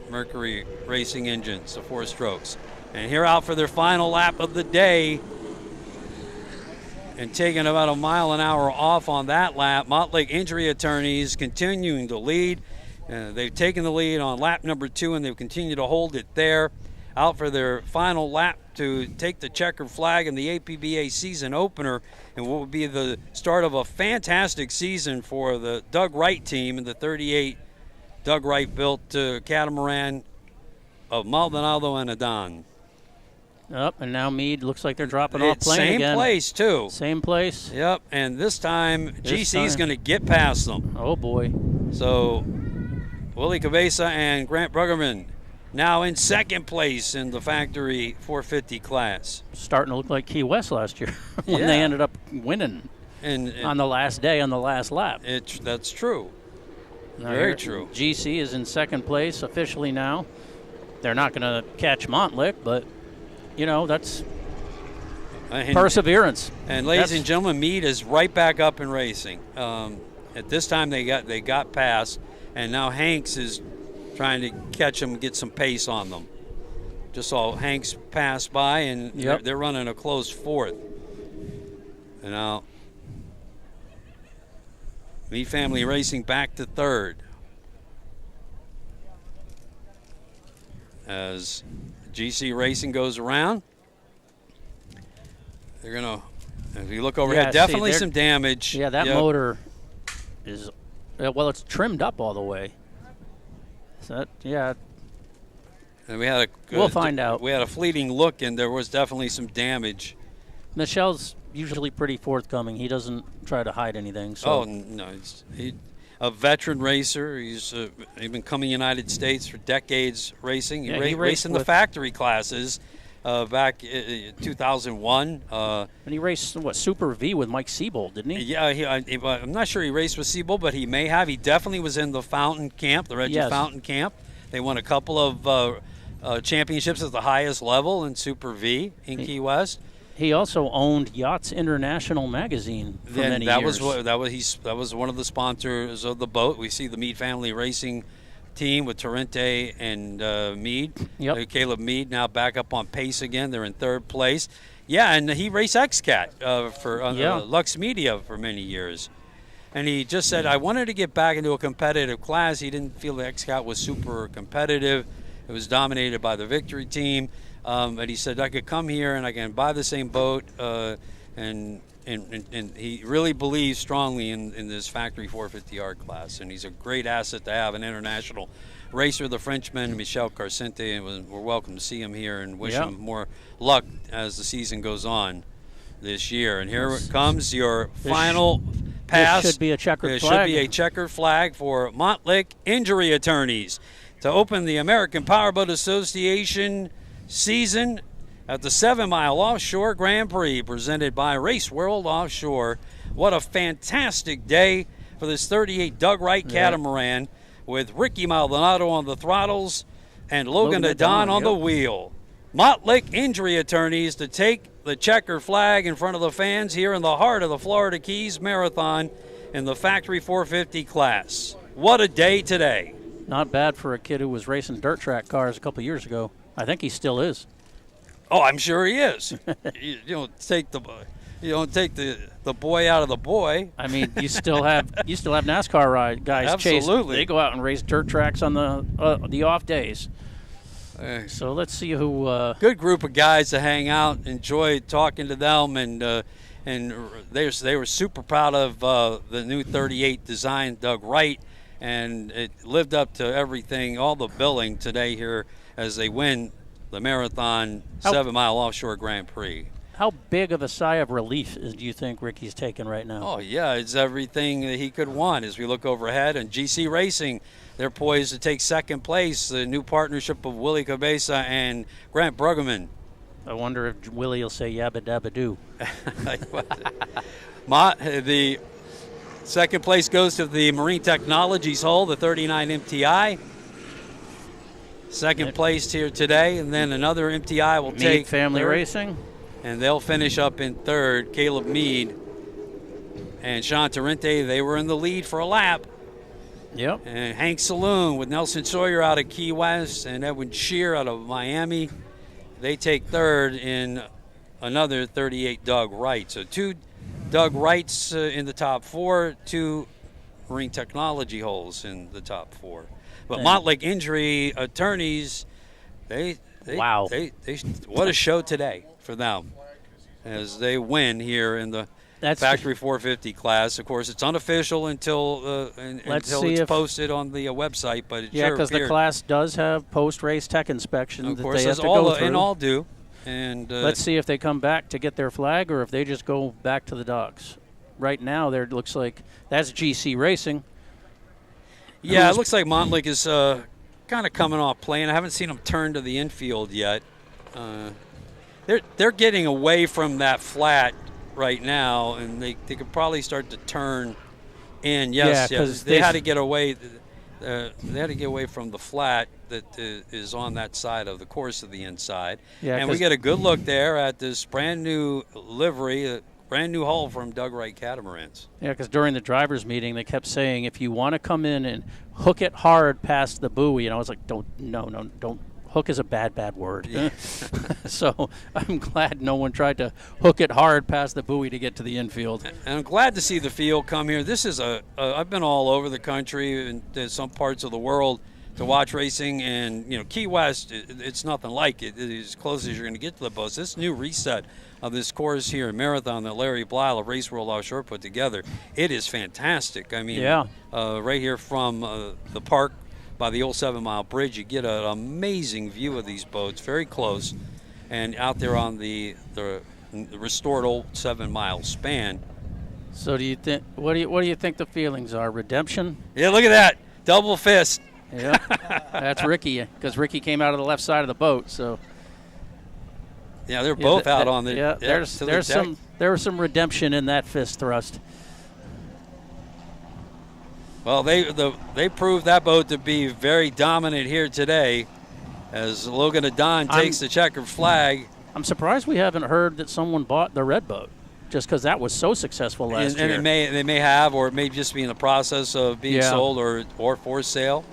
Mercury racing engines, the 4 strokes. And here out for their final lap of the day, and taking about a mile an hour off on that lap, Montlake Injury Attorneys continuing to lead. They've taken the lead on lap number 2, and they've continued to hold it there. Out for their final lap to take the checkered flag in the APBA season opener, and what would be the start of a fantastic season for the Doug Wright team and the 38 Doug Wright built catamaran of Maldonado and Adon. Up, and now Meade looks like they're dropping off plane again. Same place, too. Same place. Yep, and this time GC's going to get past them. Oh, boy. So Willie Cabeza and Grant Bruggerman now in second place in the factory 450 class. Starting to look like Key West last year when they ended up winning on the last day, on the last lap. That's true. Very true. GC is in second place officially now. They're not going to catch Montlick, but, you know, that's perseverance. And ladies and gentlemen, Meade is right back up in racing. At this time, they got past, and now Hanks is trying to catch them, get some pace on them. Just saw Hanks pass by, and they're running a close 4th. And now Meade Family Racing back to 3rd. As GC Racing goes around, they're going to, if you look overhead, definitely some damage. Yeah, that motor is, well, it's trimmed up all the way. So that, and we had we'll find out. We had a fleeting look, and there was definitely some damage. Michelle's usually pretty forthcoming. He doesn't try to hide anything. So. Oh, no. He's a veteran racer. He's been coming to the United States for decades racing. He raced in the factory classes back in 2001. And he raced, Super V with Mike Siebold, didn't he? Yeah, I'm not sure he raced with Siebold, but he may have. He definitely was in the Fountain Camp, the Reggie Fountain Camp. They won a couple of championships at the highest level in Super V in Key West. He also owned Yachts International magazine for many years. That was one of the sponsors of the boat. We see the Meade Family Racing team with Torrente and Meade. Yep. Caleb Meade now back up on pace again. They're in 3rd place. Yeah, and he raced XCAT for Lux Media for many years. And he just said, I wanted to get back into a competitive class. He didn't feel the XCAT was super competitive. It was dominated by the Victory team. But he said, I could come here and I can buy the same boat. And he really believes strongly in this factory 450R class. And he's a great asset to have, an international racer, the Frenchman, Michel Carcente. And we're welcome to see him here and wish him more luck as the season goes on this year. And here comes your final pass. This should be a checkered flag. It should be a checkered flag for Montlake Injury Attorneys to open the American Powerboat Association season at the 7-Mile Offshore Grand Prix presented by Race World Offshore. What a fantastic day for this 38 Doug Wright catamaran with Ricky Maldonado on the throttles and Logan Adon on the wheel. Montlake Injury Attorneys to take the checker flag in front of the fans here in the heart of the Florida Keys Marathon in the Factory 450 class. What a day today. Not bad for a kid who was racing dirt track cars a couple years ago. I think he still is. Oh, I'm sure he is. you don't take the boy out of the boy. I mean, you still have NASCAR guys Absolutely. They go out and race dirt tracks on the off days. So let's see who. Good group of guys to hang out. Enjoyed talking to them, and they were super proud of the new 38 design, Doug Wright, and it lived up to everything, all the billing today here as they win the Marathon 7-Mile Offshore Grand Prix. How big of a sigh of relief do you think Ricky's taking right now? Oh, yeah, it's everything that he could want as we look overhead. And GC Racing, they're poised to take second place, the new partnership of Willie Cabeza and Grant Bruggeman. I wonder if Willie will say yabba dabba doo. The second place goes to the Marine Technologies hull, the 39 MTI. Second place here today, and then another MTI will take Family third, Racing. and they'll finish up in third. Caleb Mead and Sean Torrente, they were in the lead for a lap. Yep. And Hank Saloon with Nelson Sawyer out of Key West and Edwin Shear out of Miami, they take third in another 38 Doug Wright. So 2 Doug Wrights in the top 4, 2 Marine Technology holes in the top 4. But Montlake Injury Attorneys, wow. What a show today for them as they win here in the Factory 450 class. Of course, it's unofficial until it's posted on the website, but it sure because the class does have post-race tech inspection of that course, they have to go through. And all do. And let's see if they come back to get their flag or if they just go back to the docks. Right now, there looks like that's GC Racing. Yeah, it looks like Montlake is kind of coming off plane. I haven't seen them turn to the infield yet. They're getting away from that flat right now, and they could probably start to turn in. Yes, because they had to get away. They had to get away from the flat that is on that side of the course of the inside. Yeah, and we get a good look there at this brand new livery. Brand new hull from Doug Wright Catamarans. Yeah, because during the drivers' meeting, they kept saying, if you want to come in and hook it hard past the buoy, and I was like, don't. Hook is a bad word. Yeah. So I'm glad no one tried to hook it hard past the buoy to get to the infield. And I'm glad to see the field come here. This is I've been all over the country and some parts of the world to watch racing, and Key West, it's nothing like it. It's as close as you're going to get to the boats. This new reset of this course here in Marathon that Larry Blyle of Race World Offshore put together, it is fantastic. I mean, right here from the park by the old 7 Mile Bridge, you get an amazing view of these boats, very close, and out there on the restored old 7 Mile span. So do you think? What do you think the feelings are? Redemption? Yeah, look at that, double fist. Yeah, that's Ricky, because Ricky came out of the left side of the boat. So yeah, they're both out on the. Yeah, there was some redemption in that fist thrust. Well, they proved that boat to be very dominant here today, as Logan Adon takes the checkered flag. I'm surprised we haven't heard that someone bought the red boat, just because that was so successful last year. And they may have, or it may just be in the process of being sold or for sale.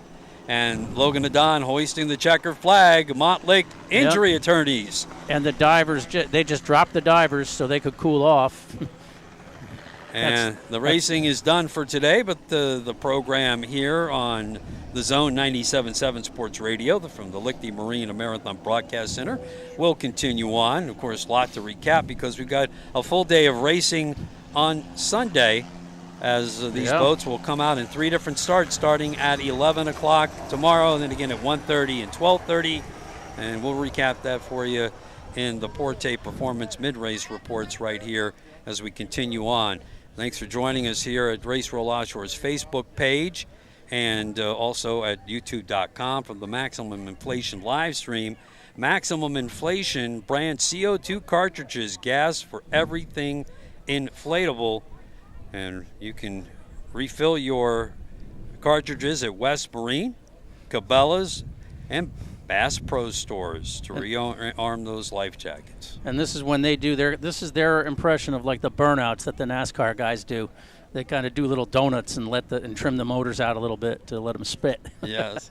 And Logan Adon hoisting the checkered flag, Montlake Injury Attorneys. And the divers, they just dropped the divers so they could cool off. And the racing is done for today, but the program here on the Zone 97.7 Sports Radio from the Lichty Marine Marathon Broadcast Center will continue on. Of course, a lot to recap because we've got a full day of racing on Sunday, as these boats will come out in 3 different starts, starting at 11 o'clock tomorrow, and then again at 1:30 and 12:30. And we'll recap that for you in the Porte Performance Mid-Race Reports right here as we continue on. Thanks for joining us here at Race World Offshore's Facebook page and also at youtube.com from the Maximum Inflation live stream. Maximum Inflation brand CO2 cartridges, gas for everything inflatable. And you can refill your cartridges at West Marine, Cabela's, and Bass Pro stores to rearm those life jackets. And this is when they do this is their impression of like the burnouts that the NASCAR guys do. They kind of do little donuts and trim the motors out a little bit to let them spit. Yes.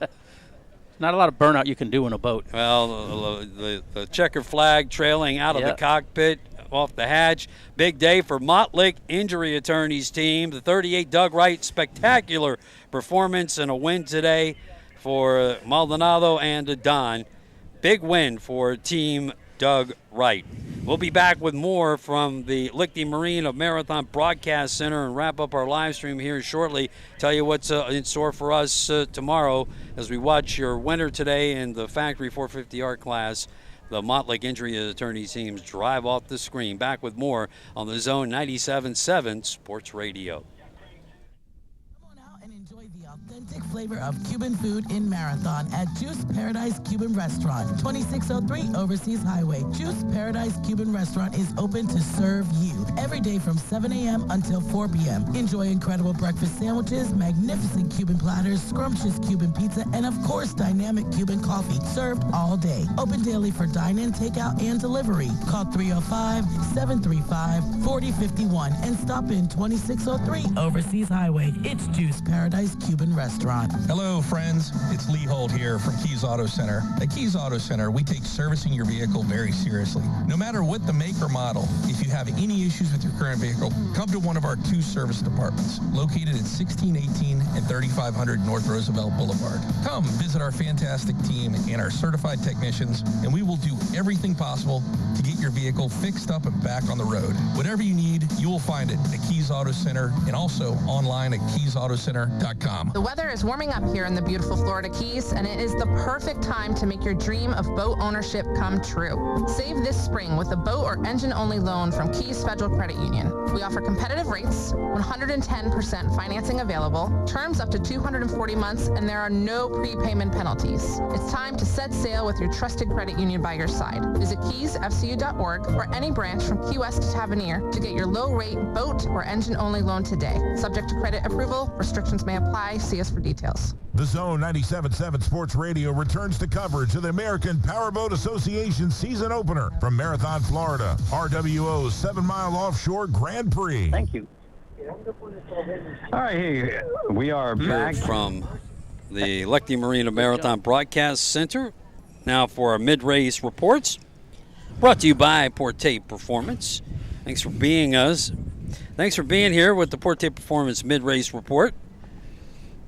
Not a lot of burnout you can do in a boat. Well, the checkered flag trailing out of the cockpit off the hatch. Big day for Montlake Injury Attorneys team. The 38 Doug Wright, spectacular performance and a win today for Maldonado and Adon. Big win for Team Doug Wright. We'll be back with more from the Lichty Marine Marathon Broadcast Center and wrap up our live stream here shortly. Tell you what's in store for us tomorrow as we watch your winner today in the Factory 450R class, the Motley Injury Attorney teams drive off the screen. Back with more on the Zone 97.7 Sports Radio. Enjoy the authentic flavor of Cuban food in Marathon at Juice Paradise Cuban Restaurant, 2603 Overseas Highway. Juice Paradise Cuban Restaurant is open to serve you every day from 7 a.m. until 4 p.m. Enjoy incredible breakfast sandwiches, magnificent Cuban platters, scrumptious Cuban pizza, and of course, dynamic Cuban coffee served all day. Open daily for dine-in, takeout, and delivery. Call 305-735-4051 and stop in 2603 Overseas Highway. It's Juice Paradise Cuban Restaurant. Hello, friends. It's Lee Holt here from Keys Auto Center. At Keys Auto Center, we take servicing your vehicle very seriously. No matter what the make or model, if you have any issues with your current vehicle, come to one of our 2 service departments located at 1618 and 3500 North Roosevelt Boulevard. Come visit our fantastic team and our certified technicians, and we will do everything possible to get your vehicle fixed up and back on the road. Whatever you need, you will find it at Keys Auto Center and also online at keysautocenter.com. The weather is warming up here in the beautiful Florida Keys, and it is the perfect time to make your dream of boat ownership come true. Save this spring with a boat or engine-only loan from Keys Federal Credit Union. We offer competitive rates, 110% financing available, terms up to 240 months, and there are no prepayment penalties. It's time to set sail with your trusted credit union by your side. Visit keysfcu.org or any branch from Key West to Tavernier to get your low-rate boat or engine-only loan today. Subject to credit approval, restrictions may apply. See us for details. The Zone 97.7 Sports Radio returns to coverage of the American Powerboat Association season opener from Marathon, Florida. RWO's 7-mile offshore Grand Prix. Thank you. All right, here we are back from the Lecty Marina Marathon Broadcast Center. Now for our mid-race reports, brought to you by Porte Performance. Thanks for being here with the Porte Performance mid-race report.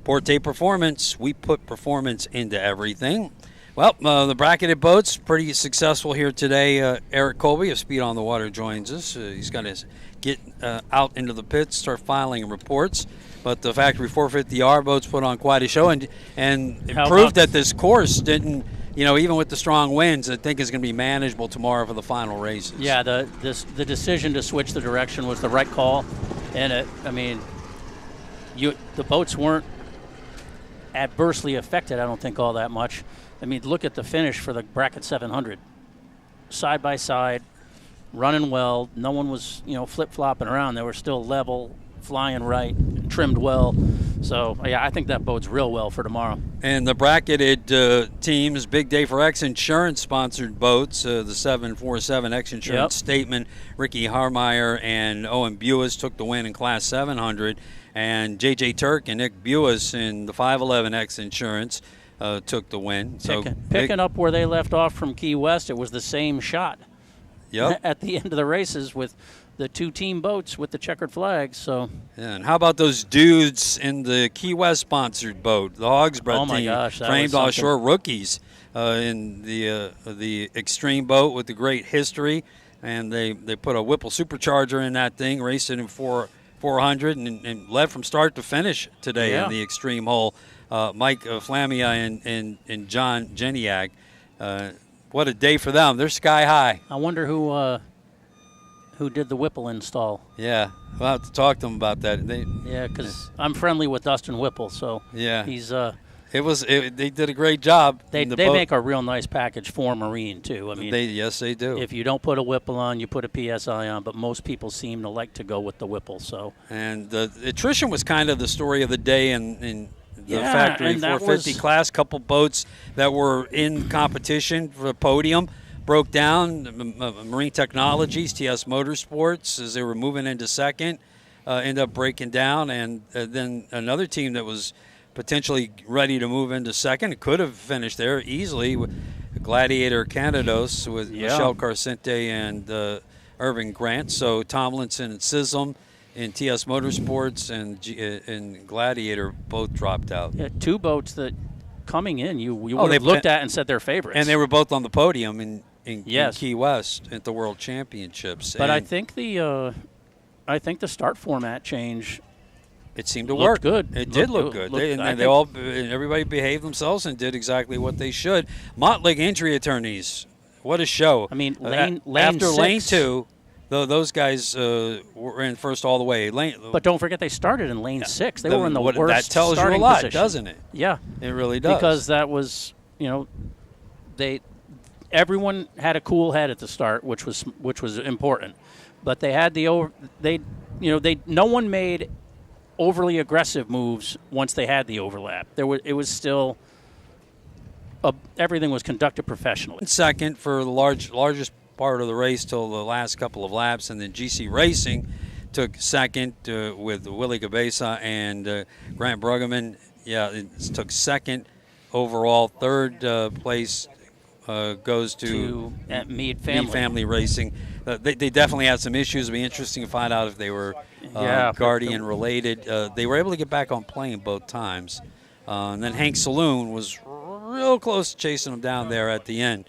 Porte Performance, we put performance into everything. Well, the bracketed boats, pretty successful here today. Eric Colby of Speed on the Water joins us. He's got to get out into the pits, start filing reports. But the Factory 450R boats put on quite a show and proved that this course didn't, even with the strong winds, I think is going to be manageable tomorrow for the final races. Yeah, the decision to switch the direction was the right call. And, the boats weren't adversely affected, I don't think, all that much. I mean, look at the finish for the bracket 700. Side by side, running well. No one was, flip-flopping around. They were still level, flying right, trimmed well. So, yeah, I think that bodes real well for tomorrow. And the bracketed teams, big day for X Insurance-sponsored boats. The 747 X Insurance Statement, Ricky Harmeyer and Owen Buis took the win in Class 700. And J.J. Turk and Nick Buis in the 511 X Insurance took the win. Picking up where they left off from Key West, it was the same shot at the end of the races with the 2 team boats with the checkered flags. So, yeah, and how about those dudes in the Key West sponsored boat, the Hogsbread team, framed offshore rookies in the extreme boat with the great history, and they put a Whipple supercharger in that thing, raced it in 400 and led from start to finish today in the extreme hole. Mike Flamia and John Geniak. What a day for them. They're sky high. I wonder who did the Whipple install. Yeah, we'll have to talk to them about that. Because I'm friendly with Dustin Whipple, so he's they did a great job. They make a real nice package for Marine too. I mean, they do. If you don't put a Whipple on, you put a PSI on, but most people seem to like to go with the Whipple. So, and the attrition was kind of the story of the day in the Factory 450 class. Couple boats that were in competition for the podium broke down. Marine Technologies, TS Motorsports, as they were moving into second, ended up breaking down, and then another team that was potentially ready to move into second. It could have finished there easily with Gladiator Canados with Michelle Carcente and Irving Grant. So Tomlinson and Sism in TS Motorsports and Gladiator both dropped out. Yeah, 2 boats that coming in you would have looked at and said they're favorites. And they were both on the podium in Key West at the World Championships. But I think the start format change. It seemed to work. Good. It did look good. Everybody behaved themselves and did exactly what they should. Motley Injury Attorneys what a show. I mean, lane after 6, lane 2, those guys were in first all the way. But don't forget they started in lane 6. They were in the worst That tells you a starting lot, position. doesn't it? Yeah. It really does. Because that was, everyone had a cool head at the start, which was important. But they had no one made overly aggressive moves once they had the overlap. It was still everything was conducted professionally. Second for the largest part of the race till the last couple of laps, and then GC Racing took second with Willie Cabeza and Grant Bruggeman. Yeah, it took second overall. Third place goes to Meade Family Racing. They definitely had some issues. It'd be interesting to find out if they were Guardian related. They were able to get back on plane both times. And then Hank Saloon was real close to chasing them down there at the end.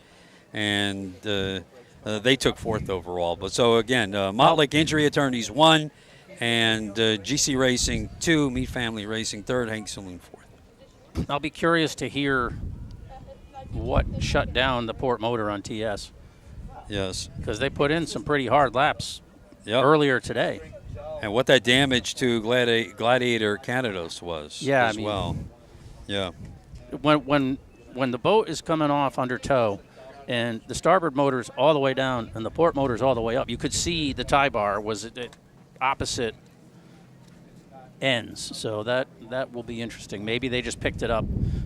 And they took fourth overall. But so, again, Motlake Injury Attorneys 1, and GC Racing 2, Meade Family Racing 3rd, Hank Saloon 4th. I'll be curious to hear what shut down the Port Motor on TS. Yes. Because they put in some pretty hard laps earlier today. And what that damage to Gladiator Canados was as well. Yeah. When the boat is coming off under tow and the starboard motor's all the way down and the port motor's all the way up, you could see the tie bar was at opposite ends. So that will be interesting. Maybe they just picked it up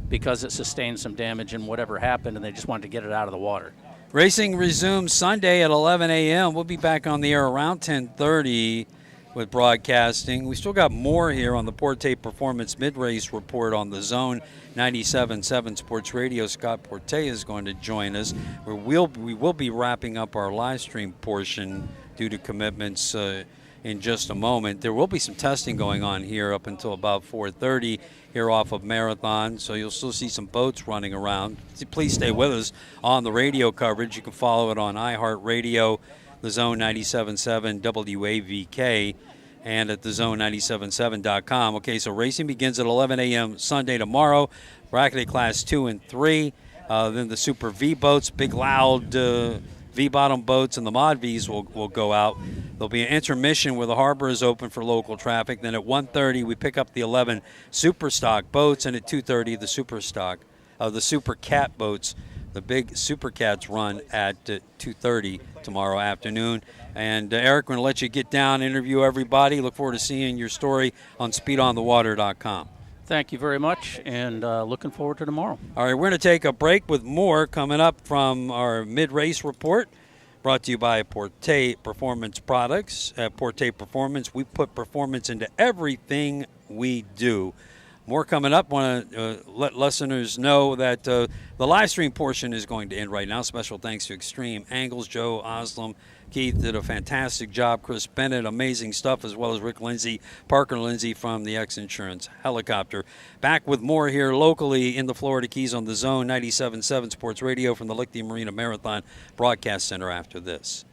because it sustained some damage and whatever happened, and they just wanted to get it out of the water. Racing resumes Sunday at 11 a.m. We'll be back on the air around 10:30 with broadcasting. We still got more here on the Porte Performance Mid-Race Report on the Zone 97.7 Sports Radio. Scott Porte is going to join us. We will be wrapping up our live stream portion due to commitments in just a moment. There will be some testing going on here up until about 4:30 here off of Marathon, so you'll still see some boats running around. Please stay with us on the radio coverage. You can follow it on iHeartRadio, the Zone 97.7 WAVK, and at thezone977.com. Okay, so racing begins at 11 a.m. Sunday tomorrow. Bracketed Class 2 and 3. Then the Super V boats, big loud V-bottom boats, and the Mod Vs will go out. There'll be an intermission where the harbor is open for local traffic. Then at 1:30 we pick up the 11 Super Stock boats, and at 2:30 the the Super Cat boats. The big Super Cats run at 2:30 tomorrow afternoon. And Eric, we're going to let you get down, interview everybody. Look forward to seeing your story on speedonthewater.com. Thank you very much, and looking forward to tomorrow. All right, we're going to take a break with more coming up from our mid-race report, brought to you by Porte Performance Products. At Porte Performance, we put performance into everything we do. More coming up. Want to let listeners know that the live stream portion is going to end right now. Special thanks to Extreme Angles, Joe Oslam. Keith did a fantastic job. Chris Bennett, amazing stuff, as well as Rick Lindsay, Parker Lindsay from the X Insurance Helicopter. Back with more here locally in the Florida Keys on the Zone 97.7 Sports Radio from the Licking Marina Marathon Broadcast Center after this.